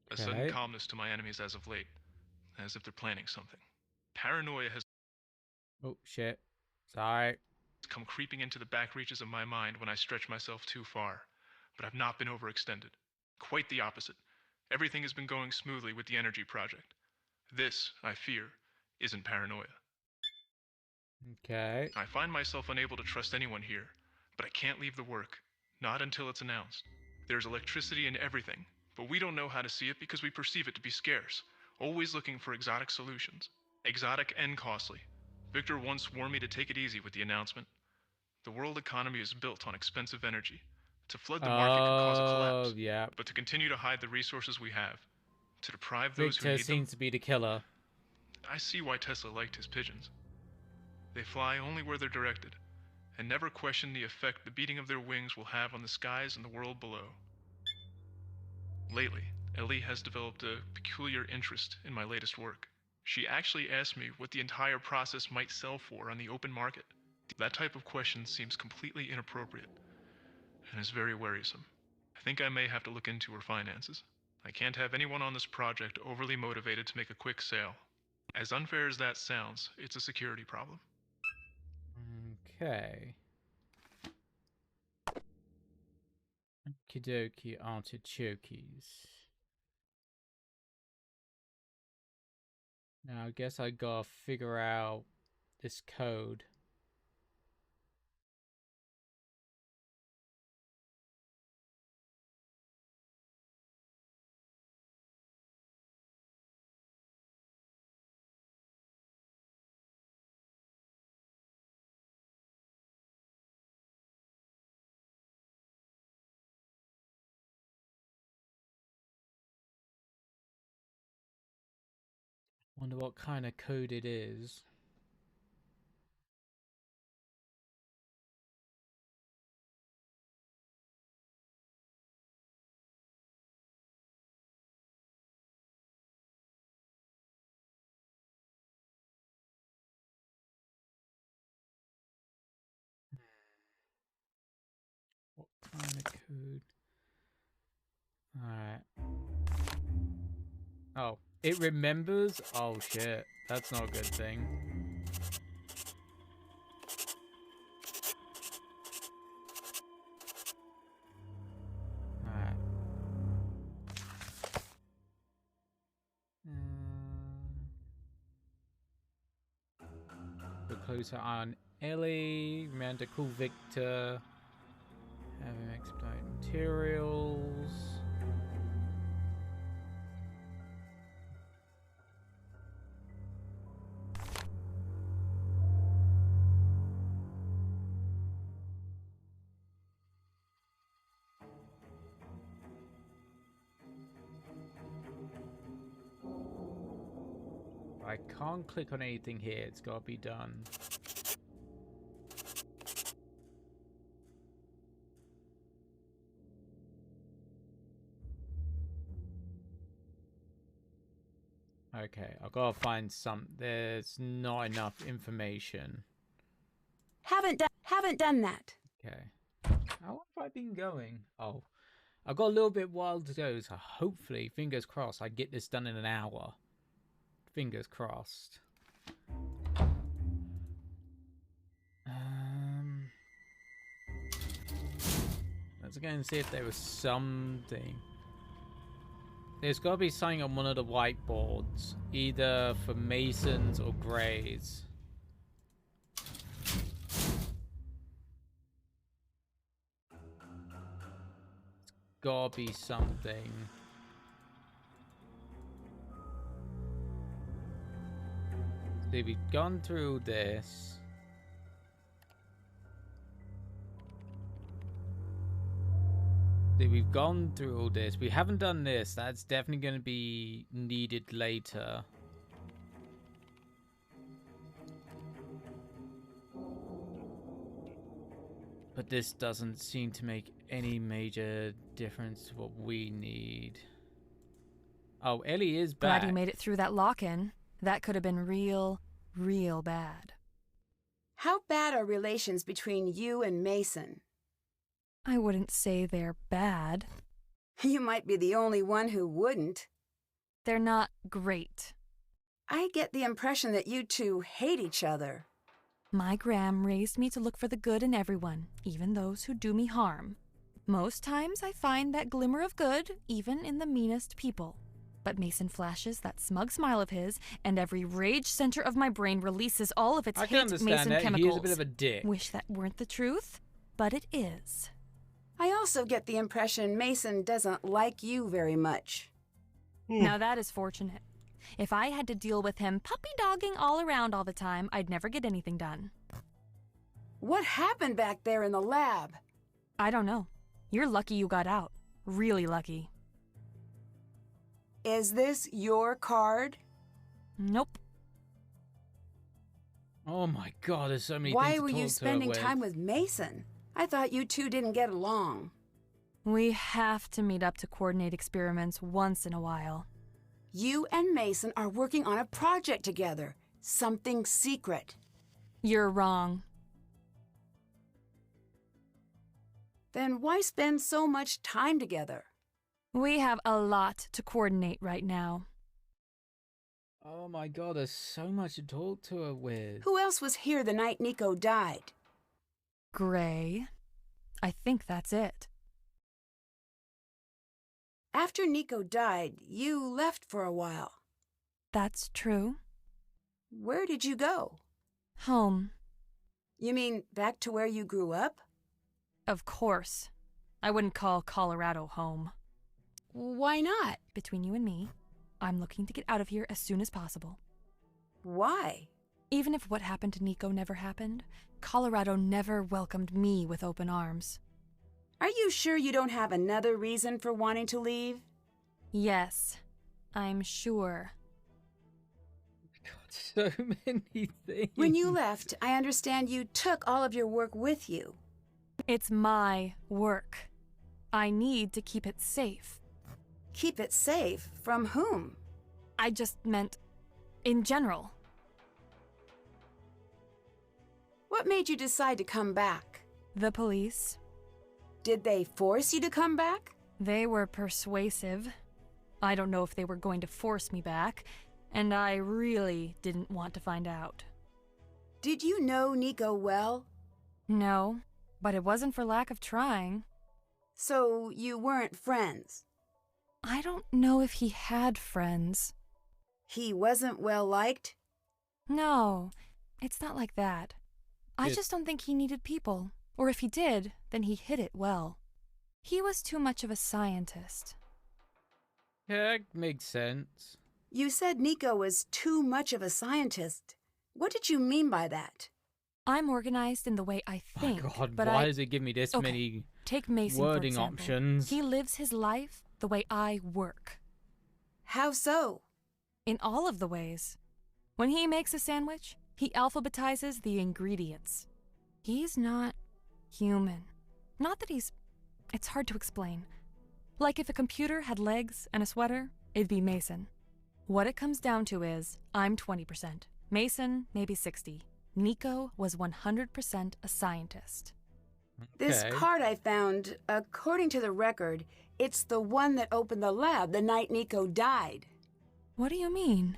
A Okay. sudden calmness to my enemies as of late, as if they're planning something. Paranoia has Oh shit. Sorry. come creeping into the back reaches of my mind when I stretch myself too far, but I've not been overextended. Quite the opposite. Everything has been going smoothly with the energy project. This, I fear, isn't paranoia. Okay. I find myself unable to trust anyone here, but I can't leave the work, not until it's announced. There's electricity in everything, but we don't know how to see it because we perceive it to be scarce, always looking for exotic solutions. Exotic and costly. Victor once warned me to take it easy with the announcement. The world economy is built on expensive energy. To flood the market could cause a collapse. Yeah. But to continue to hide the resources we have, to deprive those who Victor need seems to be the killer. I see why Tesla liked his pigeons. They fly only where they're directed, and never question the effect the beating of their wings will have on the skies and the world below. Lately, Ellie has developed a peculiar interest in my latest work. She actually asked me what the entire process might sell for on the open market. That type of question seems completely inappropriate, and is very worrisome. I think I may have to look into her finances. I can't have anyone on this project overly motivated to make a quick sale. As unfair as that sounds, it's a security problem. Okay. Okie dokie artichokes. Now I guess I gotta figure out this code. Wonder what kind of code it is. What kind of code? Alright. Oh, it remembers? Oh shit, that's not a good thing. Alright. Look closer on Ellie. Remember to call Victor. Have him expedite materials. I can't click on anything here, it's got to be done. Okay, I've got to find some. There's not enough information. Haven't done that. Okay. I wonder have I been going? Oh, I've got a little bit while to go, so hopefully, fingers crossed, I get this done in an hour. Fingers crossed. Let's go and see if there was something. There's got to be something on one of the whiteboards, either for Masons or Greys. Gotta be something. See, we've gone through this. See, we've gone through all this. We haven't done this. That's definitely going to be needed later. But this doesn't seem to make any major difference to what we need. Oh, Ellie is back. Glad you made it through that lock-in. That could have been real bad. How bad are relations between you and Mason? I wouldn't say they're bad. You might be the only one who wouldn't. They're not great. I get the impression that you two hate each other. My Gram raised me to look for the good in everyone, even those who do me harm. Most times I find that glimmer of good, even in the meanest people. But Mason flashes that smug smile of his, and every rage center of my brain releases all of its hate Mason chemicals. He is a bit of a dick. Wish that weren't the truth, but it is. I also get the impression Mason doesn't like you very much. Now that is fortunate. If I had to deal with him puppy-dogging all around all the time, I'd never get anything done. What happened back there in the lab? I don't know. You're lucky you got out. Really lucky. Is this your card? Nope. Oh my god, there's so many Why things to were talk you to spending her with. time with Mason? I thought you two didn't get along. We have to meet up to coordinate experiments once in a while. You and Mason are working on a project together. Something secret. You're wrong. Then why spend so much time together? We have a lot to coordinate right now. Oh my god, there's so much to talk to her with. Who else was here the night Nico died? Gray. I think that's it. After Nico died, you left for a while. That's true. Where did you go? Home. You mean back to where you grew up? Of course. I wouldn't call Colorado home. Why not? Between you and me, I'm looking to get out of here as soon as possible. Why? Even if what happened to Nico never happened, Colorado never welcomed me with open arms. Are you sure you don't have another reason for wanting to leave? Yes, I'm sure. God, so many things. When you left, I understand you took all of your work with you. It's my work. I need to keep it safe. Keep it safe? From whom? I just meant in general. What made you decide to come back? The police. Did they force you to come back? They were persuasive. I don't know if they were going to force me back, and I really didn't want to find out. Did you know Nico well? No, but it wasn't for lack of trying. So you weren't friends? I don't know if he had friends. He wasn't well liked? No, it's not like that. I just don't think he needed people. Or if he did, then he hid it well. He was too much of a scientist. Yeah, that makes sense. You said Nico was too much of a scientist. What did you mean by that? I'm organized in the way I think. Oh God, but why does it give me this many Take Mason, wording for example. options? He lives his life the way I work. How so? In all of the ways. When he makes a sandwich, he alphabetizes the ingredients. He's not human. Not that he's... It's hard to explain. Like if a computer had legs and a sweater, it'd be Mason. What it comes down to is, I'm 20%. Mason, maybe 60. Nico was 100% a scientist. This card I found, according to the record, it's the one that opened the lab the night Nico died. What do you mean?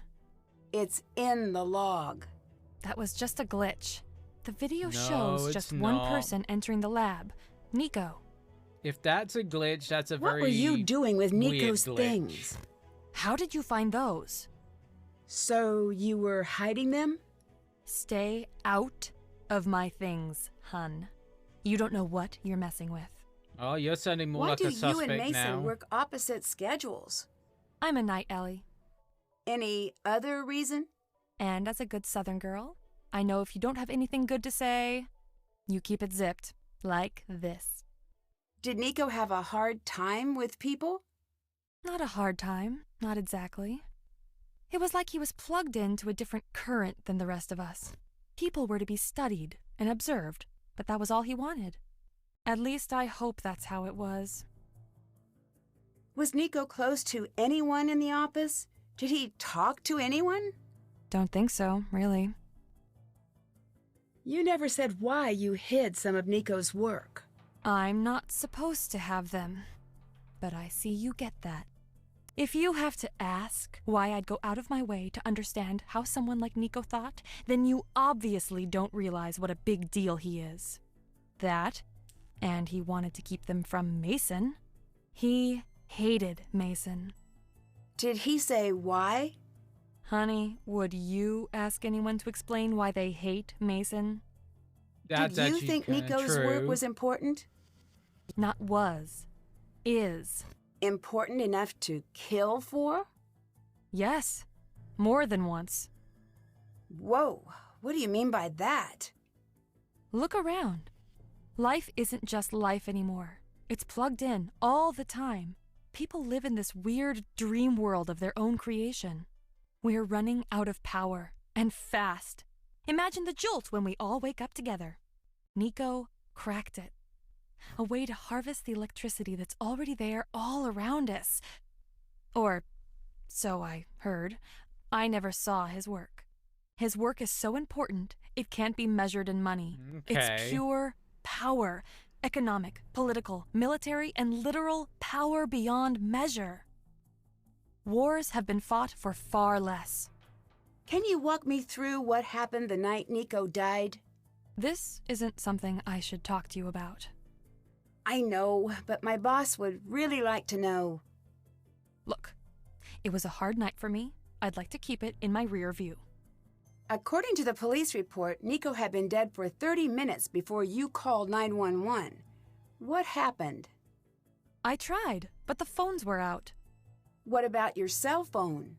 It's in the log. That was just a glitch. The video No, shows just one not. person entering the lab. Nico. If that's a glitch, that's a What very were you doing with weird Nico's glitch. things? How did you find those? So you were hiding them? Stay out of my things, hun. You don't know what you're messing with. Oh, you're sounding more Why like do a suspect you and Mason now. work opposite schedules? I'm a night Ellie. Any other reason? And as a good Southern girl, I know if you don't have anything good to say, you keep it zipped, like this. Did Nico have a hard time with people? Not a hard time, not exactly. It was like he was plugged into a different current than the rest of us. People were to be studied and observed, but that was all he wanted. At least I hope that's how it was. Was Nico close to anyone in the office? Did he talk to anyone? Don't think so, really. You never said why you hid some of Nico's work. I'm not supposed to have them, but I see you get that. If you have to ask why I'd go out of my way to understand how someone like Nico thought, then you obviously don't realize what a big deal he is. That, and he wanted to keep them from Mason. He hated Mason. Did he say why? Honey, would you ask anyone to explain why they hate Mason? That's Did you actually think kinda Nico's true. work was important? Not was. Is. Important enough to kill for? Yes. More than once. Whoa, what do you mean by that? Look around. Life isn't just life anymore. It's plugged in all the time. People live in this weird dream world of their own creation. We're running out of power, and fast. Imagine the jolt when we all wake up together. Nico cracked it. A way to harvest the electricity that's already there all around us. Or, so I heard. I never saw his work. His work is so important, it can't be measured in money. Okay. It's pure power. Economic, political, military, and literal power beyond measure. Wars have been fought for far less. Can you walk me through what happened the night Nico died? This isn't something I should talk to you about. I know, but my boss would really like to know. Look, it was a hard night for me. I'd like to keep it in my rear view. According to the police report, Nico had been dead for 30 minutes before you called 911. What happened? I tried, but the phones were out. What about your cell phone?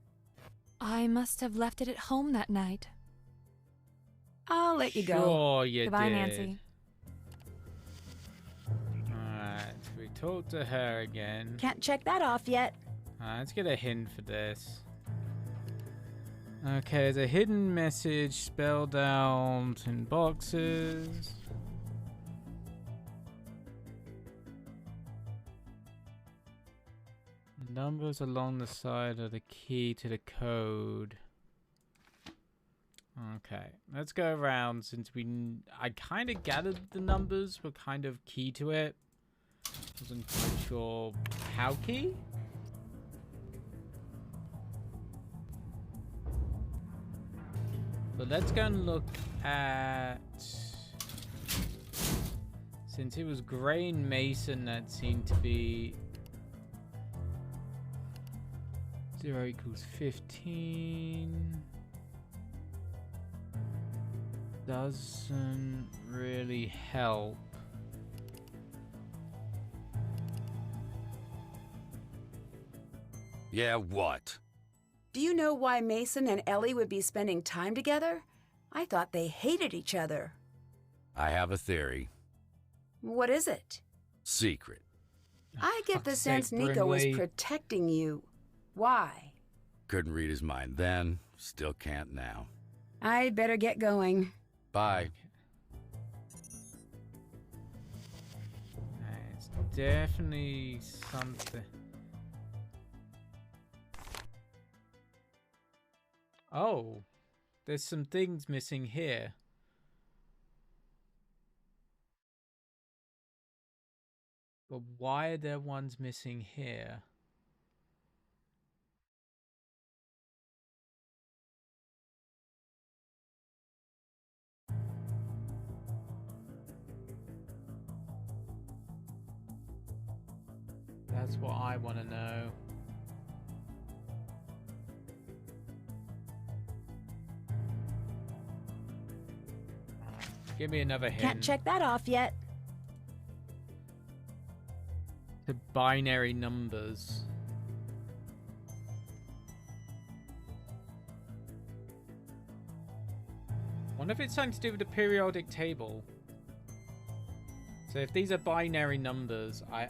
I must have left it at home that night. I'll let you go. Sure you Goodbye, did. Nancy. Alright, so we talked to her again. Can't check that off yet. Let's get a hint for this. Okay, there's a hidden message spelled out in boxes. Numbers along the side are the key to the code. Okay, let's go around since I kind of gathered the numbers were kind of key to it. Wasn't quite sure how key. But let's go and look at, since it was Gray and Mason that seemed to be 0 equals 15. Doesn't really help. Yeah, what? Do you know why Mason and Ellie would be spending time together? I thought they hated each other. I have a theory. What is it? Secret. I get the Fuck's sense sake, Nico was Brinley. protecting you. Why? Couldn't read his mind then, still can't now. I'd better get going. Bye. It's definitely something. Oh, there's some things missing here. But why are there ones missing here? That's what I want to know. Give me another hint. Can't check that off yet. The binary numbers. Wonder if it's something to do with the periodic table. So if these are binary numbers, I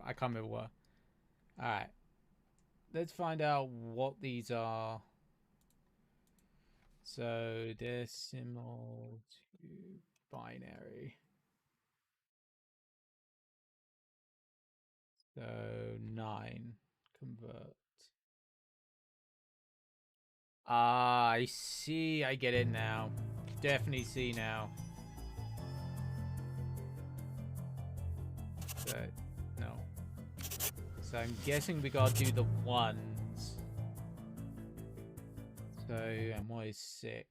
can't remember what. Alright. Let's find out what these are. So decimal to binary. So 9 convert. Ah, I see. I get it now. Definitely see now. So, no. So I'm guessing we gotta do the ones. So, and what is 6?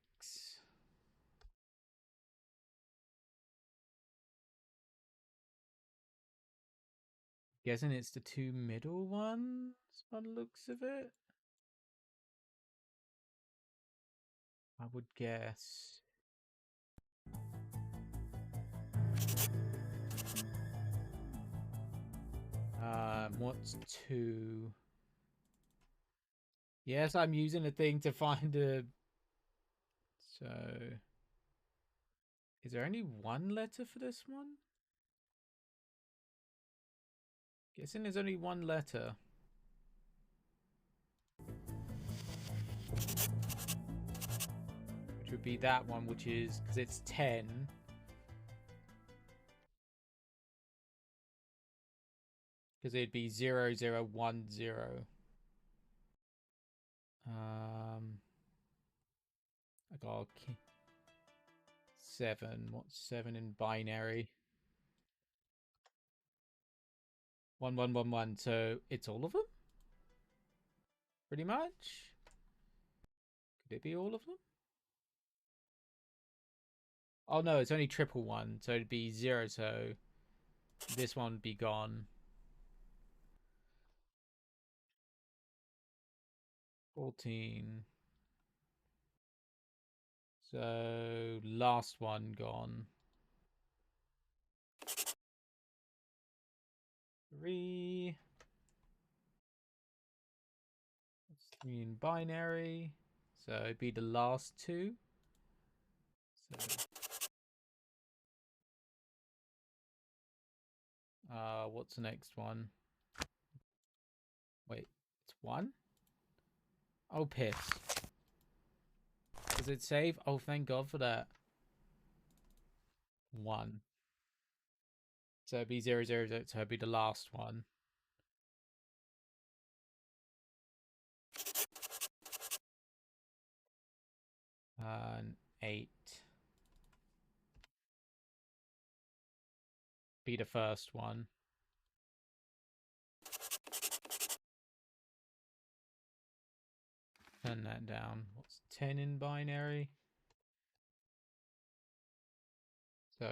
Guessing it's the 2 middle ones by the looks of it. I would guess. What's 2? Yes, I'm using a thing to find a... So... Is there only one letter for this one? Guessing there's only one letter. Which would be that one, which is... Because it's 10. Because it'd be 0, 0, 1, 0. I got 7. What's 7 in binary? 1, 1, 1, 1. So it's all of them? Pretty much? Could it be all of them? Oh no, it's only triple 1. So it'd be 0. So this one would be gone. 14. So last one gone. 3. That's 3 in binary. So it'd be the last 2. So what's the next one? Wait, it's 1? Oh, piss. Does it save? Oh, thank God for that. 1. So it'd be 0, 0, 0. So it'd be the last one. And 8. Be the first one. Turn that down. What's 10 in binary? So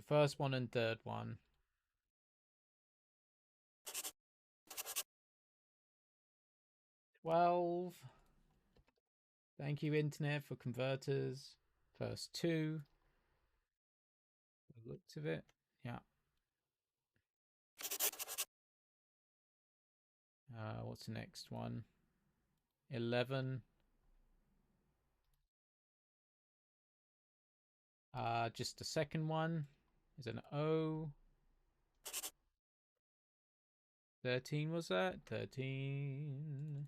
first one and third one. 12. Thank you, internet, for converters. First 2. The looks of it. Yeah. What's the next one? 11. Just the second one is an O. 13 was that? 13.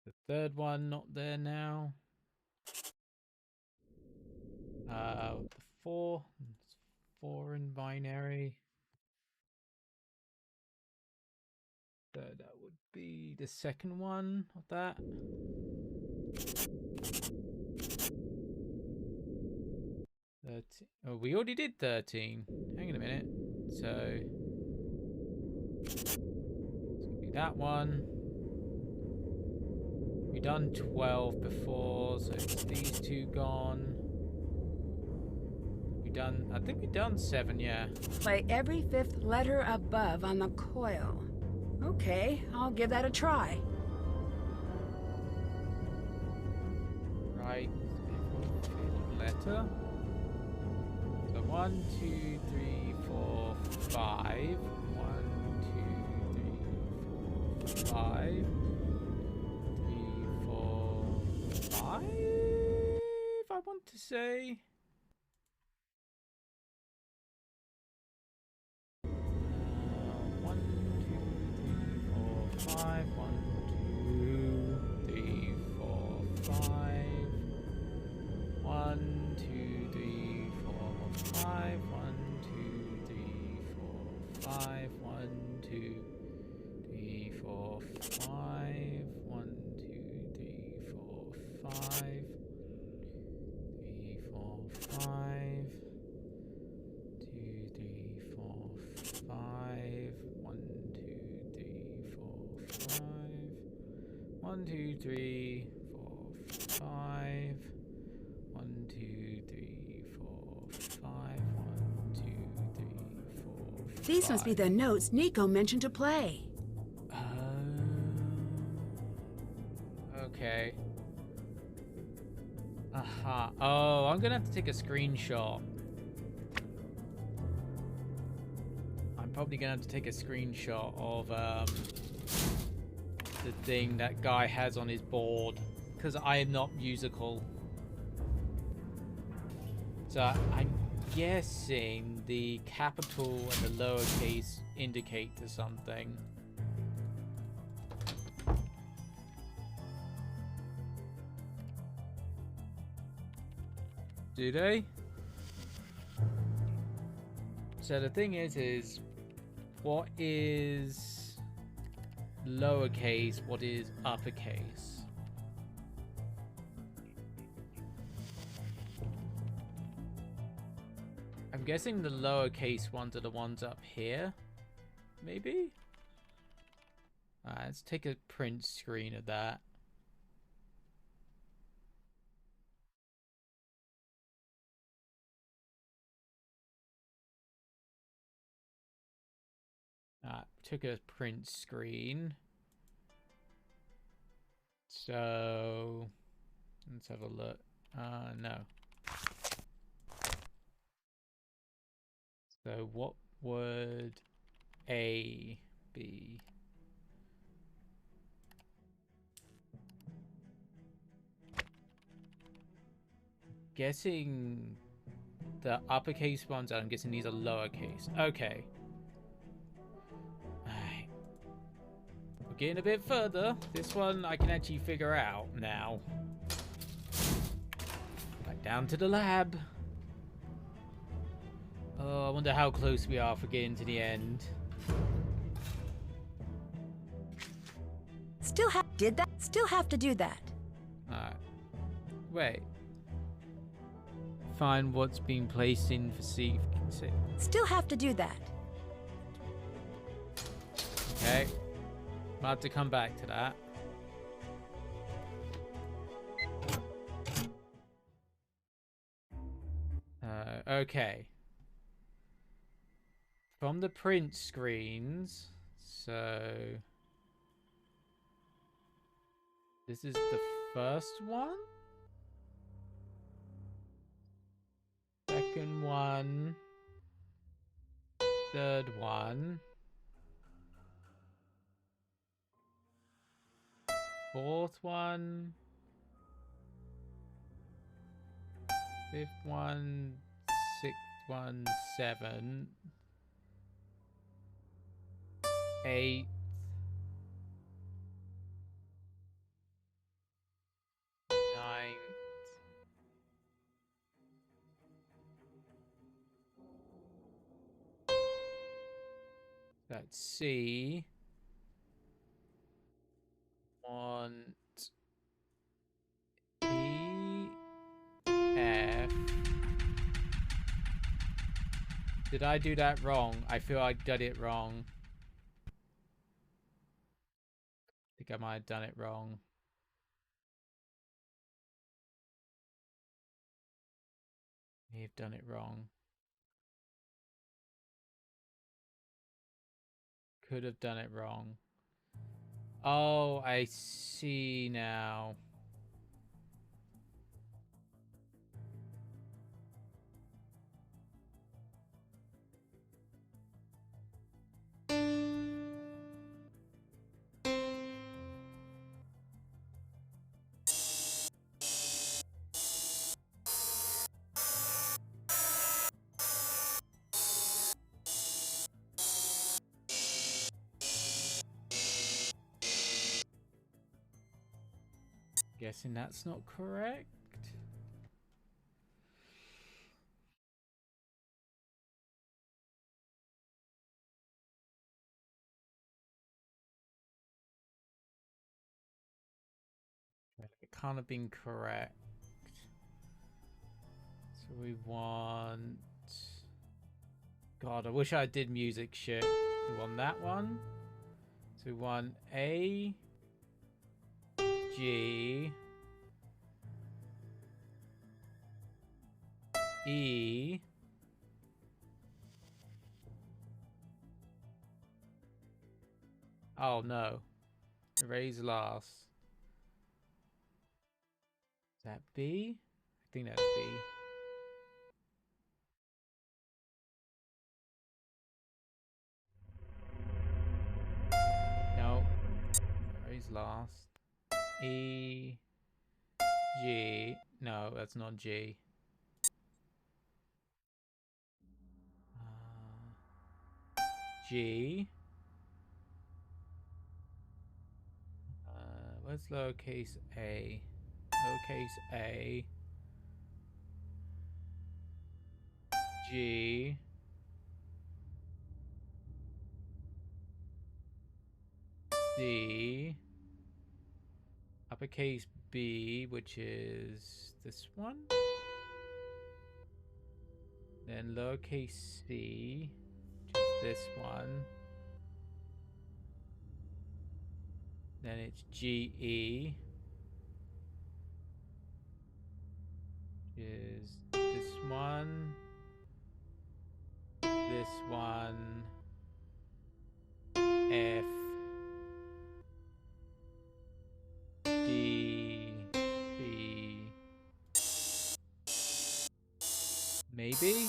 The third one not there now. The 4. It's 4 in binary. So that would be the second one of that. 13. Oh, we already did 13. Hang on a minute. So, that one. We done 12 before, so it's these two gone. I think we done 7, yeah. Play every 5th letter above on the coil. Okay, I'll give that a try. Right, every 5th letter. So 1, 2, 3, 4, 5. 1, 2, 3, 4, 5. 3, 4, 5. I want to say. 5, 1, 2, 3, 4, 5. 1, 2, 3, 4, 5. 1, 2, 3, 4, 5. 1, 2, 3, 4, 5. 1, 2, 3, 4, 5. 3, 4, 5. 2, 3, 4, 5. 1, 2, 3, 4, 5. 1, 2, 3, 4, 5. 1, 2, 3, 4, 5. 1, 2, 3, 4, 5. These must be the notes Nico mentioned to play. Okay. Aha. Oh, I'm gonna have to take a screenshot. I'm probably gonna have to take a screenshot of the thing that guy has on his board, because I am not musical. So I'm guessing the capital and the lowercase indicate to something. Do they? So the thing is what is lowercase, what is uppercase? I'm guessing the lowercase ones are the ones up here, maybe? Alright, let's take a print screen of that. Took a print screen. So let's have a look. No. So what would A be? Guessing the uppercase ones, I'm guessing these are lowercase. Okay. We're getting a bit further. This one I can actually figure out now. Back down to the lab. Oh, I wonder how close we are for getting to the end. Still have to do that. Alright. Wait. Find what's being placed in for C. Still have to do that. Okay. I'll have to come back to that. Okay. From the print screens, so this is the first one. Second one. Third one. Fourth one. Fifth one. Sixth one. 7. 8. 9. Let's see. 1 E F Did I do that wrong? I feel I did it wrong. I think I might have done it wrong. May have done it wrong. Could have done it wrong. Oh, I see now. Guessing that's not correct. It can't have been correct. So we want... God, I wish I did music shit. We want that one. So we want A, G, E, oh no, erase last. Is that B? I think that's B. No, erase last. E, G, no, that's not G. G. Where's lowercase a? Lowercase a. G. D. Uppercase B, which is this one. Then lowercase c, which is this one. Then it's GE, which is this one, this one, F, D, B, maybe?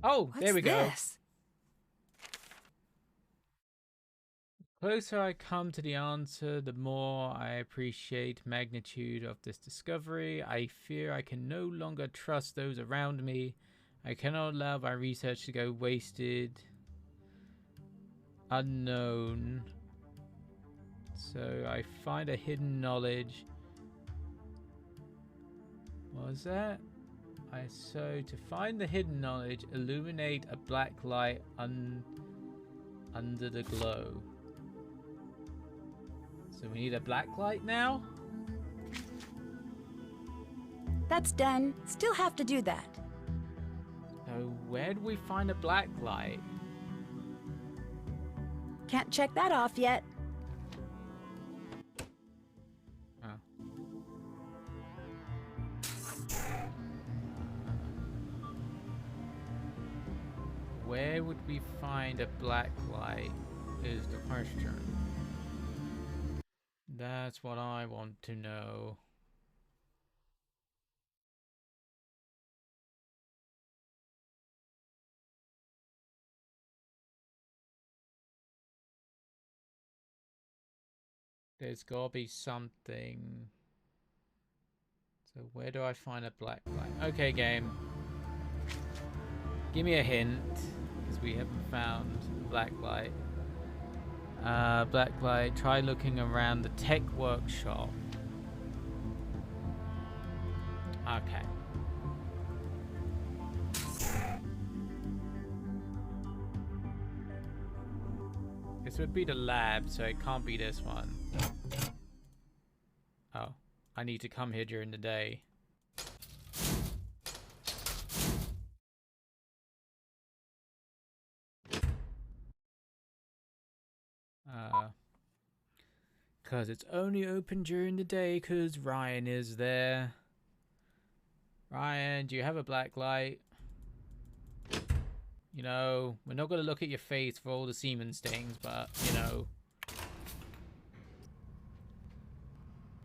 Oh, there we go. The closer I come to the answer, the more I appreciate the magnitude of this discovery. I fear I can no longer trust those around me. I cannot allow my research to go wasted. Unknown. So I find a hidden knowledge. What was that? So to find the hidden knowledge, illuminate a black light under the glow. So we need a black light now? That's done. Still have to do that. So where do we find a black light? Can't check that off yet. Where would we find a black light is the question. That's what I want to know. There's gotta be something. So where do I find a black light? Okay, game. Give me a hint, because we haven't found black light. Black light, try looking around the tech workshop. Okay. This would be the lab, so it can't be this one. Oh, I need to come here during the day. Because it's only open during the day because Ryan is there. Ryan, do you have a black light? You know, we're not going to look at your face for all the semen stains, but, you know.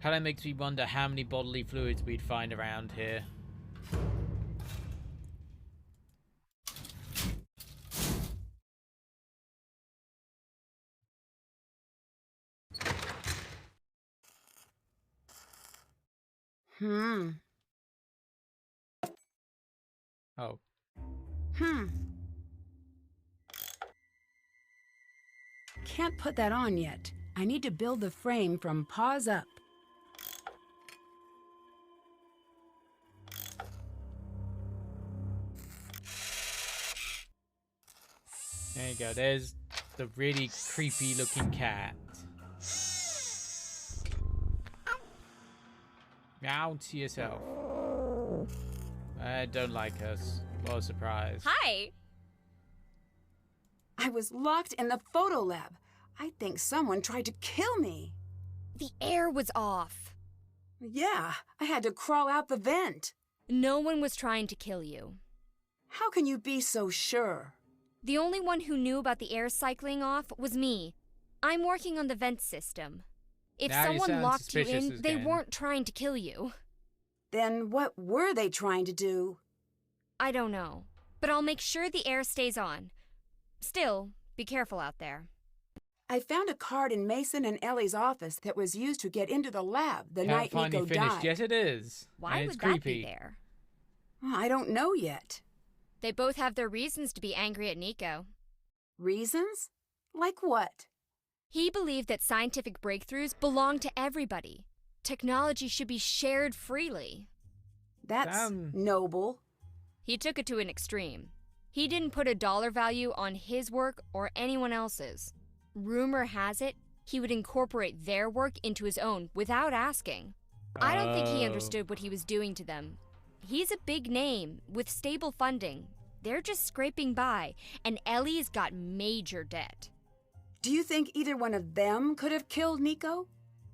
Kind of makes me wonder how many bodily fluids we'd find around here. Oh. Can't put that on yet. I need to build the frame from paws up. There you go. There's the really creepy looking cat. Meow to yourself. I don't like us. What a surprise. Hi! I was locked in the photo lab. I think someone tried to kill me. The air was off. Yeah, I had to crawl out the vent. No one was trying to kill you. How can you be so sure? The only one who knew about the air cycling off was me. I'm working on the vent system. If someone locked you in, they weren't trying to kill you. Then what were they trying to do? I don't know, but I'll make sure the air stays on. Still, be careful out there. I found a card in Mason and Ellie's office that was used to get into the lab the night Nico died. Yes, it is. Why would that be there? I don't know yet. They both have their reasons to be angry at Nico. Reasons? Like what? He believed that scientific breakthroughs belong to everybody. Technology should be shared freely. That's noble. He took it to an extreme. He didn't put a dollar value on his work or anyone else's. Rumor has it, he would incorporate their work into his own without asking. I don't think he understood what he was doing to them. He's a big name with stable funding. They're just scraping by, and Ellie's got major debt. Do you think either one of them could have killed Nico?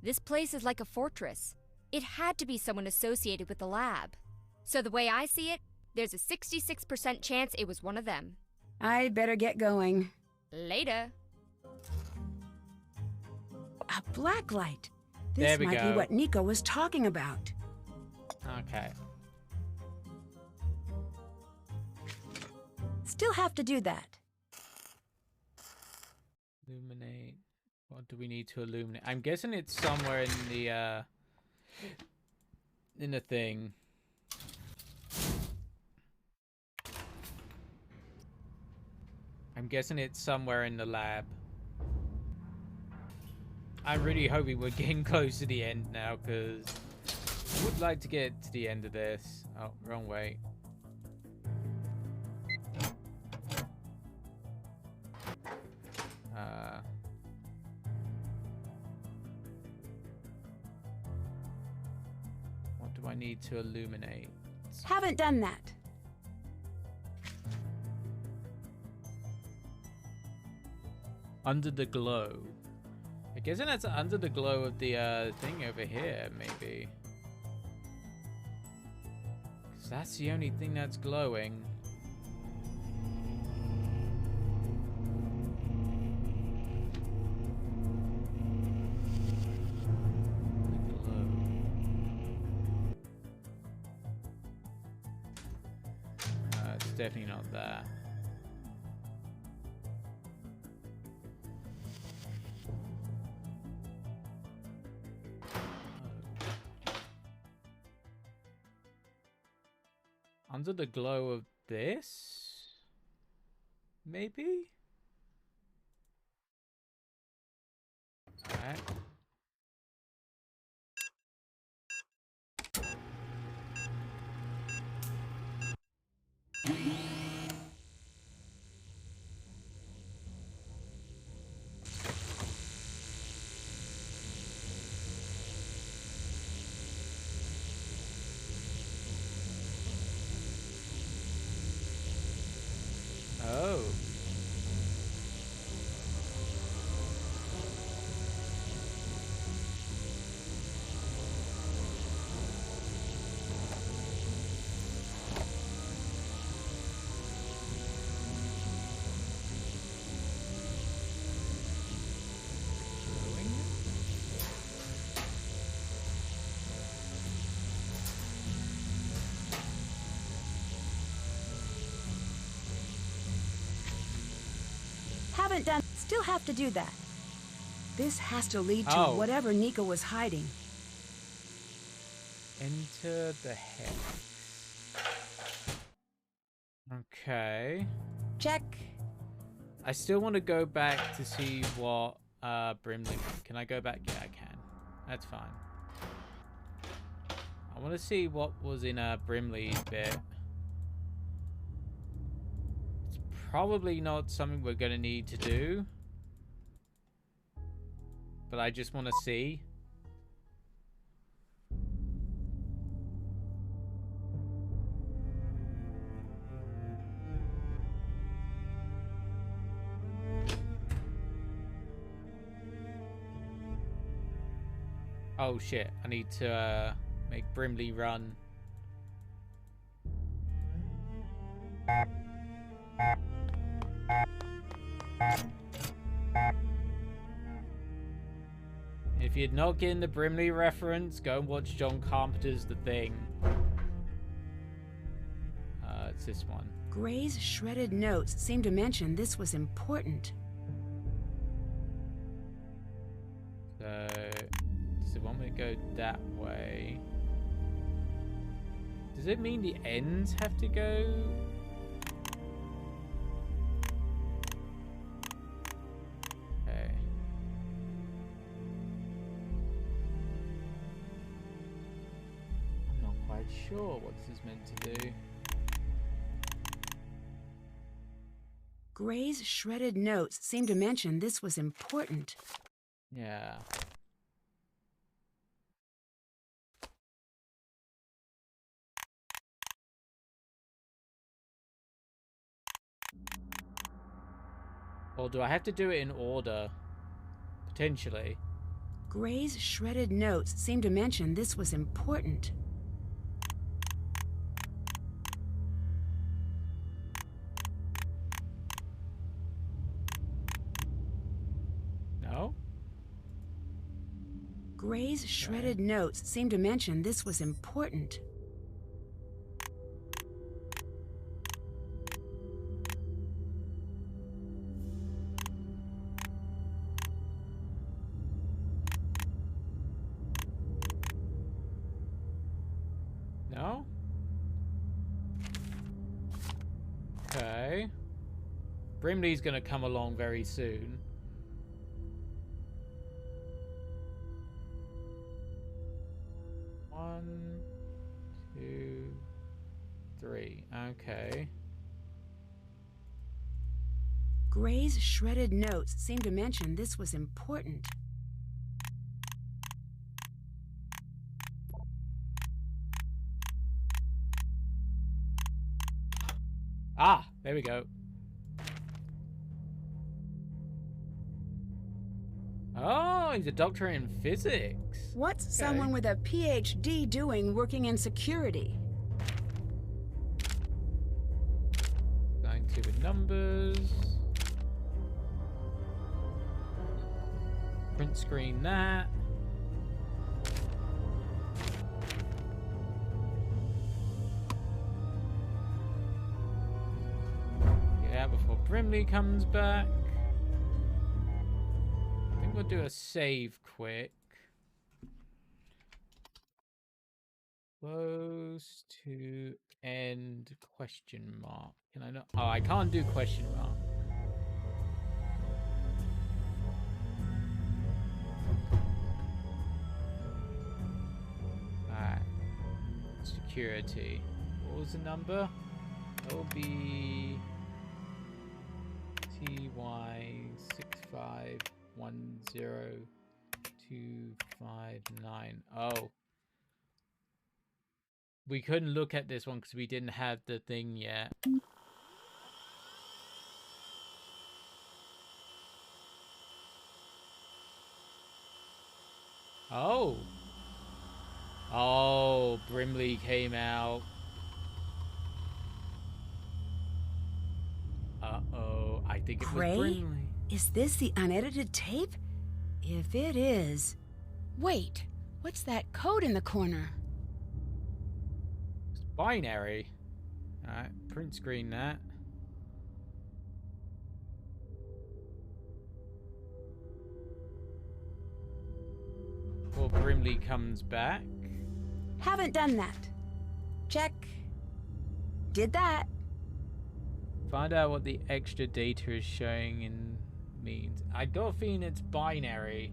This place is like a fortress. It had to be someone associated with the lab. So the way I see it, there's a 66% chance it was one of them. I better get going. Later. A blacklight. This might be what Nico was talking about. Okay. Still have to do that. Illuminate. What do we need to illuminate? I'm guessing it's somewhere in the thing. I'm guessing it's somewhere in the lab. I'm really hoping we're getting close to the end now, because I would like to get to the end of this. Oh, wrong way. What do I need to illuminate? Haven't done that. Under the glow. I guess that's under the glow of the thing over here, maybe. 'Cause that's the only thing that's glowing. It's definitely not that. Under the glow of this? Maybe? Alright. haven't done... Still have to do that. This has to lead to whatever Nico was hiding. Enter the hex. Okay. Check. I still want to go back to see what Brimley... Can I go back? Yeah, I can. That's fine. I want to see what was in Brimley's bit. It's probably not something we're going to need to do. But I just want to see. Oh shit, I need to make Brimley run. If you're not getting the Brimley reference, go and watch John Carpenter's The Thing. It's this one. Gray's shredded notes seem to mention this was important. So, does it want me to go that way? Does it mean the ends have to go? Okay. I'm not quite sure what this is meant to do. Gray's shredded notes seem to mention this was important. Yeah. Or do I have to do it in order? Potentially. Gray's shredded notes seem to mention this was important. No? Gray's shredded notes seem to mention this was important. No? Okay. Brimley's gonna come along very soon. One, two, three. Okay. Gray's shredded notes seem to mention this was important. Ah, there we go. Oh, he's a doctor in physics. What's someone with a PhD doing working in security? Going to the numbers. Print screen that. Get out before Brimley comes back. I think we'll do a save quick. Close to end question mark. Can I not? Oh, I can't do question mark. Alright. Security. What was the number? That will be TY6510259. Oh. We couldn't look at this one because we didn't have the thing yet. Oh. Oh, Brimley came out. Uh-oh. I think it was Brimley. Is this the unedited tape? If it is... Wait, what's that code in the corner? It's binary. Alright, print screen that. Or Brimley comes back. Haven't done that. Check. Did that. Find out what the extra data is showing in means. I got a feeling it's binary.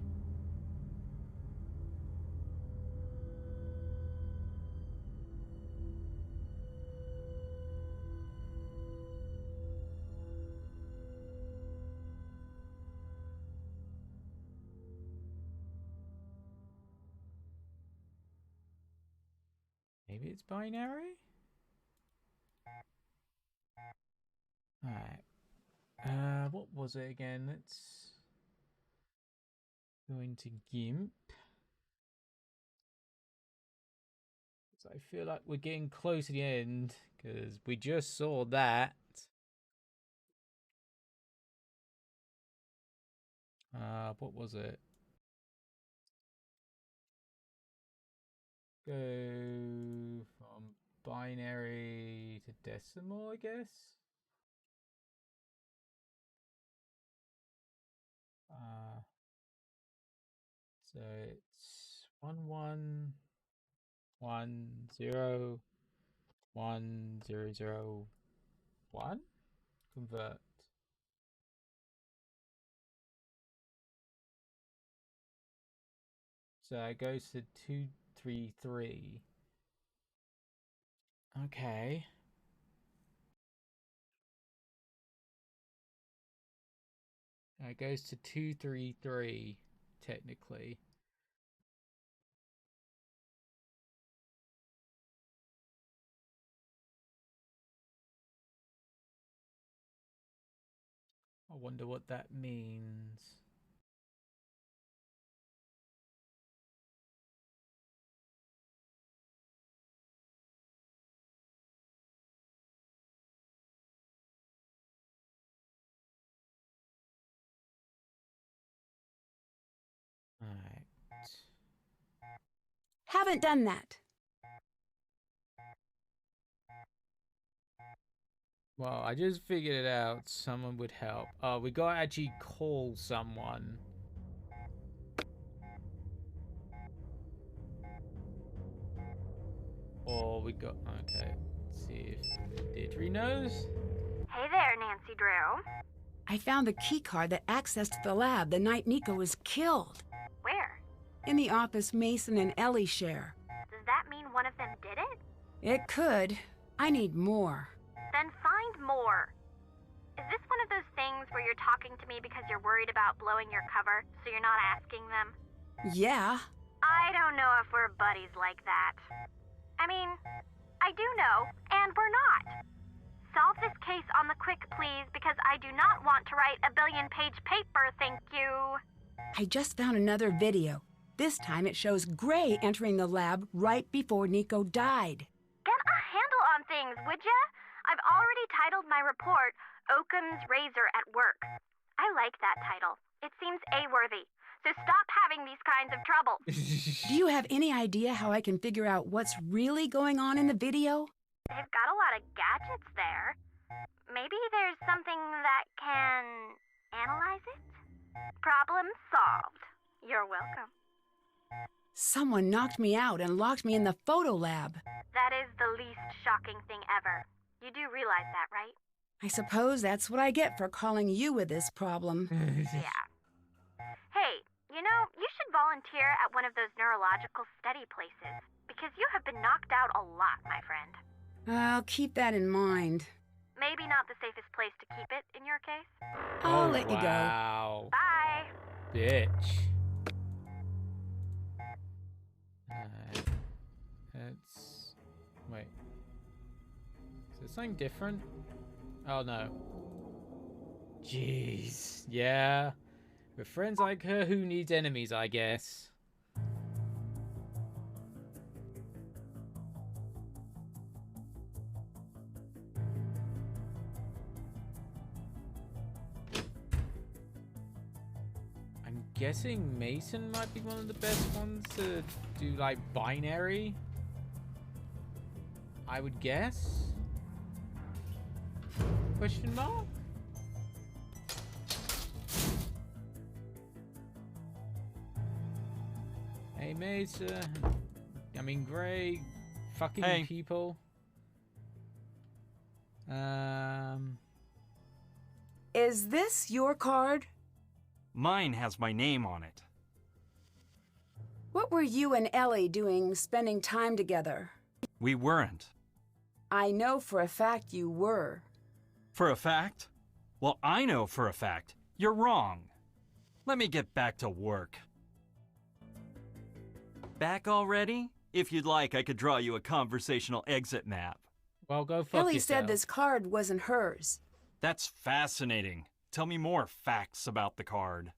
Maybe it's binary? Alright. What was it again? Let's go into GIMP. So I feel like we're getting close to the end because we just saw that. What was it? Go from binary to decimal, I guess. So it's 11101001. Convert. So it goes to 233. Okay. It goes to 233, technically. I wonder what that means. Alright. Haven't done that. Well, I just figured it out. Someone would help. We gotta actually call someone. Or we got... Okay. Let's see if Deirdre knows. Hey there, Nancy Drew. I found the key card that accessed the lab the night Nico was killed. Where? In the office Mason and Ellie share. Does that mean one of them did it? It could. I need more. Then find more. Is this one of those things where you're talking to me because you're worried about blowing your cover, so you're not asking them? Yeah. I don't know if we're buddies like that. I mean, I do know, and we're not. Solve this case on the quick, please, because I do not want to write a billion-page paper, thank you. I just found another video. This time it shows Gray entering the lab right before Nico died. Get a handle on things, would ya? I've already titled my report, Occam's Razor at Work. I like that title. It seems A-worthy. So stop having these kinds of trouble. Do you have any idea how I can figure out what's really going on in the video? They've got a lot of gadgets there. Maybe there's something that can analyze it? Problem solved. You're welcome. Someone knocked me out and locked me in the photo lab. That is the least shocking thing ever. You do realize that, right? I suppose that's what I get for calling you with this problem. Yeah. Hey, you know, you should volunteer at one of those neurological study places, because you have been knocked out a lot, my friend. I'll keep that in mind. Maybe not the safest place to keep it in your case. I'll let you go. Wow. Bye. Bitch. Let's... Wait. Is there something different? Oh, no. Jeez. Yeah. With friends like her, who needs enemies, I guess. I'm guessing Mason might be one of the best ones to do, like, binary. I would guess. Question mark? Hey, Mesa. I mean, Gray. Fucking Hey. people. Is this your card? Mine has my name on it. What were you and Ellie doing spending time together? We weren't. I know for a fact you were. For a fact? Well, I know for a fact. You're wrong. Let me get back to work. Back already? If you'd like, I could draw you a conversational exit map. Well, go fuck Ellie yourself. said this card wasn't hers. That's fascinating. Tell me more facts about the card.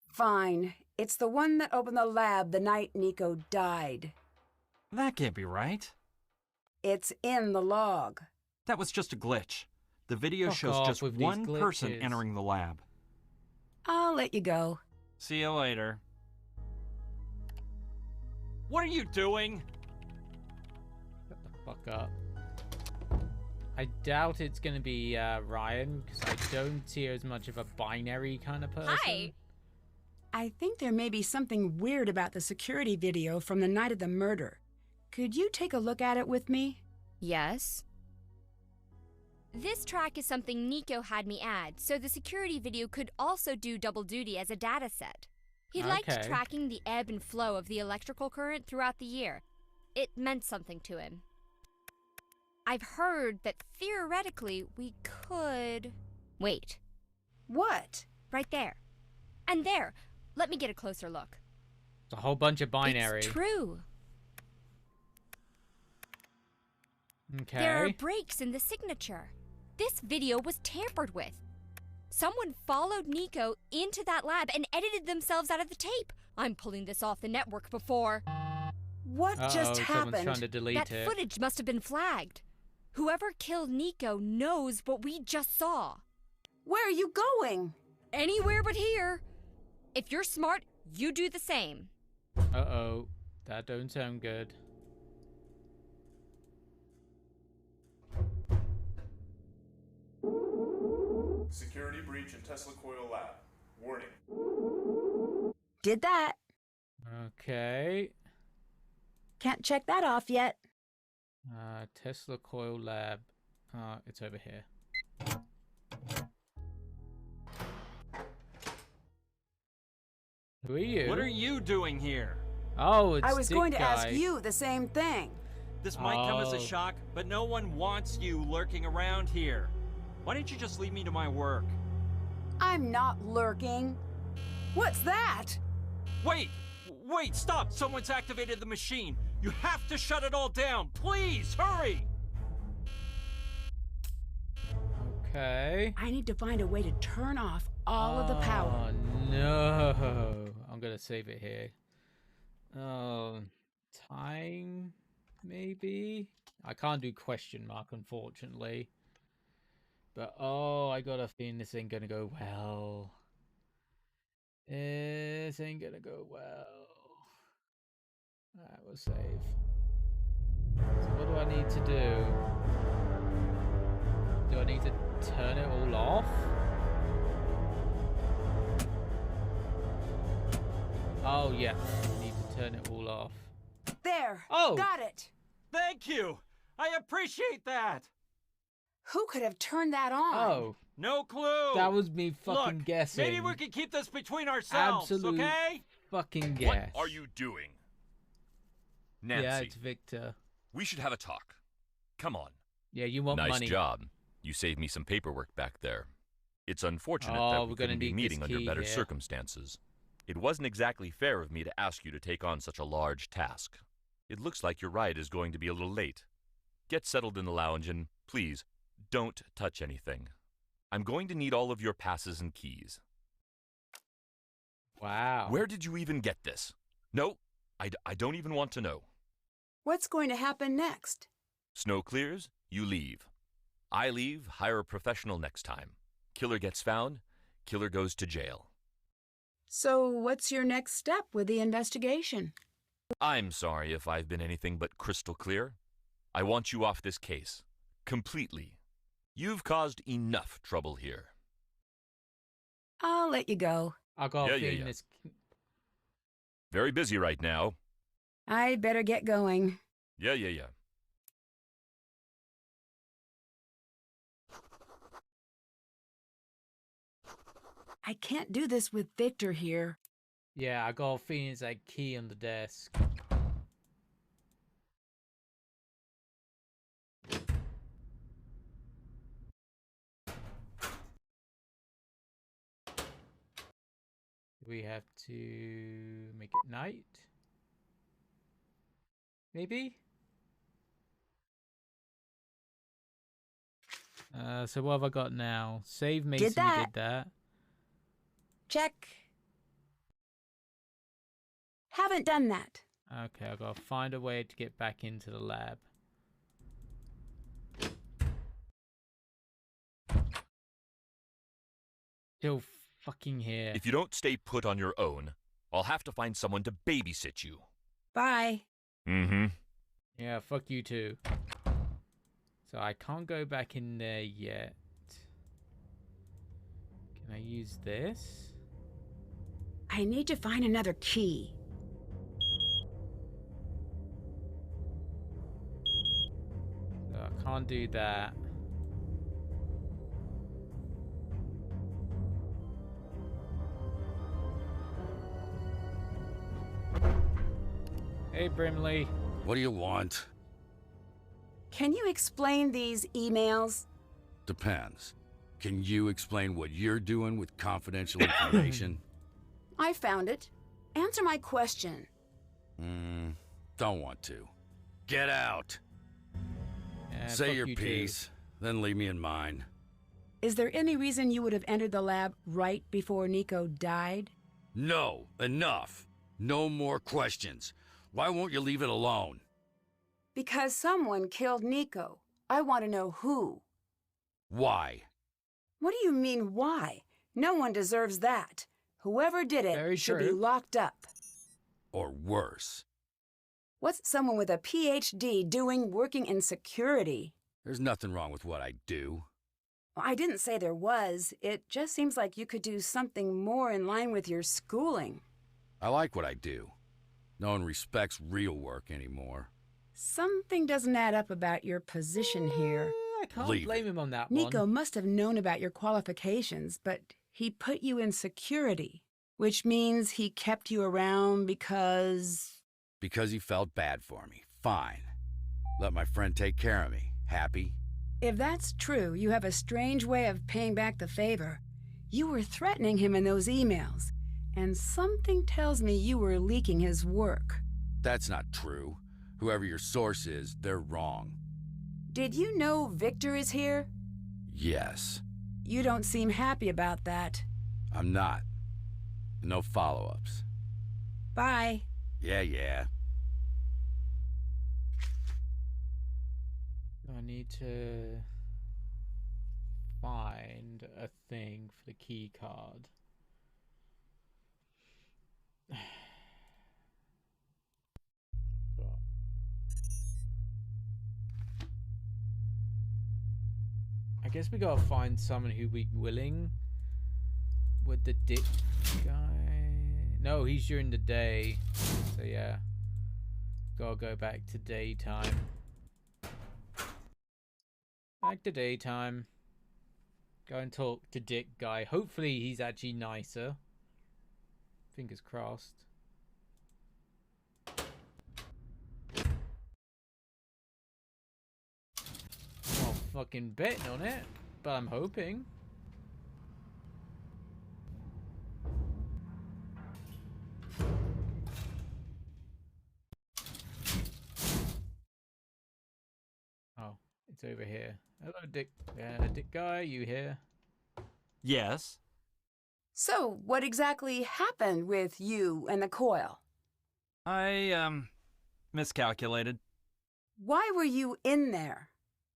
Fine. It's the one that opened the lab the night Nico died. That can't be right. It's in the log. That was just a glitch. The video Fuck shows off just with these one person glitches. entering the lab. I'll let you go. See you later. What are you doing? Shut the fuck up. I doubt it's gonna be Ryan, because I don't see her as much of a binary kind of person. Hi. I think there may be something weird about the security video from the night of the murder. Could you take a look at it with me? Yes. This track is something Nico had me add, so the security video could also do double duty as a data set. He liked Okay. tracking the ebb and flow of the electrical current throughout the year. It meant something to him. I've heard that theoretically we could... Wait. What? Right there. And there. Let me get a closer look. It's a whole bunch of binary. It's true. Okay. There are breaks in the signature. This video was tampered with. Someone followed Nico into that lab and edited themselves out of the tape. I'm pulling this off the network before. What just Someone's happened? trying to delete That it. footage must have been flagged. Whoever killed Nico knows what we just saw. Where are you going? Anywhere but here. If you're smart, you do the same. Uh-oh. That don't sound good. Security breach in Tesla Coil Lab. Warning. Did that. Okay. Can't check that off yet. Tesla Coil Lab. It's over here. Who are you? What are you doing here? Oh, it's I was Dick going to guy. ask you the same thing. This might come as a Oh. shock, but no one wants you lurking around here. Why don't you just leave me to my work? I'm not lurking. What's that? Wait! Wait, stop! Someone's activated the machine! You have to shut it all down! Please, hurry! Okay. I need to find a way to turn off all of the power. Oh, no. I'm going to save it here. Oh, time, maybe? I can't do question mark, unfortunately. But, oh, I got a feeling this ain't going to go well. This ain't going to go well. Alright, we'll save. So what do I need to do? Do I need to turn it all off? Oh, yeah. I need to turn it all off. There. Oh. Got it. Thank you! I appreciate that! Who could have turned that on? Oh. No clue! That was me fucking Look, guessing. maybe we can keep this between ourselves, Absolute okay? fucking guess. What are you doing? Nancy. Yeah, it's Victor. We should have a talk. Come on. Yeah, you want nice money. job. You saved me some paperwork back there. It's unfortunate Oh, that we're we gonna couldn't be need this meeting under key better here. circumstances. It wasn't exactly fair of me to ask you to take on such a large task. It looks like your ride is going to be a little late. Get settled in the lounge and, please, don't touch anything. I'm going to need all of your passes and keys. Wow. Where did you even get this? No, I don't even want to know. What's going to happen next? Snow clears, you leave. I leave, hire a professional next time. Killer gets found, killer goes to jail. So, what's your next step with the investigation? I'm sorry if I've been anything but crystal clear. I want you off this case. Completely. You've caused enough trouble here. I'll let you go. I got a Yeah. feeling this. Very busy right now. I better get going. Yeah. I can't do this with Victor here. Yeah, I got a feeling it's that key on the desk. We have to make it night? Maybe? So what have I got now? Save Mason, we did that. Check. Haven't done that. Okay, I've got to find a way to get back into the lab. Still fucking here. If you don't stay put on your own, I'll have to find someone to babysit you. Bye. Mm-hmm. Yeah, fuck you too. So I can't go back in there yet. Can I use this? I need to find another key. So I can't do that. Hey, Brimley. What do you want? Can you explain these emails? Depends. Can you explain what you're doing with confidential information? I found it. Answer my question. Don't want to. Get out. Say your piece, then leave me in mine. Is there any reason you would have entered the lab right before Nico died? No, enough. No more questions. Why won't you leave it alone? Because someone killed Nico. I want to know who. Why? What do you mean, why? No one deserves that. Whoever did it should be locked up. Or worse. What's someone with a PhD doing working in security? There's nothing wrong with what I do. I didn't say there was. It just seems like you could do something more in line with your schooling. I like what I do. No one respects real work anymore. Something doesn't add up about your position here. I can't blame him on that Nico must have known about your qualifications, but he put you in security, which means he kept you around because... Because he felt bad for me. Fine. Let my friend take care of me. Happy? If that's true, you have a strange way of paying back the favor. You were threatening him in those emails, and something tells me you were leaking his work. That's not true. Whoever your source is, they're wrong. Did you know Victor is here? Yes. You don't seem happy about that. I'm not. No follow-ups. Bye. Yeah. I need to find a thing for the key card. I guess we gotta find someone who be willing. Would the dick guy? No, he's during the day. So yeah, gotta go back to daytime. Back to daytime. Go and talk to Dick guy. Hopefully he's actually nicer. Fingers crossed. I'm not fucking betting on it, but I'm hoping. Oh, it's over here. Hello, Dick. Dick guy, you here? Yes. So, what exactly happened with you and the coil? I, miscalculated. Why were you in there?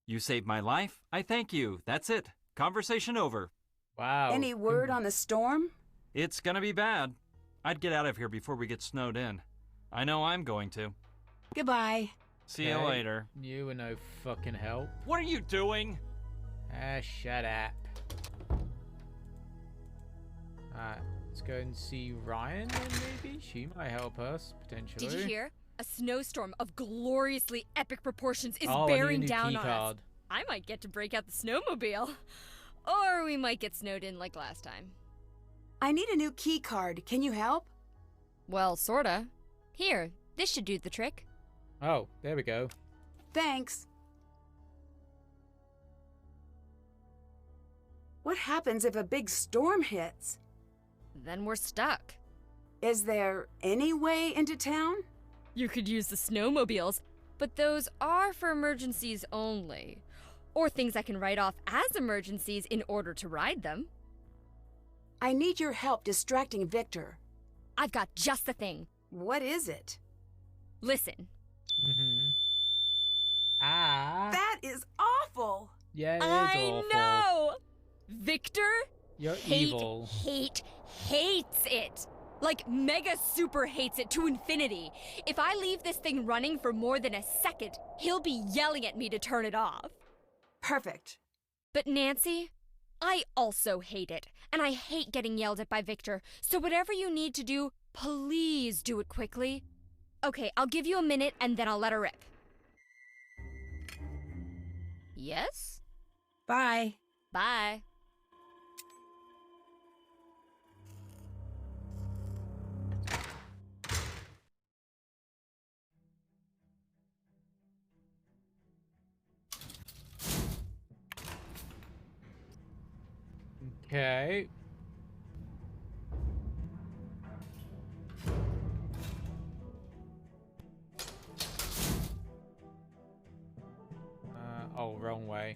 You saved my life. I thank you. That's it. Conversation over. Wow. Any word on the storm? It's gonna be bad. I'd get out of here before we get snowed in. I know I'm going to. Goodbye. See you later. You were no fucking help. What are you doing? Shut up. Alright. Let's go and see Ryan then, maybe? She might help us, potentially. Did you hear? A snowstorm of gloriously epic proportions is bearing down on us. I might get to break out the snowmobile. Or we might get snowed in like last time. I need a new key card. Can you help? Well, sorta. Here, this should do the trick. Oh, there we go. Thanks. What happens if a big storm hits? Then we're stuck. Is there any way into town? You could use the snowmobiles, but those are for emergencies only. Or things I can write off as emergencies in order to ride them. I need your help distracting Victor. I've got just the thing. What is it? Listen. That is awful! Yeah, it is awful. I know! Victor? You're evil. Hates it. Like, mega super hates it to infinity. If I leave this thing running for more than a second, he'll be yelling at me to turn it off. Perfect. But Nancy, I also hate it. And I hate getting yelled at by Victor. So whatever you need to do, please do it quickly. Okay, I'll give you a minute and then I'll let her rip. Yes? Bye. Bye. Okay. Oh, wrong way.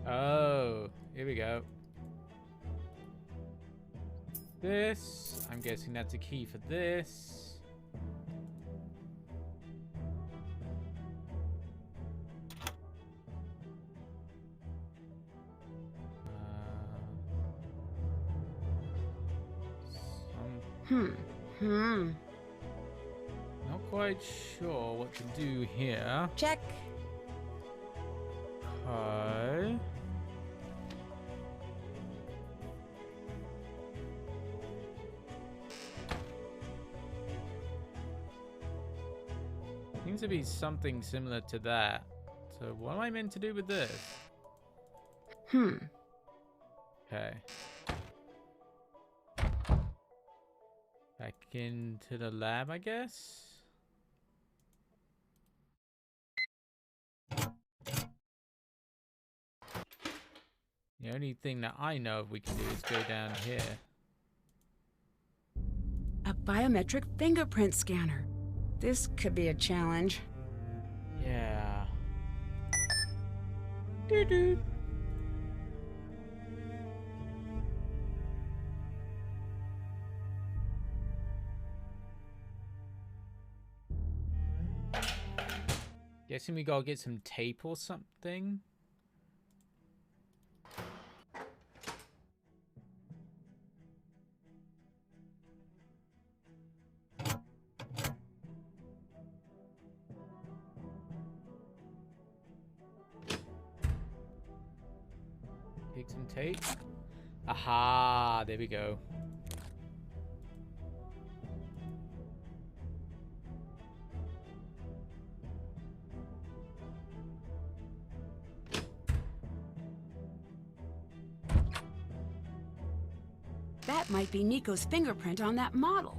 Oh, here we go. This, I'm guessing that's a key for this. Not quite sure what to do here. Check. Okay. Seems to be something similar to that. So what am I meant to do with this? Okay. Back into the lab, I guess. The only thing that I know of we can do is go down here. A biometric fingerprint scanner. This could be a challenge. Yeah. Doo-doo. Guessing we gotta get some tape or something. Pick some tape. Aha, there we go. That might be Nico's fingerprint on that model.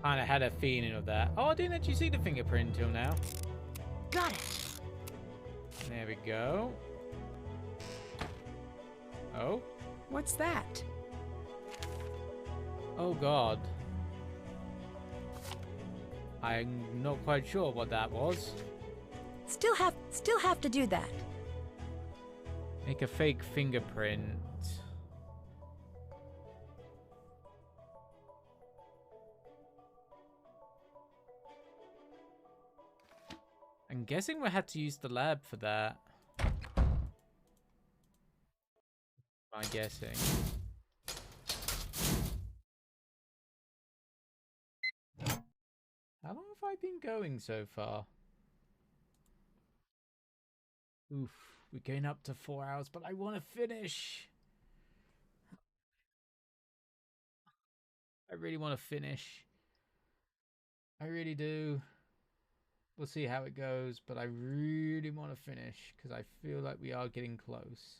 Kinda had a feeling of that. Oh, I didn't actually see the fingerprint until now. Got it. There we go. Oh? What's that? Oh god. I'm not quite sure what that was. Still have to do that. Make a fake fingerprint. I'm guessing we had to use the lab for that. I'm guessing. How long have I been going so far? Oof, We're going up to 4 hours, but I want to finish. I really want to finish. I really do. We'll see how it goes, but I really want to finish because I feel like we are getting close.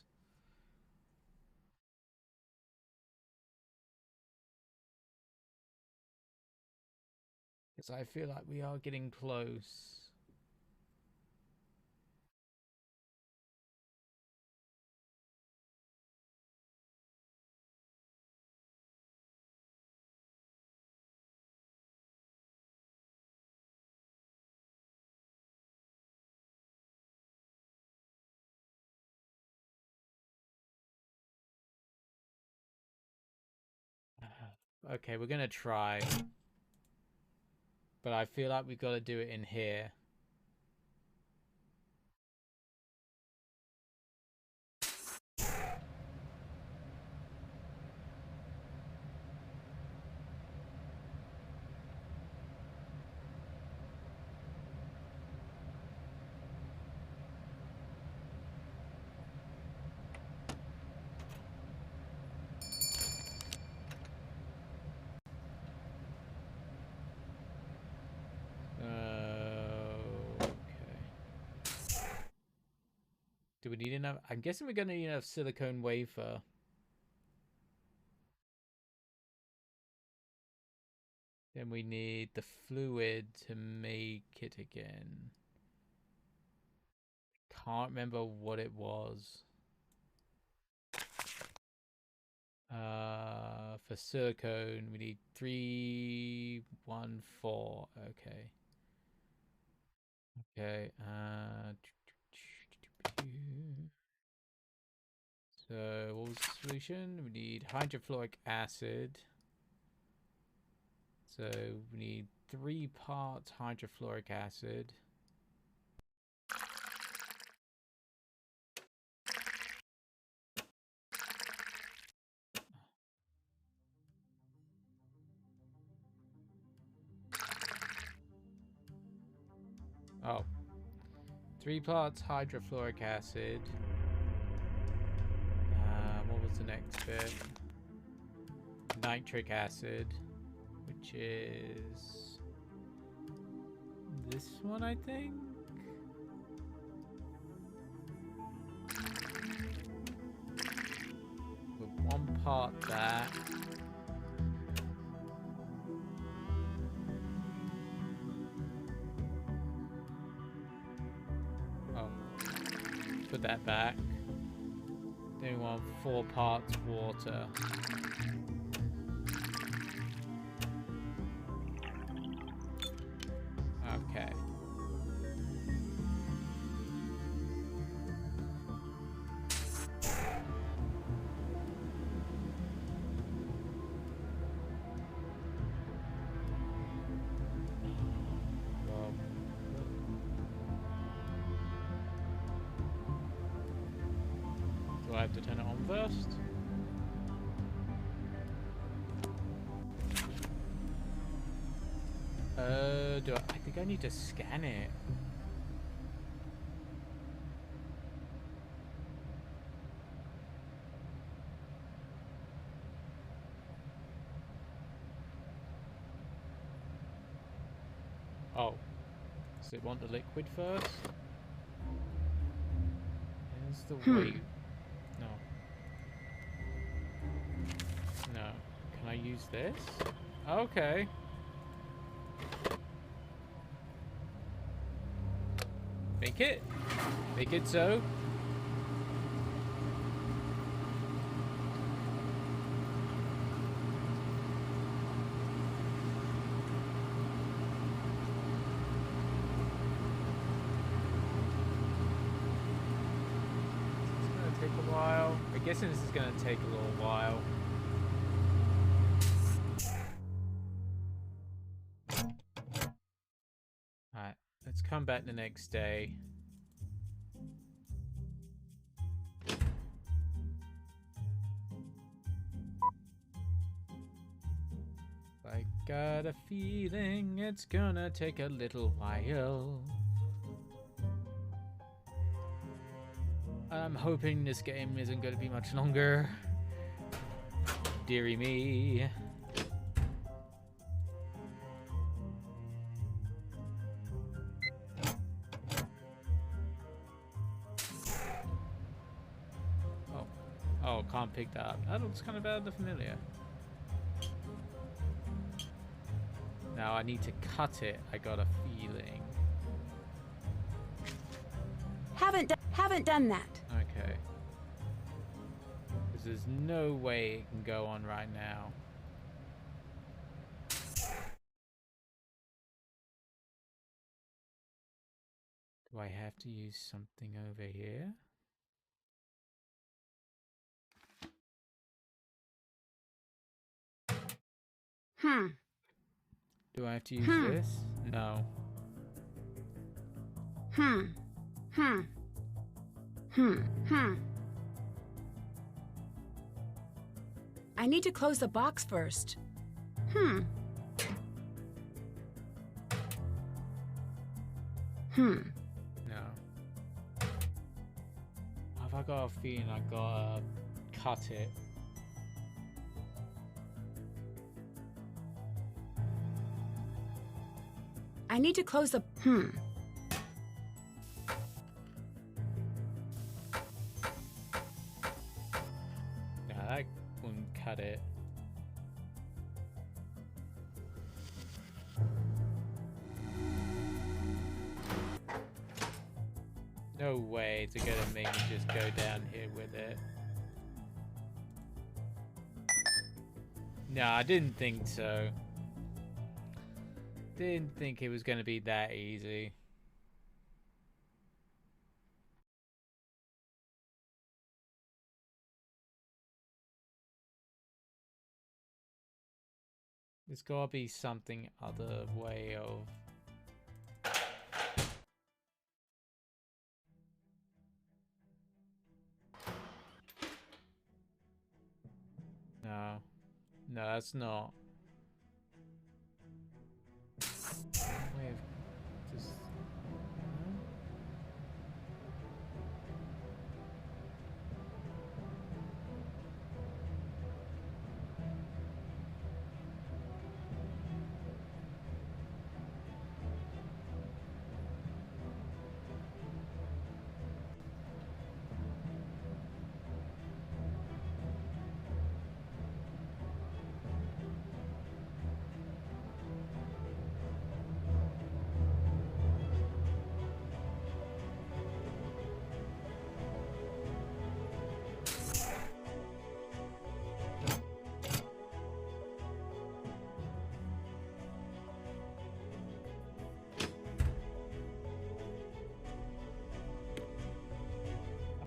Because I feel like we are getting close. Okay, we're gonna try. But I feel like we've got to do it in here. Do we need enough? I'm guessing we're going to need enough silicone wafer. Then we need the fluid to make it again. Can't remember what it was. For silicone, we need 314. Okay. Okay. So what was the solution? We need hydrofluoric acid. So we need 3 parts hydrofluoric acid. Oh. 3 parts hydrofluoric acid. What was the next bit? Nitric acid, which is this one, I think. With 1 part that. Put that back. Then we want 4 parts water. Okay. I have to turn it on first. I think I need to scan it. Oh. Does it want the liquid first? Here's the weight. No. No. Can I use this? Okay. Make it. Make it so. I'm guessing this is going to take a little while. Alright, let's come back the next day. I got a feeling it's gonna take a little while. I'm hoping this game isn't going to be much longer. Dearie me. Oh, can't pick that up. That looks kind of bad and familiar. Now I need to cut it. I got a feeling. Haven't done that. Okay. Because there's no way it can go on right now. Do I have to use something over here? Do I have to use this? No. I need to close the box first. No. Have I got a feeling I gotta cut it? I need to close the... Yeah, that wouldn't cut it. No way it's gonna make me just go down here with it. No, I didn't think so. Didn't think it was going to be that easy. There's got to be something other way of... No. No, that's not. Way of just...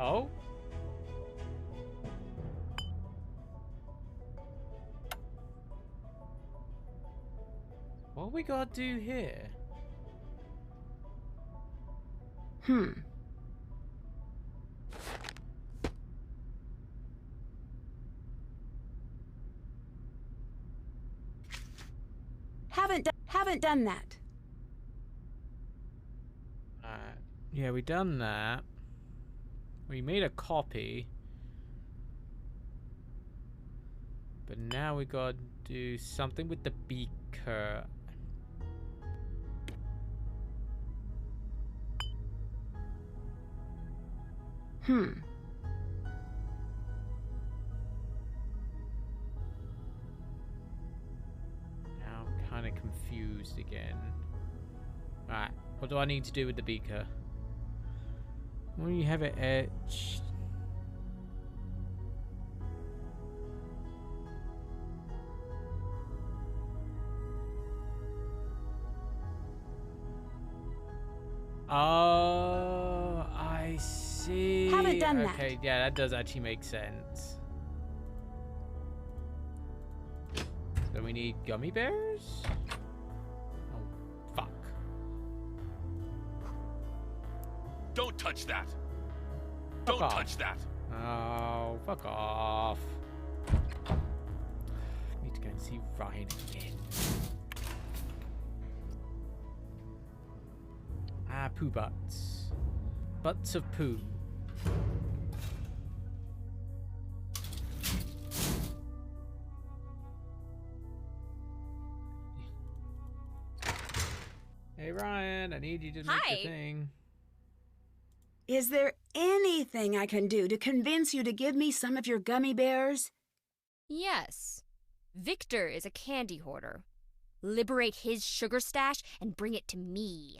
Oh? What we gotta do here? Haven't done that. Yeah, we done that. We made a copy. But now we gotta do something with the beaker. Now I'm kind of confused again. Alright, what do I need to do with the beaker? When you have it etched. Oh, I see. Haven't done that. Okay, yeah, that does actually make sense. So we need gummy bears? Oh, fuck. Don't touch that! Don't touch that! Oh, fuck off. Need to go and see Ryan again. Ah, poo butts. Butts of poo. Hey, Ryan, I need you to make the thing. Is there anything I can do to convince you to give me some of your gummy bears? Yes. Victor is a candy hoarder. Liberate his sugar stash and bring it to me.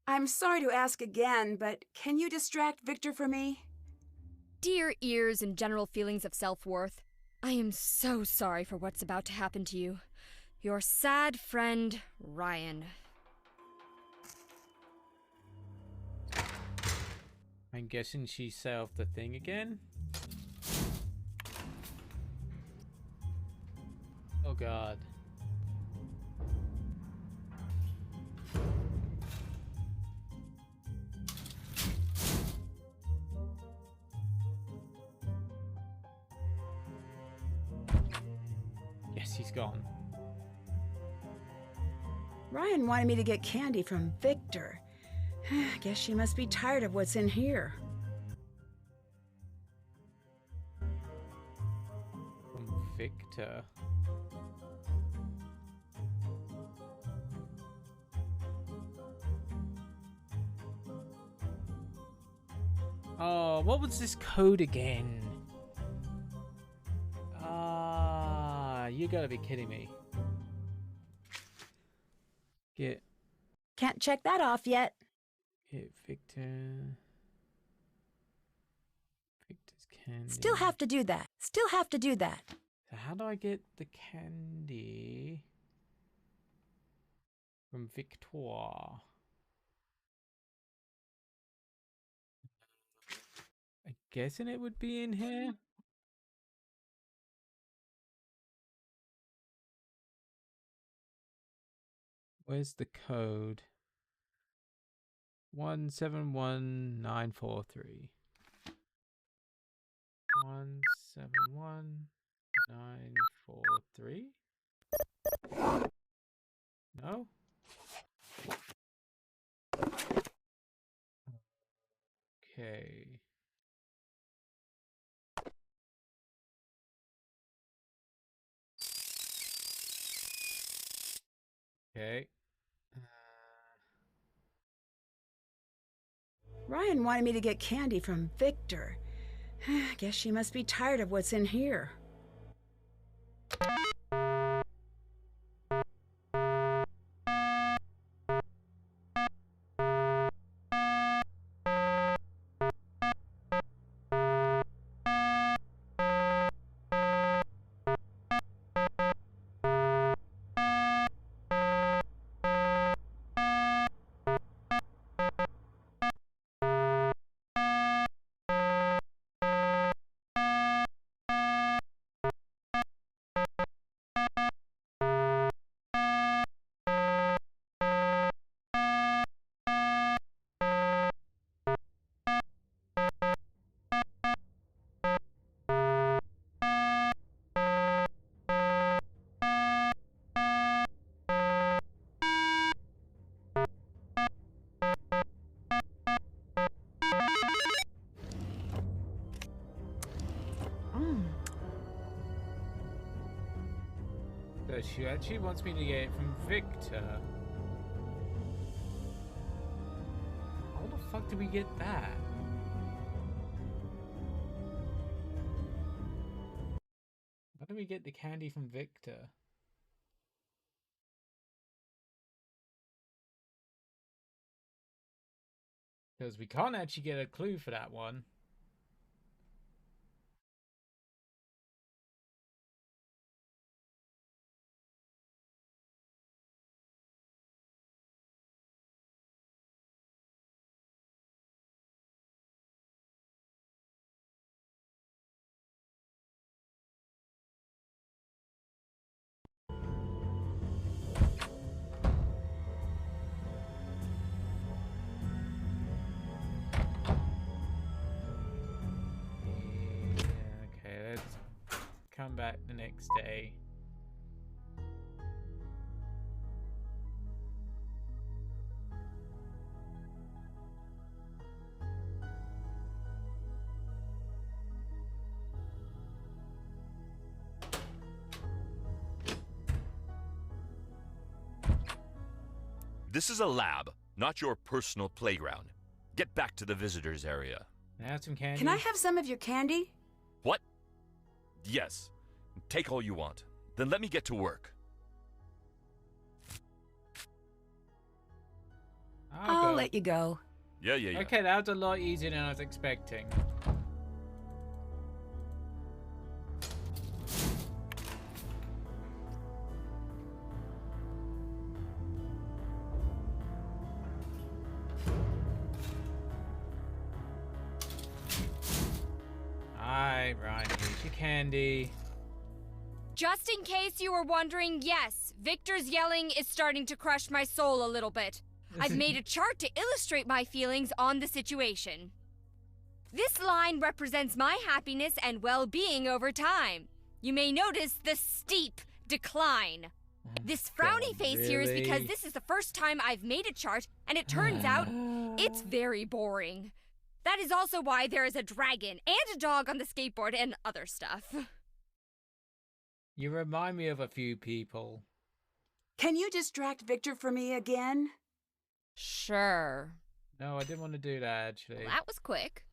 I'm sorry to ask again, but can you distract Victor for me? Dear ears and general feelings of self-worth, I am so sorry for what's about to happen to you. Your sad friend, Ryan. I'm guessing she set off the thing again? Oh god. Yes, he's gone. Ryan wanted me to get candy from Victor. Guess she must be tired of what's in here. From Victor. Oh, what was this code again? You gotta be kidding me. Can't check that off yet. Get Victor. Victor's candy. Still have to do that. So how do I get the candy from Victor? I'm guessing it would be in here. Where's the code? 171943. 171943. No? Okay. Okay. Ryan wanted me to get candy from Victor. Guess she must be tired of what's in here. So she actually wants me to get it from Victor. How the fuck did we get that? How do we get the candy from Victor? Because we can't actually get a clue for that one. Come back the next day. This is a lab, not your personal playground. Get back to the visitors area. Have some candy. Can I have some of your candy? What? Yes. Take all you want. Then let me get to work. I'll let you go. Yeah. Okay, that was a lot easier than I was expecting. Alright, Ryan, here's your candy. Just in case you were wondering, yes, Victor's yelling is starting to crush my soul a little bit. I've made a chart to illustrate my feelings on the situation. This line represents my happiness and well-being over time. You may notice the steep decline. This frowny face here is because this is the first time I've made a chart, and it turns out it's very boring. That is also why there is a dragon and a dog on the skateboard and other stuff. You remind me of a few people. Can you distract Victor for me again? Sure. No, I didn't want to do that, actually. Well, that was quick.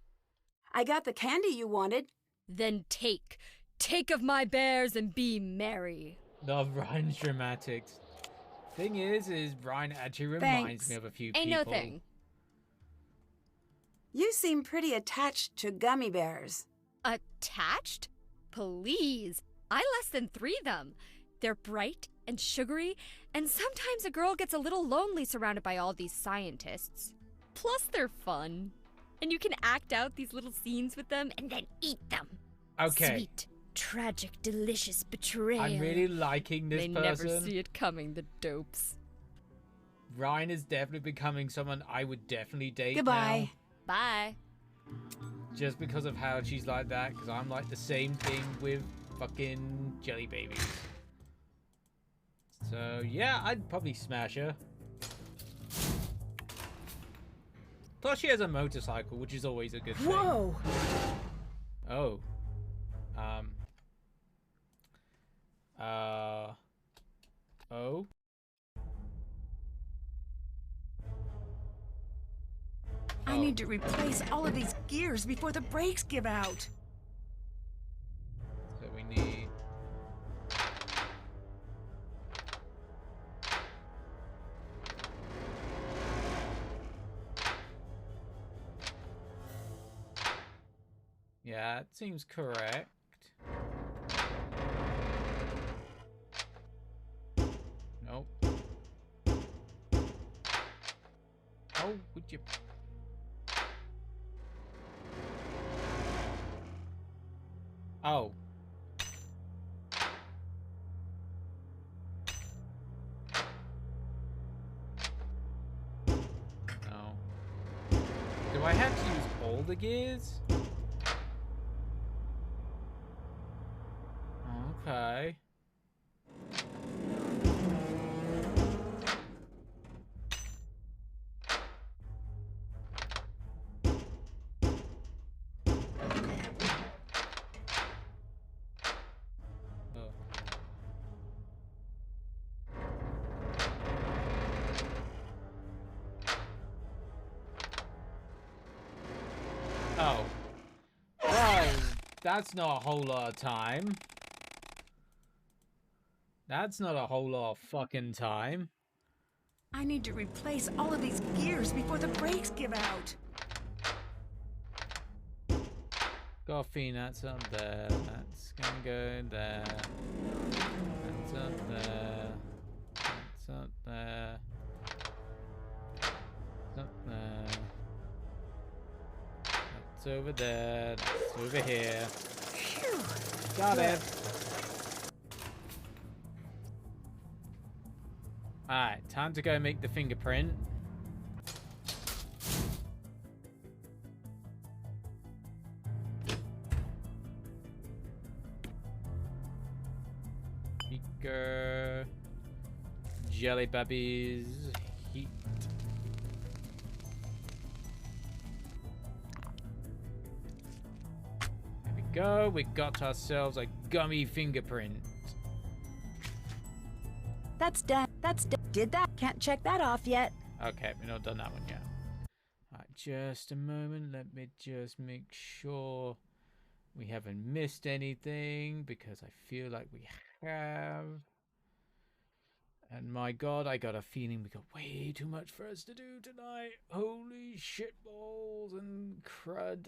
I got the candy you wanted. Then take. Take of my bears and be merry. Love Ryan's dramatics. Thing is Ryan actually reminds me of a few people. Ain't no thing. You seem pretty attached to gummy bears. Attached? Please. I less than 3 them. They're bright and sugary, and sometimes a girl gets a little lonely surrounded by all these scientists. Plus, they're fun. And you can act out these little scenes with them and then eat them. Okay. Sweet, tragic, delicious betrayal. I'm really liking this person. They never see it coming, the dopes. Ryan is definitely becoming someone I would definitely date. Goodbye. Now. Bye. Just because of how she's like that, because I'm like the same thing with fucking jelly babies. So yeah, I'd probably smash her. Plus she has a motorcycle, which is always a good thing. Whoa! Oh. Oh. I need to replace all of these gears before the brakes give out. So we need... Yeah, it seems correct. Nope. Oh, would you... Oh. No. Do I have to use all the gears? Okay. Oh. Well, that's not a whole lot of time. That's not a whole lot of fucking time. I need to replace all of these gears before the brakes give out. Coffee, that's up there. That's gonna go there. That's up there. That's up there. That's up there. That's over there. That's over here. Phew. Got it. Alright, time to go make the fingerprint. Beaker. Jelly Babbies. Heat. There we go. We got ourselves a gummy fingerprint. That's done. Did that. Can't check that off yet. Okay, we've not done that one yet. Alright, just a moment. Let me just make sure we haven't missed anything, because I feel like we have. And my god, I got a feeling we got way too much for us to do tonight. Holy shitballs and crud.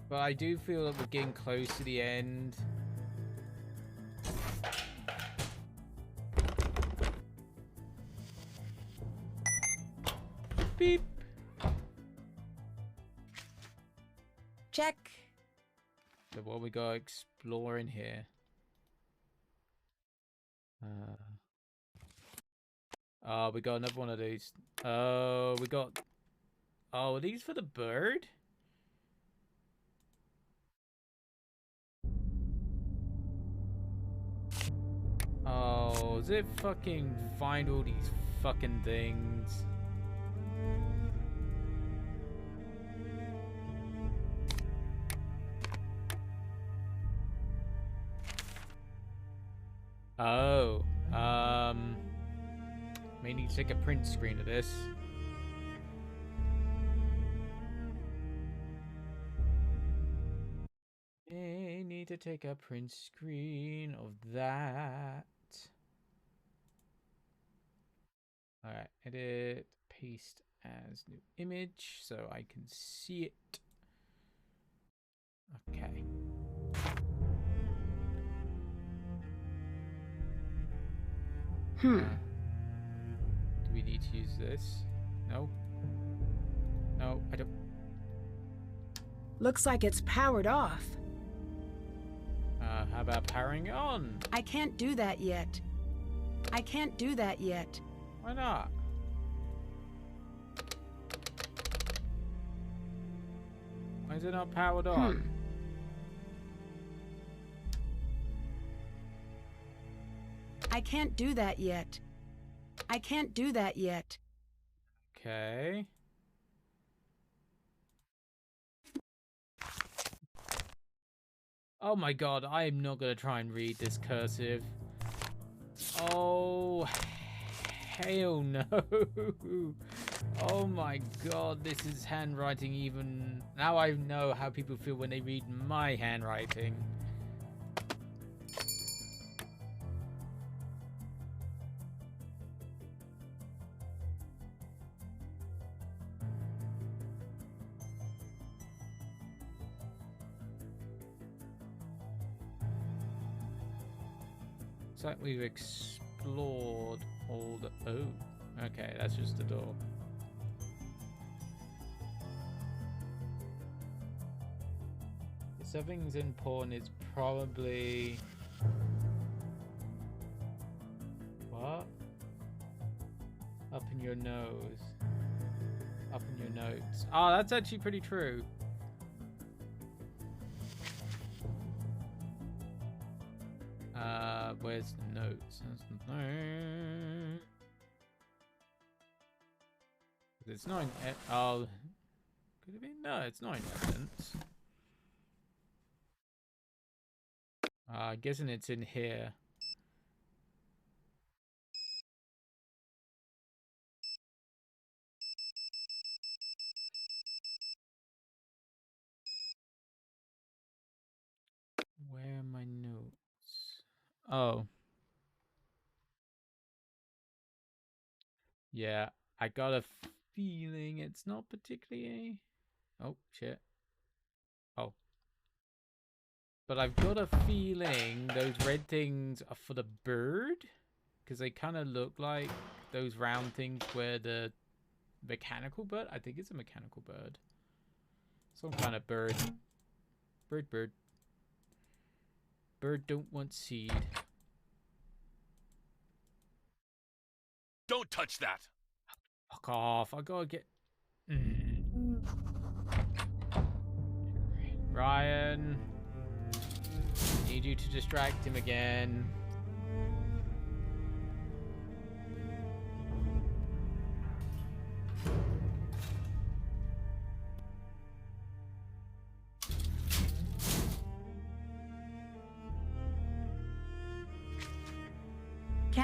But I do feel that we're getting close to the end. Beep. Check. So what we got exploring here? Oh, we got another one of these. Oh, we got. Oh, are these for the bird? Oh, is it fucking find all these fucking things? Oh, may need to take a print screen of this. May need to take a print screen of that. Alright, edit, paste as new image so I can see it. Okay. Do we need to use this? No. No, I don't. Looks like it's powered off. How about powering it on? I can't do that yet. I can't do that yet. Why not? Why is it not powered on? I can't do that yet. I can't do that yet. Okay. Oh my god, I am not going to try and read this cursive. Oh, hell no. Oh my god, this is handwriting even... Now I know how people feel when they read my handwriting. It's like we've explored all the... Oh, okay, that's just the door. If something's important, it's probably... What? Up in your nose. Up in your notes. Oh, that's actually pretty true. Where's the notes? It's not in... Oh... Could it be? No, it's not in evidence. I'm guessing it's in here. Where are my notes? Oh. Yeah, I got a feeling it's not particularly... Oh, shit. Oh. But I've got a feeling those red things are for the bird? Because they kind of look like those round things where the mechanical bird... I think it's a mechanical bird. Some kind of bird. Bird. Bird don't want seed. Don't touch that. Fuck off. I gotta get... Ryan. Need you to distract him again.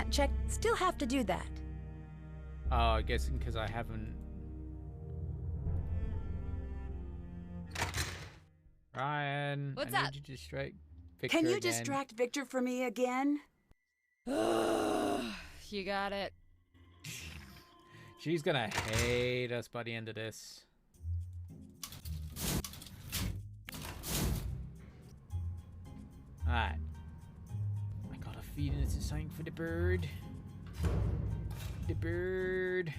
that, check. Still have to do that. Oh, I guess because I haven't. Ryan, What's I up? need you to distract Victor Can you again. distract Victor for me again? You got it. She's gonna hate us by the end of this. Alright. I got a feeling this is something for the bird. The bird.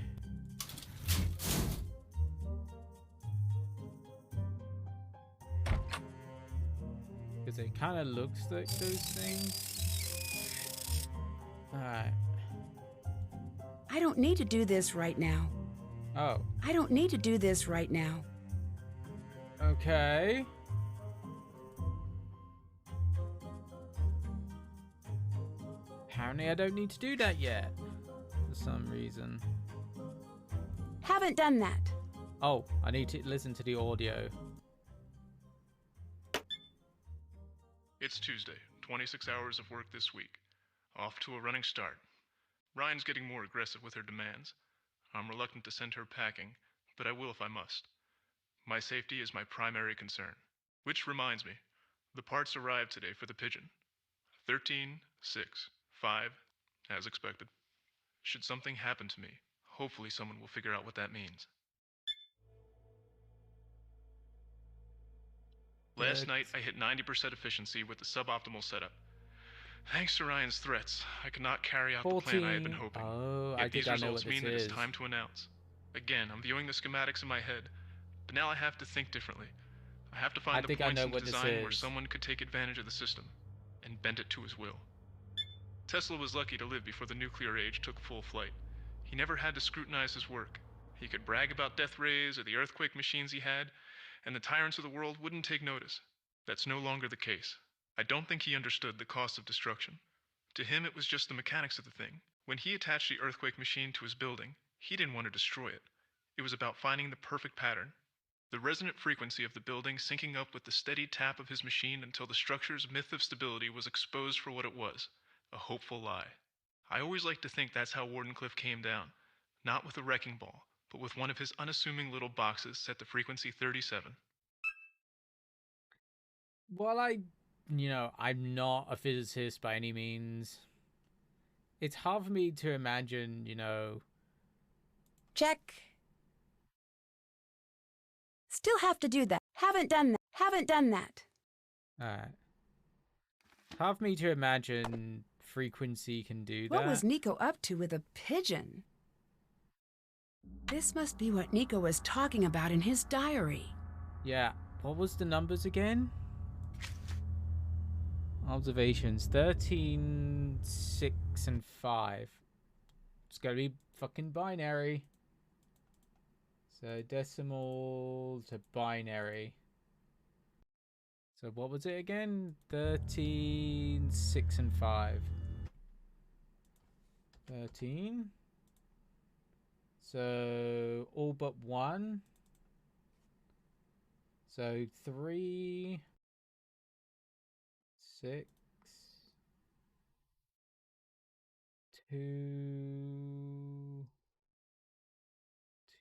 Because it kind of looks like those things. Alright. I don't need to do this right now. Oh. I don't need to do this right now. Okay. Apparently I don't need to do that yet. For some reason. Haven't done that. Oh, I need to listen to the audio. It's Tuesday, 26 hours of work this week. Off to a running start. Ryan's getting more aggressive with her demands. I'm reluctant to send her packing, but I will if I must. My safety is my primary concern. Which reminds me, the parts arrived today for the Pigeon. 13, 6, 5, as expected. Should something happen to me, hopefully someone will figure out what that means. Last night, I hit 90% efficiency with the suboptimal setup. Thanks to Ryan's threats, I could not carry out the plan I had been hoping. Oh, Yet I think these I know results what mean this that is. it's time to announce. Again, I'm viewing the schematics in my head, but now I have to think differently. I have to find the points in the design where someone could take advantage of the system and bend it to his will. Tesla was lucky to live before the nuclear age took full flight. He never had to scrutinize his work. He could brag about death rays or the earthquake machines he had, and the tyrants of the world wouldn't take notice. That's no longer the case. I don't think he understood the cost of destruction. To him, it was just the mechanics of the thing. When he attached the earthquake machine to his building, he didn't want to destroy it. It was about finding the perfect pattern. The resonant frequency of the building syncing up with the steady tap of his machine until the structure's myth of stability was exposed for what it was, a hopeful lie. I always like to think that's how Wardenclyffe came down. Not with a wrecking ball, but with one of his unassuming little boxes set to frequency 37. While I'm not a physicist by any means, it's hard for me to imagine, Check. Still have to do that. Haven't done that. Haven't done that. Alright. Hard for me to imagine frequency can do that. What was Nico up to with a pigeon? This must be what Nico was talking about in his diary. Yeah. What was the numbers again? Observations 13, 6, and 5. It's gotta be fucking binary. So decimal to binary. So what was it again? 13, 6, and 5. 13. So all but 1. So 3, 6, 2,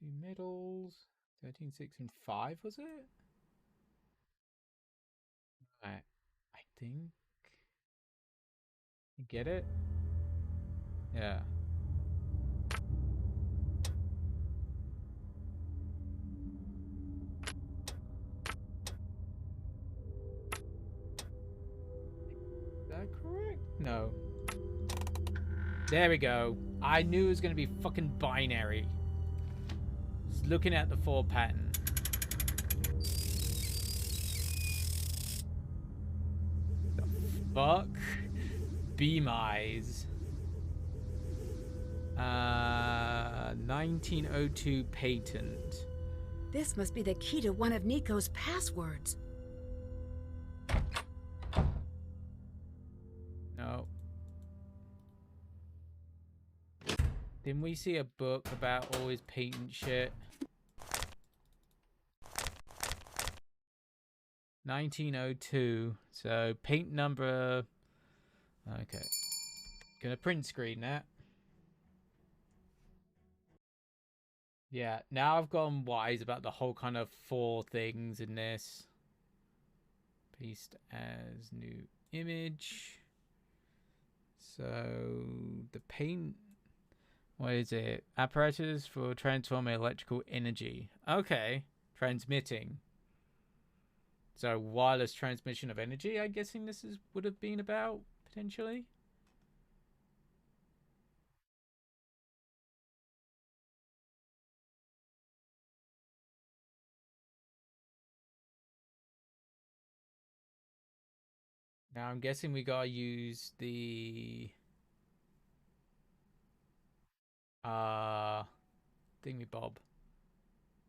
2 middles, 13, 6, and 5, was it? Right, I think. You get it? Yeah. Is that correct? No. There we go. I knew it was going to be fucking binary. Just looking at the 4 pattern. The fuck? Beam eyes. 1902 patent. This must be the key to one of Nico's passwords. No. Didn't we see a book about all his patent shit? 1902. So patent number. Okay. Gonna print screen that. Yeah, now I've gone wise about the whole kind of 4 things in this. Paste as new image. So the paint, what is it? Apparatus for transforming electrical energy. Okay, transmitting. So wireless transmission of energy, I'm guessing this would have been about, potentially. Now I'm guessing we gotta use the thingy bob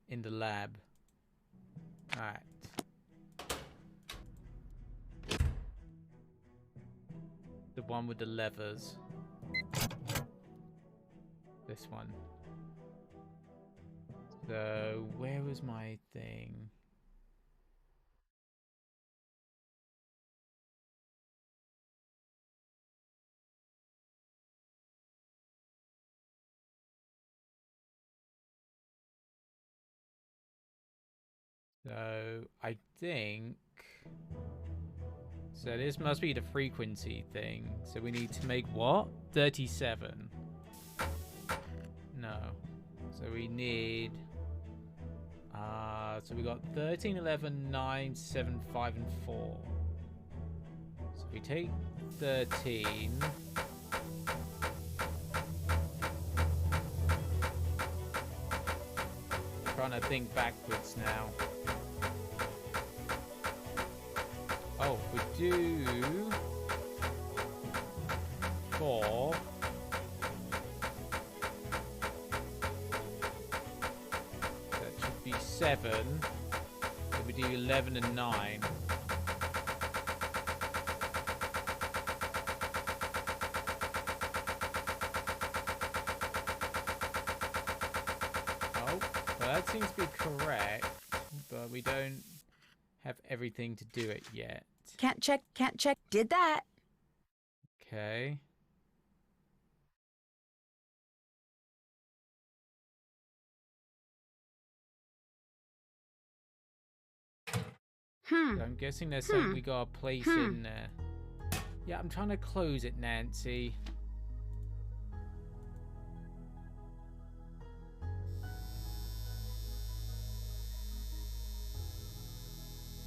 in the lab. Alright. The one with the levers. This one. So where was my thing? So I think, so this must be the frequency thing. So we need to make what? 37. No. So we need, so we got 13, 11, 9, 7, 5, and 4. So if we take 13. I'm trying to think backwards now. Oh, we do 4. That should be 7. So we do 11 and 9. Oh, well, that seems to be correct, but we don't have everything to do it yet. Can't check, did that. Okay. So I'm guessing there's something we gotta place in there. Yeah, I'm trying to close it, Nancy.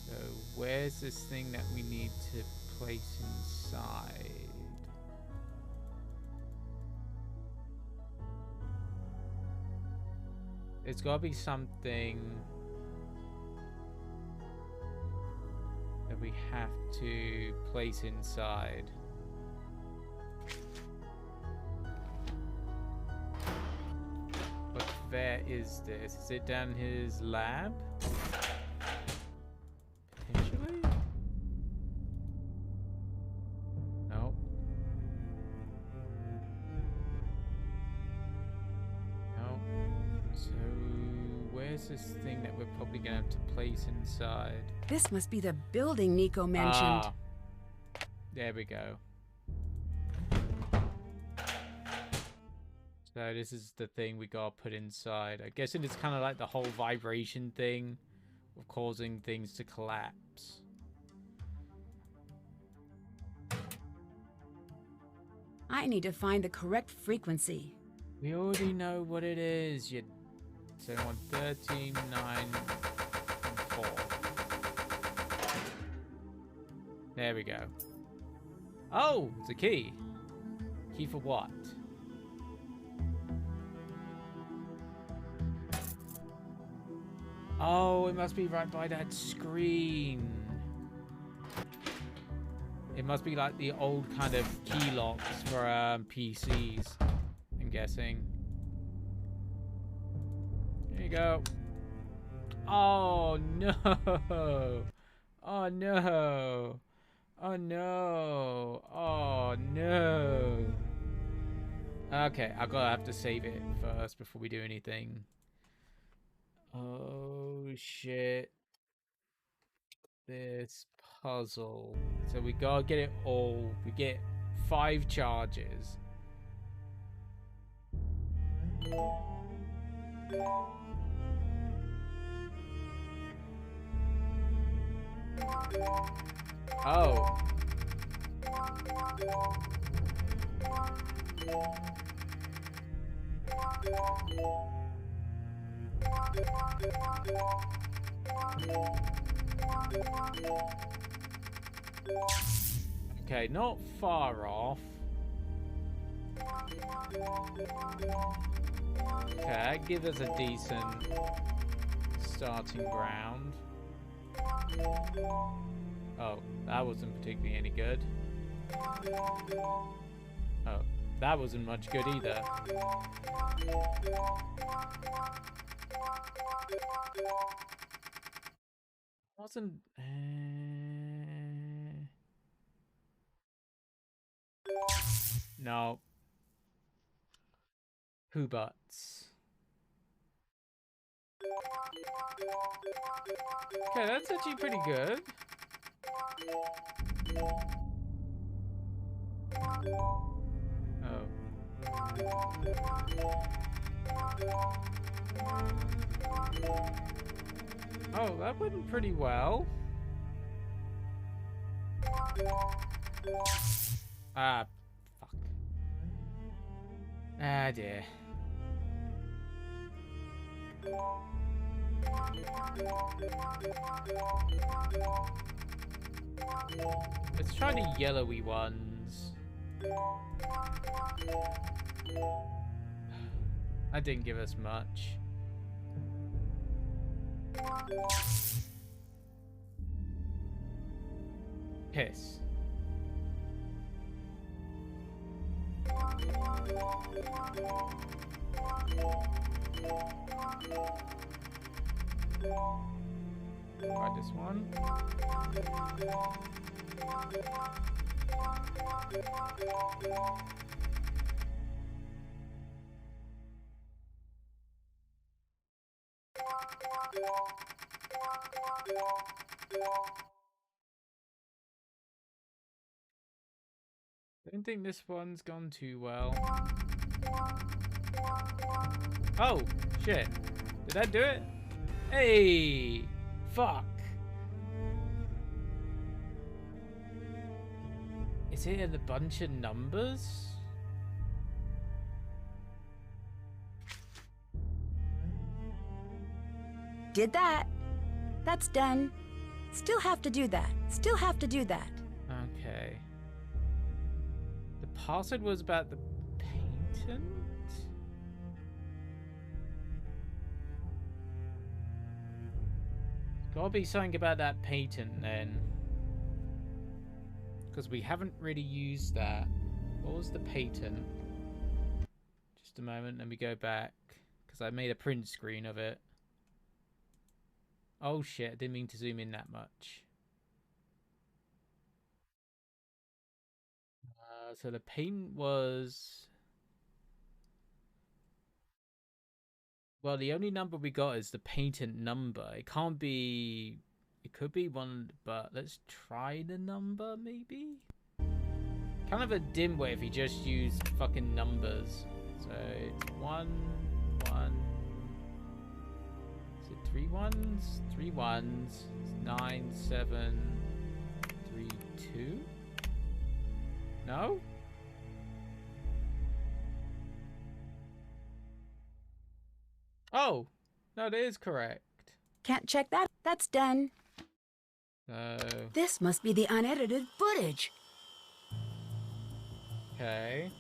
So where's this thing that we need to place inside? It's gotta be something that we have to place inside. But where is this? Is it down his lab? Potentially? No. No. So where's this thing that we're probably gonna have to place inside? This must be the building Nico mentioned. Ah, there we go. So this is the thing we gotta put inside. I guess it's kind of like the whole vibration thing of causing things to collapse. I need to find the correct frequency. We already know what it is. You so on 13, 9, and 4. There we go. Oh, it's a key. Key for what? Oh, it must be right by that screen. It must be like the old kind of key locks for PCs, I'm guessing. There you go. Oh no! Oh no! Oh no! Oh no! Okay, I'm gonna have to save it first before we do anything. Oh shit. This puzzle. So we gotta get it all. We get 5 charges. Oh. Okay, not far off. Okay, give us a decent starting ground. Oh, that wasn't particularly any good. Oh, that wasn't much good either. Wasn't... No. Who butts? Okay, that's actually pretty good. Oh. Oh, that went pretty well. Ah, fuck. Ah, dear. Let's try the yellowy ones. That didn't give us much. Piss. Try this one. Don't think this one's gone too well. Oh, shit. Did that do it? Hey! Fuck. Is it in a bunch of numbers? Did that. That's done. Still have to do that. Still have to do that. Okay. The password was about the patent? Gotta be something about that patent then. Because we haven't really used that. What was the patent? Just a moment, let me go back. Because I made a print screen of it. Oh shit, I didn't mean to zoom in that much. So the patent was... Well, the only number we got is the patent number. It can't be... It could be one, but let's try the number, maybe? Kind of a dim way if you just use fucking numbers. So it's 1, 1... Is it 3 ones? 3 ones. 9, 7, 3, 2? No? Oh! No, that is correct. Can't check that. That's done. So... This must be the unedited footage. Okay.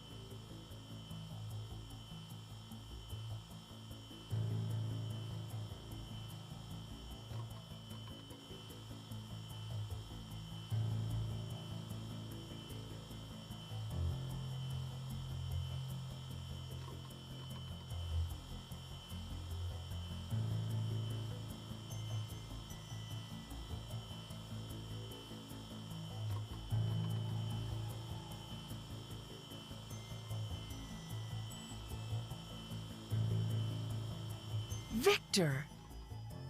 Victor!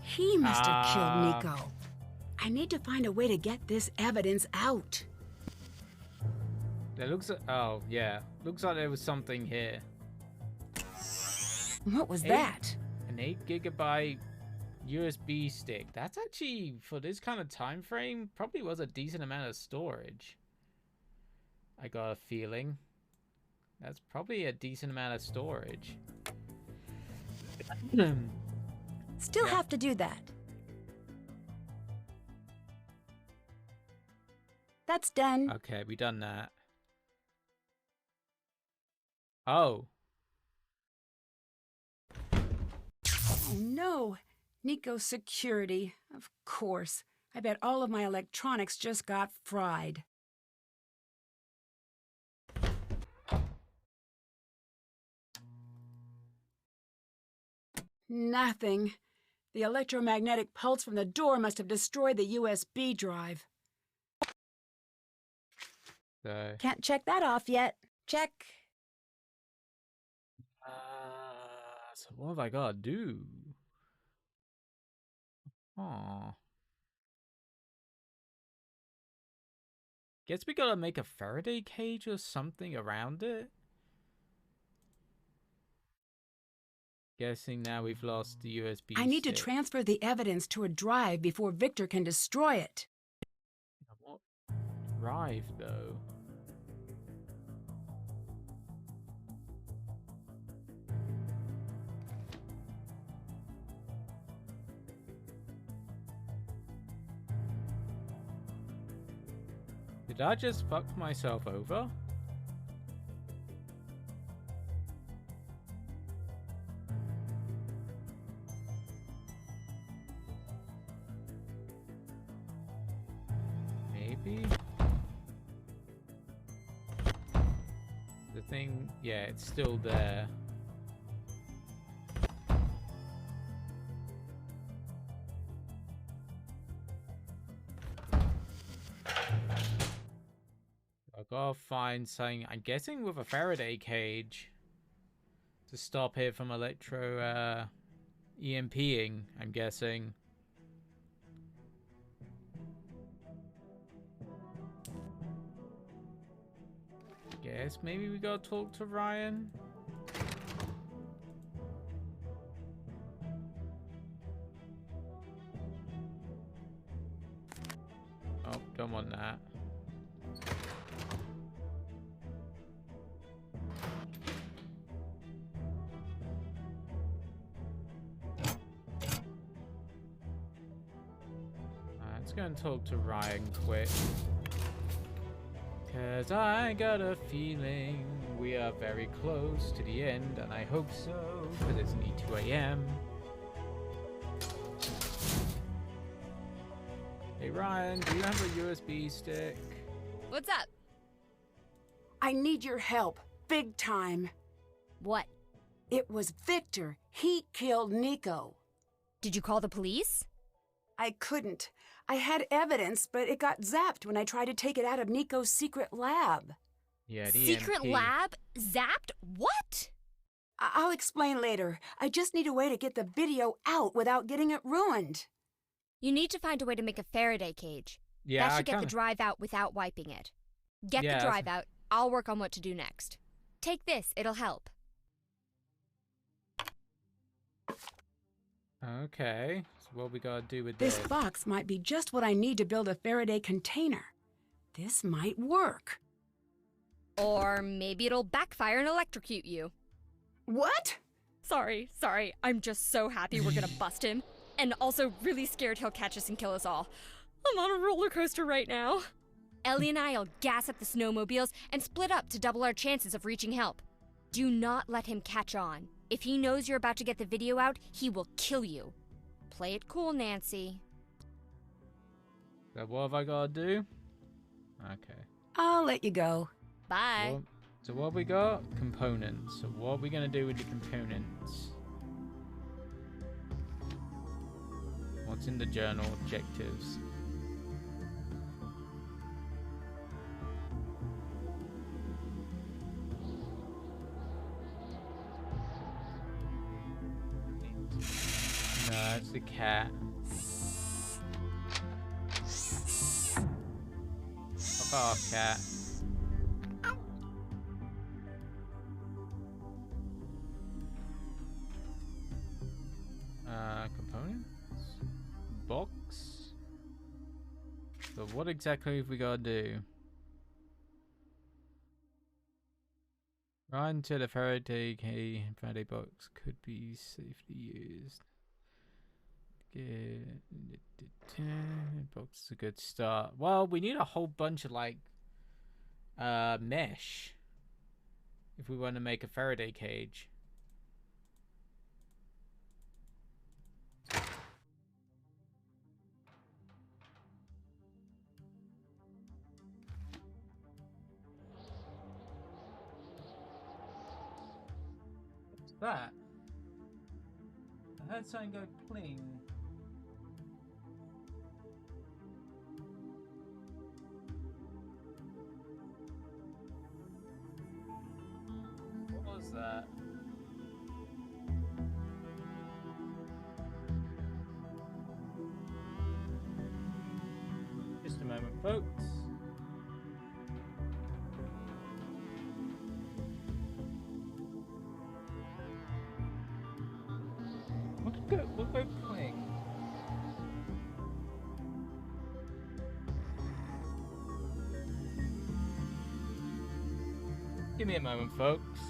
He must have killed Nico. I need to find a way to get this evidence out. There looks like, oh yeah, looks like there was something here. What was that? An 8GB USB stick. That's actually, for this kind of time frame, probably was a decent amount of storage. I got a feeling. That's probably a decent amount of storage. Still have to do that. That's done. Okay, we done that. Oh. Oh no. Nico's security. Of course. I bet all of my electronics just got fried. Nothing. The electromagnetic pulse from the door must have destroyed the USB drive. So. Can't check that off yet. Check. So what have I got to do? Aw. Guess we gotta make a Faraday cage or something around it. Guessing now we've lost the USB I need stick. to transfer the evidence to a drive before Victor can destroy it. What drive, though? Did I just fuck myself over? Maybe? The thing, yeah, it's still there. I gotta find something, I'm guessing with a Faraday cage to stop it from electro EMPing, I'm guessing. Guess maybe we gotta talk to Ryan. Oh, don't want that. Let's go and talk to Ryan quick. 'Cause I got a feeling we are very close to the end, and I hope so, because it's only 2 AM. Hey Ryan, do you have a USB stick? What's up? I need your help, big time. What? It was Victor. He killed Nico. Did you call the police? I couldn't. I had evidence, but it got zapped when I tried to take it out of Nico's secret lab. Yeah, the secret EMP. lab? Zapped? What? I'll explain later. I just need a way to get the video out without getting it ruined. You need to find a way to make a Faraday cage. Yeah, that should get the drive out without wiping it. Get the drive out. I'll work on what to do next. Take this. It'll help. Okay, so what we gotta do with this? This box might be just what I need to build a Faraday container. This might work. Or maybe it'll backfire and electrocute you. What? Sorry. I'm just so happy we're gonna bust him. And also really scared he'll catch us and kill us all. I'm on a roller coaster right now. Ellie and I'll gas up the snowmobiles and split up to double our chances of reaching help. Do not let him catch on. If he knows you're about to get the video out, he will kill you. Play it cool, Nancy. So what have I gotta do? Okay. I'll let you go. Bye. So what have we got? Components. So what are we gonna do with the components? What's in the journal? Objectives. No, that's the cat. Fuck off, cat. what exactly have we got to do? Run to the Faraday key. Faraday box could be safely used. Box is a good start. Well, we need a whole bunch of like mesh if we want to make a Faraday cage. What's that? I heard something go pling. What was that? Just a moment, folks. What go playing? Give me a moment, folks.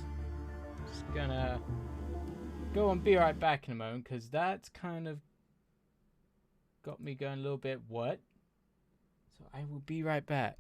Just gonna go and be right back in a moment, because that's kind of got me going a little bit what? So I will be right back.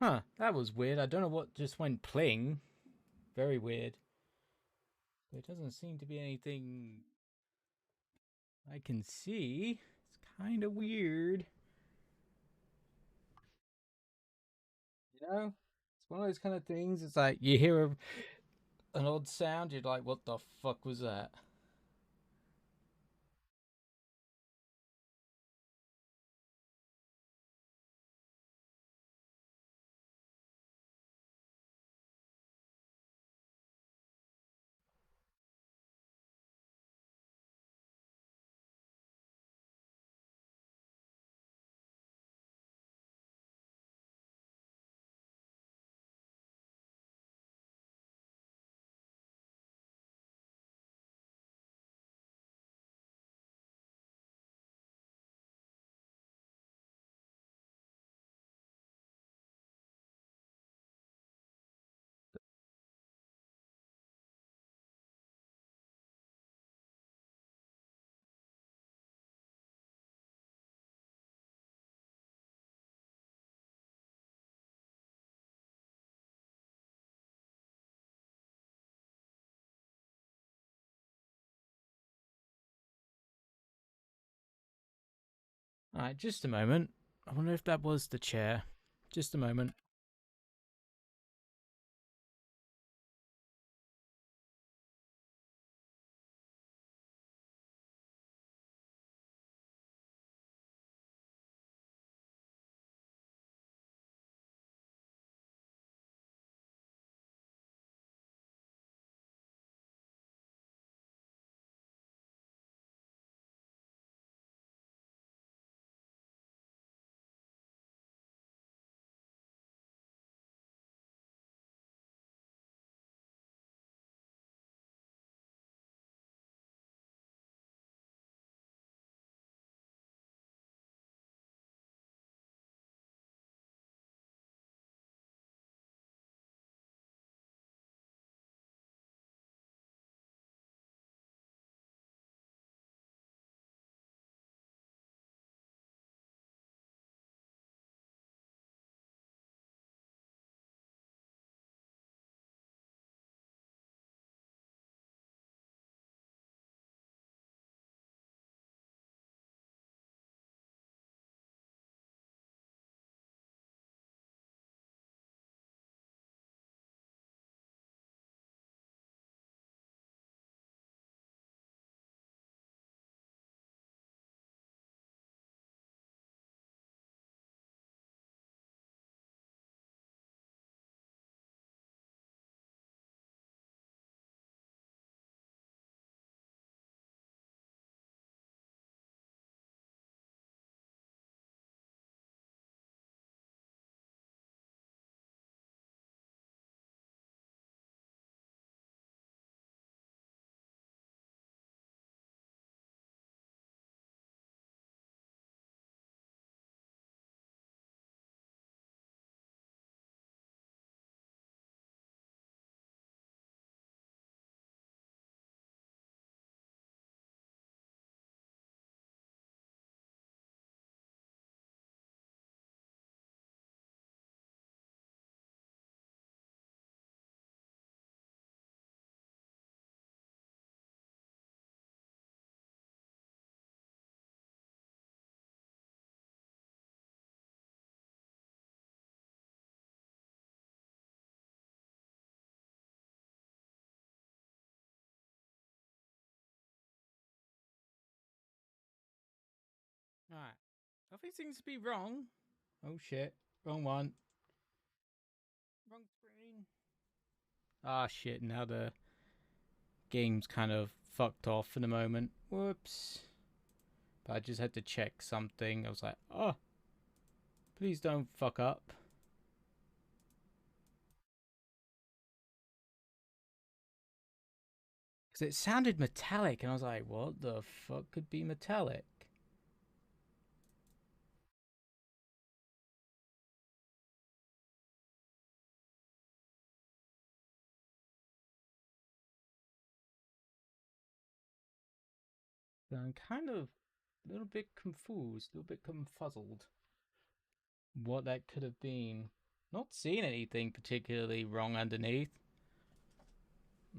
Huh, that was weird. I don't know what just went pling. Very weird. There doesn't seem to be anything I can see. It's kind of weird. You know, it's one of those kind of things. It's like you hear an odd sound, you're like, "What the fuck was that?" Alright, just a moment. I wonder if that was the chair. Just a moment. Alright. Nothing seems to be wrong. Oh shit. Wrong one. Wrong screen. Ah shit, now the game's kind of fucked off in a moment. Whoops. But I just had to check something. I was like, oh, please don't fuck up. Because it sounded metallic, and I was like, what the fuck could be metallic? So I'm kind of a little bit confused, a little bit confuzzled. What that could have been. Not seeing anything particularly wrong underneath.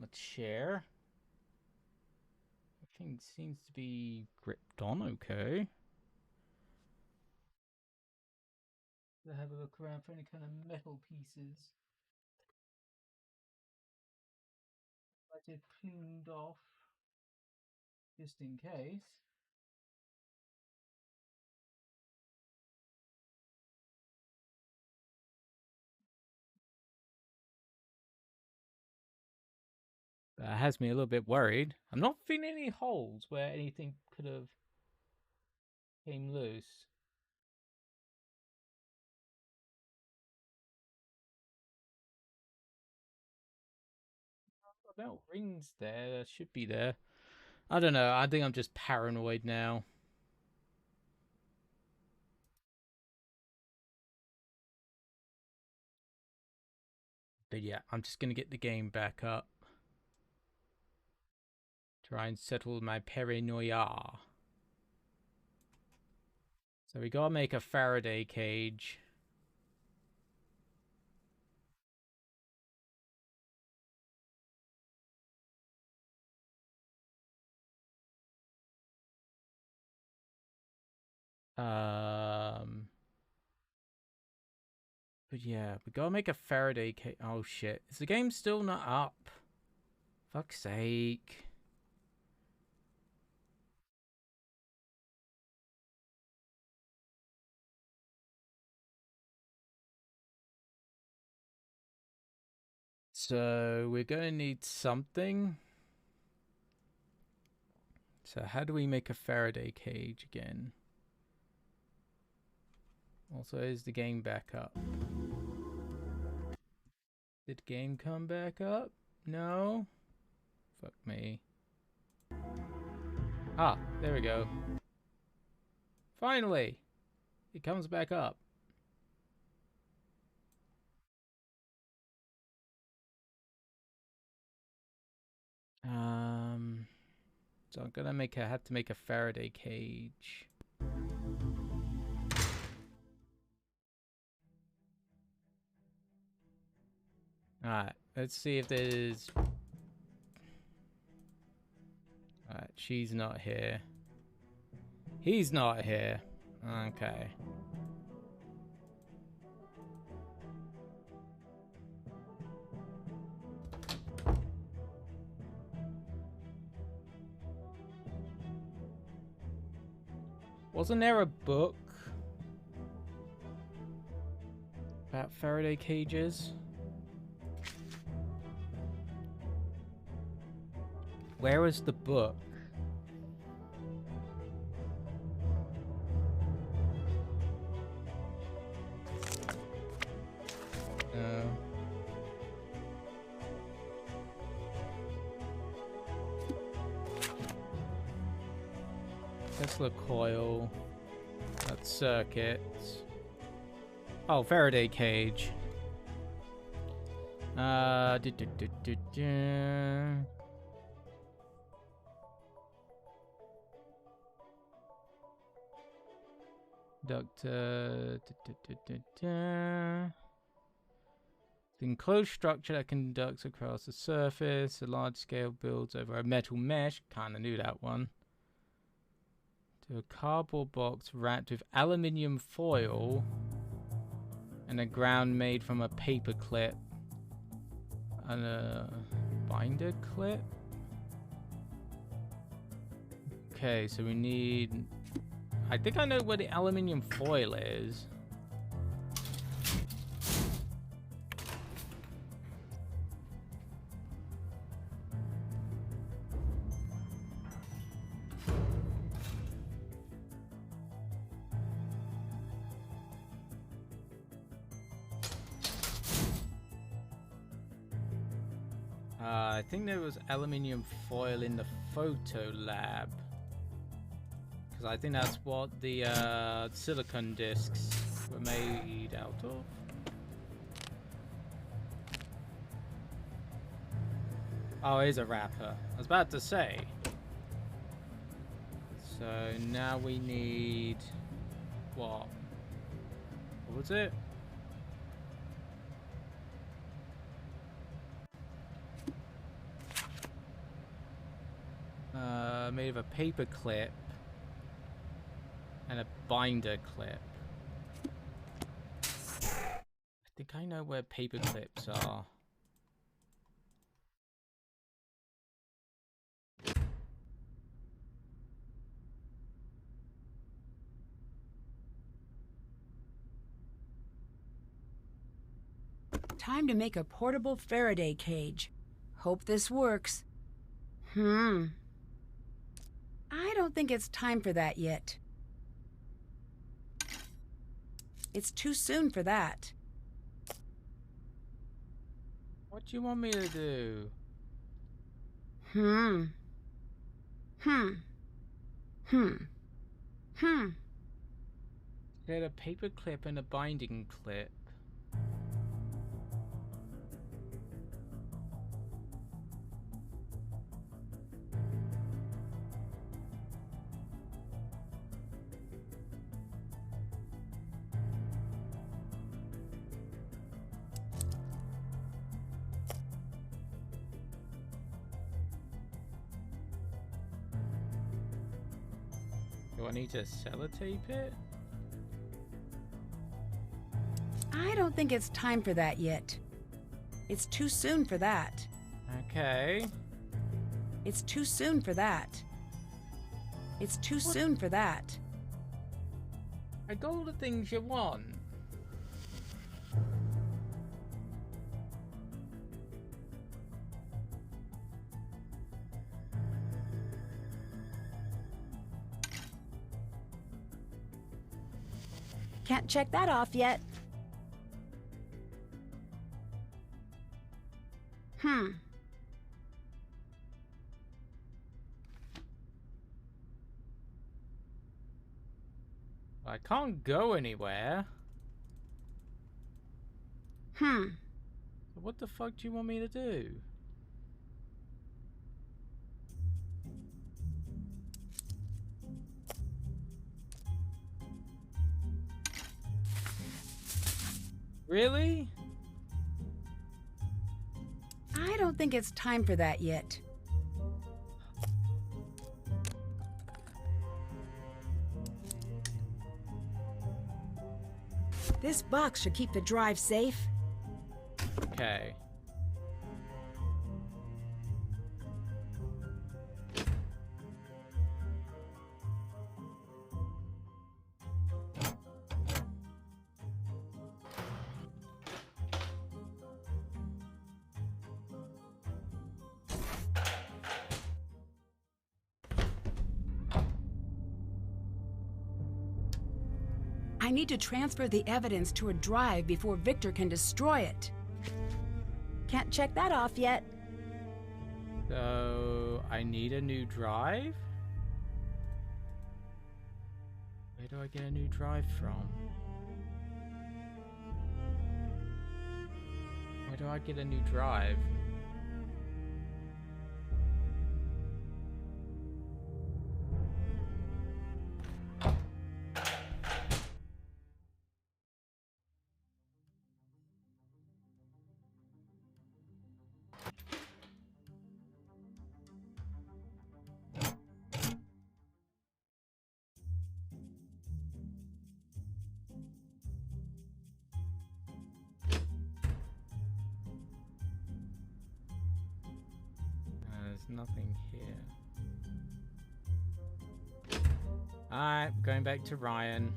My chair. Everything seems to be gripped on okay. To have a look around for any kind of metal pieces. I did cleaned off just in case. That has me a little bit worried. I'm not feeling any holes where anything could have came loose. About rings there should be there. I don't know. I think I'm just paranoid now. But yeah, I'm just gonna get the game back up. Try and settle my paranoia. So we gotta make a Faraday cage. But yeah, we gotta make a Faraday cage. Oh shit. Is the game still not up? Fuck's sake. So we're gonna need something. So how do we make a Faraday cage again? Also, is the game back up? Did the game come back up? No? Fuck me. Ah, there we go. Finally! It comes back up. So I'm gonna have to make a Faraday cage. Alright, let's see if there's... Alright, she's not here. He's not here. Okay. Wasn't there a book about Faraday cages? Where was the book? Tesla coil. That's circuits. Oh, Faraday cage. Conductor. The enclosed structure that conducts across the surface. A large scale builds over a metal mesh. Kinda knew that one. To a cardboard box wrapped with aluminium foil and a ground made from a paper clip and a binder clip. Okay, so we need... I think I know where the aluminium foil is. I think there was aluminium foil in the photo lab. Because I think that's what the silicon discs were made out of. Oh, it is a wrapper. I was about to say. So now we need... What? What was it? Made of a paper clip and a binder clip. think I know where paper clips are. Time to make a portable Faraday cage. Hope this works. I don't think it's time for that yet. It's too soon for that. What do you want me to do? Get a paper clip and a binding clip. Do I need to sellotape it? I don't think it's time for that yet. It's too soon for that. Okay. It's too soon for that. It's too soon for that. I got all the things you want. Can't check that off yet. I can't go anywhere. So what the fuck do you want me to do? Really? I don't think it's time for that yet. This box should keep the drive safe. Okay. I need to transfer the evidence to a drive before Victor can destroy it. Can't check that off yet. So, I need a new drive? Where do I get a new drive from? Where do I get a new drive? Nothing here. Alright, going back to Ryan.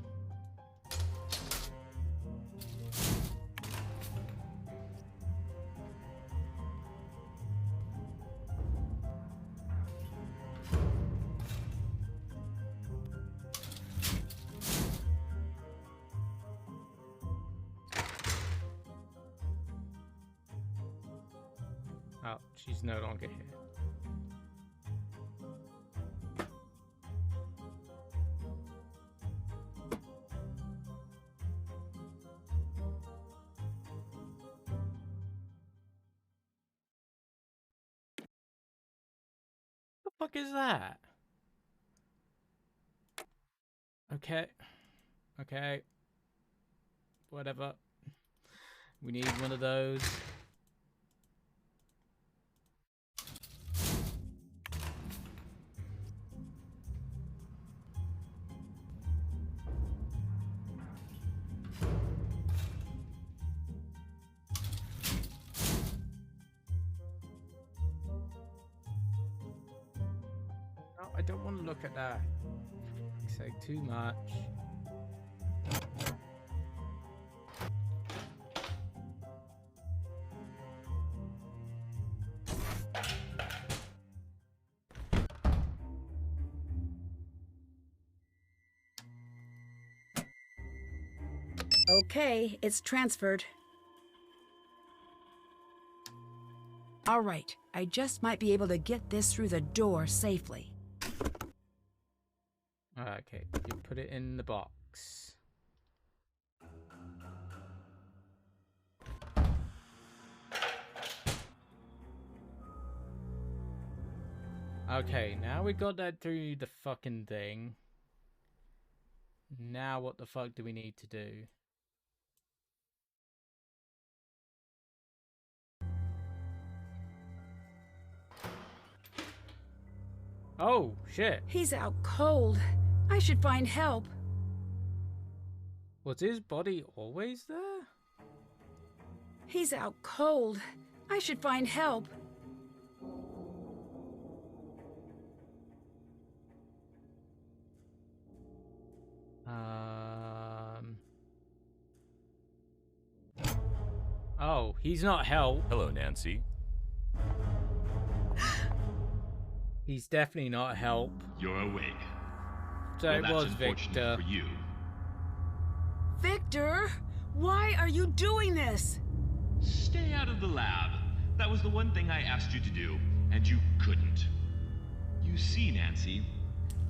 Oh, she's no longer here. What the fuck is that? Okay. Whatever. We need one of those. I don't want to look at that. Say too much. Okay, it's transferred. All right, I just might be able to get this through the door safely. Okay, you put it in the box. Okay, now we got that through the fucking thing. Now what the fuck do we need to do? Oh, shit. He's out cold. I should find help. Was his body always there? He's out cold. I should find help. Oh, he's not help. Hello, Nancy. He's definitely not help. You're awake. So well, it was Victor. For you. Victor, why are you doing this? Stay out of the lab. That was the one thing I asked you to do, and you couldn't. You see, Nancy,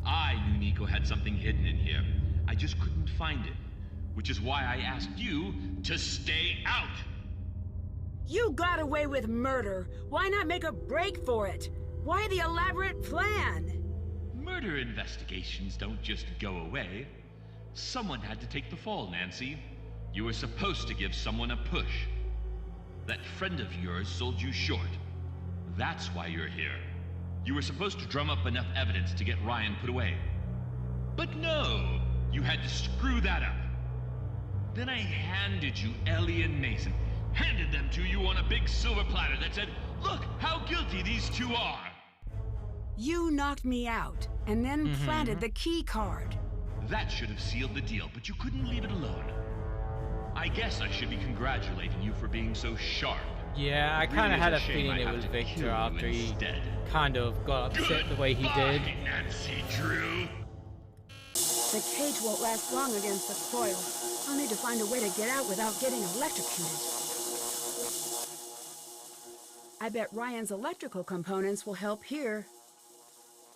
I knew Nico had something hidden in here. I just couldn't find it, which is why I asked you to stay out. You got away with murder. Why not make a break for it? Why the elaborate plan? Murder investigations don't just go away. Someone had to take the fall, Nancy. You were supposed to give someone a push. That friend of yours sold you short. That's why you're here. You were supposed to drum up enough evidence to get Ryan put away. But no, you had to screw that up. Then I handed you Ellie and Mason. Handed them to you on a big silver platter that said, "Look how guilty these two are." You knocked me out, and then planted the key card. That should have sealed the deal, but you couldn't leave it alone. I guess I should be congratulating you for being so sharp. Yeah, I kind of had a feeling it was Victor after he kind of got upset the way he did. Nancy Drew. The cage won't last long against the coil. I'll need to find a way to get out without getting electrocuted. I bet Ryan's electrical components will help here.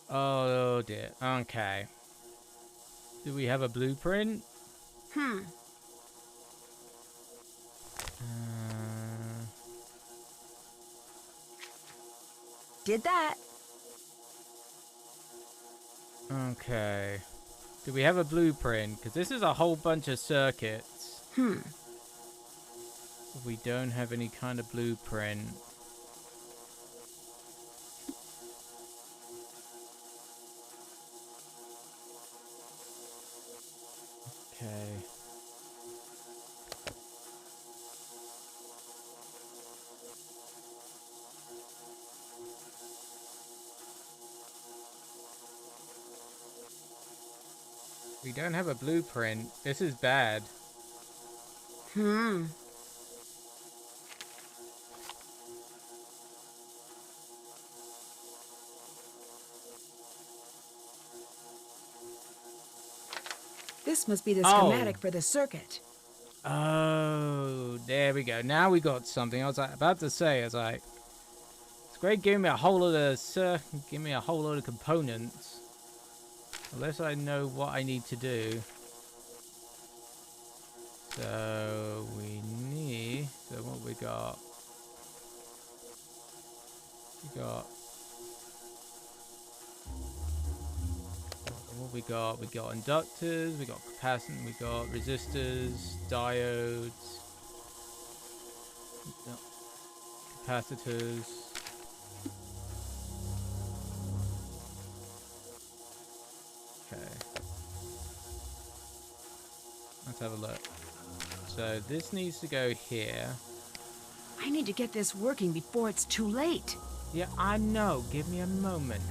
Oh dear. Okay. Do we have a blueprint? Did that. Okay. Do we have a blueprint? Because this is a whole bunch of circuits. We don't have any kind of blueprint. Okay. We don't have a blueprint. This is bad. This must be the schematic for the circuit. Oh, there we go. Now we got something. I was about to say, it's great giving me a whole lot of give me a whole lot of components. Unless I know what I need to do. So we need. So what we got? What we got? We got inductors. We got capacitors. We got resistors, diodes, capacitors. Okay. Let's have a look. So this needs to go here. I need to get this working before it's too late. Yeah, I know. Give me a moment.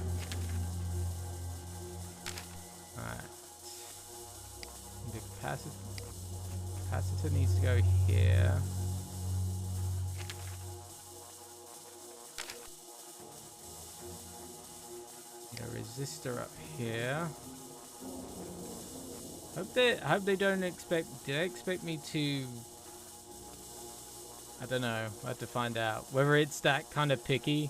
capacitor needs to go here. A resistor up here. Hope they don't expect. Do they expect me to? I don't know. I have to find out whether it's that kind of picky.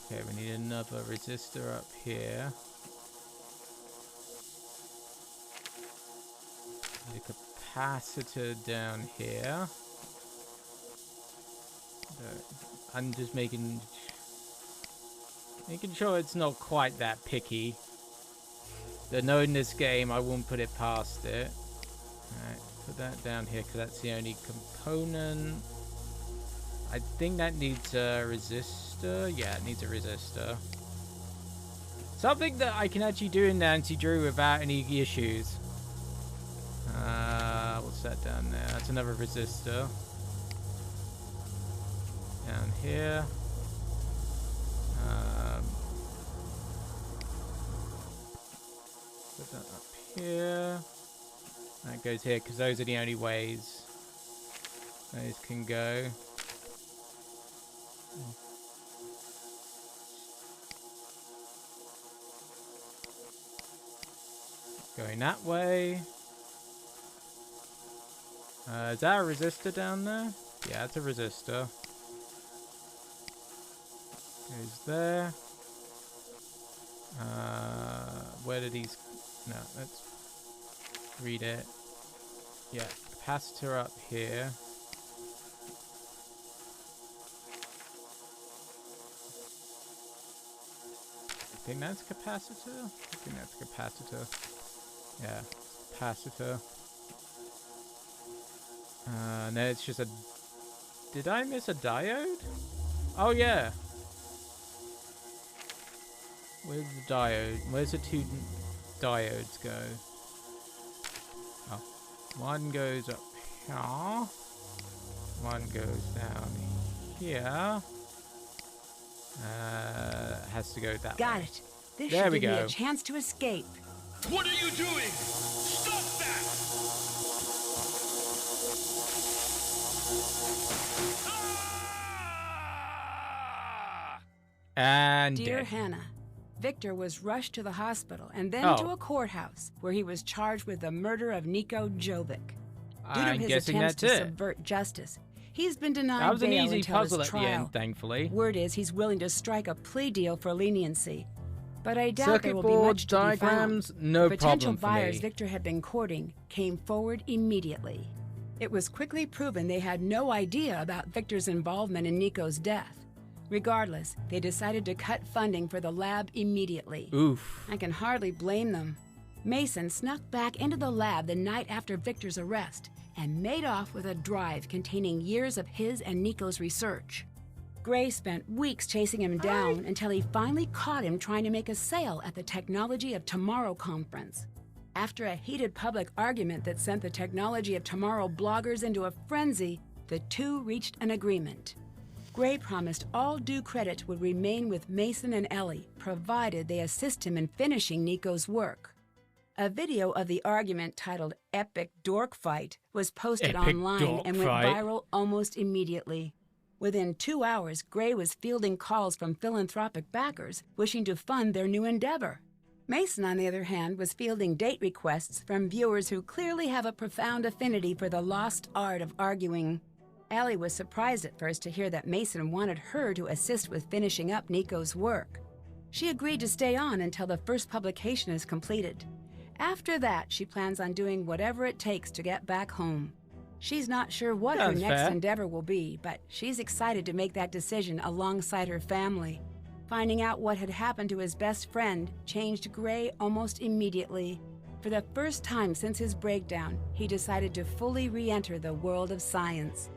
Okay, we need another resistor up here. Need a capacitor down here. I'm just making sure it's not quite that picky. That knowing this game, I won't put it past it. Alright, put that down here because that's the only component. I think that needs a resistor. Yeah, it needs a resistor. Something that I can actually do in Nancy Drew without any issues. What's that down there? That's another resistor. Down here. Put that up here. That goes here because those are the only ways those can go. Going that way. Is that a resistor down there? Yeah, it's a resistor. Goes there. Where do these... No, let's read it. Yeah, capacitor up here. I think that's capacitor? I think that's capacitor. Yeah, capacitor. No, it's just a... Did I miss a diode? Oh, yeah. Where's the diode? Where's the two diodes go? Oh. One goes up here. One goes down here. Has to go that way. Got it. This there should we give go. me a chance to escape. What are you doing? Stop that! And Dear dead. Hannah, Victor was rushed to the hospital and then to a courthouse where he was charged with the murder of Niko Jovic. Due to his attempts to subvert justice, he's been denied that was an bail easy until puzzle his at trial. the end, thankfully. Word is he's willing to strike a plea deal for leniency, but I doubt Circuit there will be boards, much to diagrams, be found. no The potential problem for buyers me. Victor had been courting came forward immediately. It was quickly proven they had no idea about Victor's involvement in Niko's death. Regardless, they decided to cut funding for the lab immediately. Oof. I can hardly blame them. Mason snuck back into the lab the night after Victor's arrest and made off with a drive containing years of his and Niko's research. Gray spent weeks chasing him down until he finally caught him trying to make a sale at the Technology of Tomorrow conference. After a heated public argument that sent the Technology of Tomorrow bloggers into a frenzy, the two reached an agreement. Gray promised all due credit would remain with Mason and Ellie, provided they assist him in finishing Niko's work. A video of the argument titled Epic Dork Fight was posted online and went viral almost immediately. Within 2 hours, Gray was fielding calls from philanthropic backers wishing to fund their new endeavor. Mason, on the other hand, was fielding date requests from viewers who clearly have a profound affinity for the lost art of arguing. Ellie was surprised at first to hear that Mason wanted her to assist with finishing up Niko's work. She agreed to stay on until the first publication is completed. After that, she plans on doing whatever it takes to get back home. She's not sure what her next endeavor will be, but she's excited to make that decision alongside her family. Finding out what had happened to his best friend changed Gray almost immediately. For the first time since his breakdown, he decided to fully re-enter the world of science.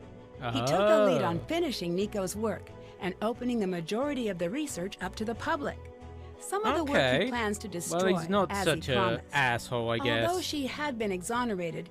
He took the lead on finishing Niko's work and opening the majority of the research up to the public. Some of the work he plans to destroy, well, he's not as such he promised. an asshole, I guess. Although she had been exonerated,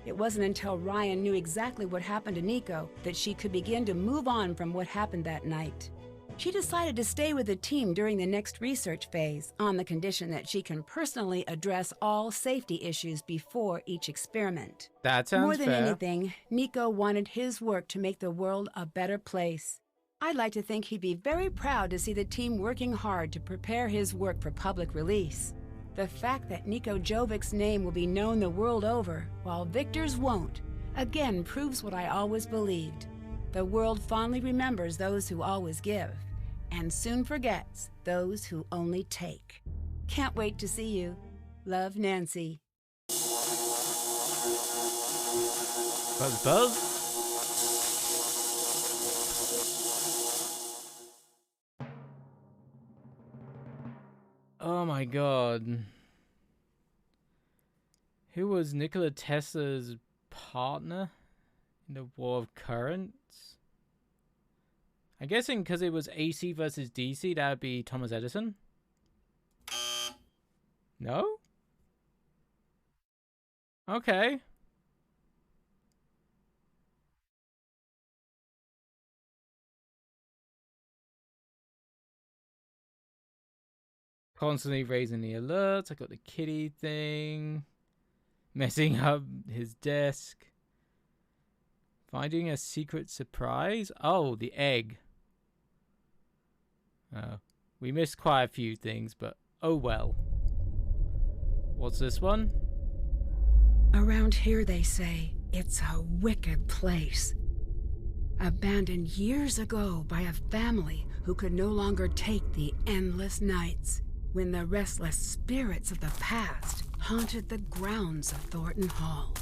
it wasn't until Ryan knew exactly what happened to Niko that she could begin to move on from what happened that night. She decided to stay with the team during the next research phase on the condition that she can personally address all safety issues before each experiment. That sounds More than fair. anything, Nico wanted his work to make the world a better place. I'd like to think he'd be very proud to see the team working hard to prepare his work for public release. The fact that Nico Jovic's name will be known the world over, while Victor's won't, again proves what I always believed. The world fondly remembers those who always give, and soon forgets those who only take. Can't wait to see you. Love, Nancy. Buzz, buzz. Oh my god. Who was Nikola Tesla's partner in the War of Currents? I'm guessing because it was AC versus DC, that would be Thomas Edison? No? Okay. Constantly raising the alerts. I got the kitty thing. Messing up his desk. Finding a secret surprise. Oh, the egg. Oh, we missed quite a few things, but oh well. What's this one? Around here, they say, it's a wicked place. Abandoned years ago by a family who could no longer take the endless nights, when the restless spirits of the past haunted the grounds of Thornton Hall.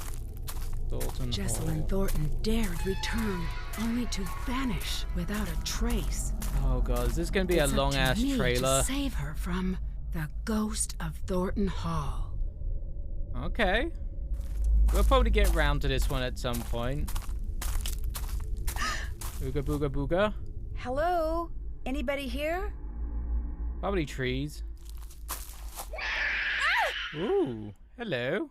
Jessalyn Thornton dared return, only to vanish without a trace. Oh god, is this going to be a long-ass trailer? To save her from the ghost of Thornton Hall. Okay. We'll probably get round to this one at some point. Booga booga booga. Hello? Anybody here? Probably trees. Ooh, hello.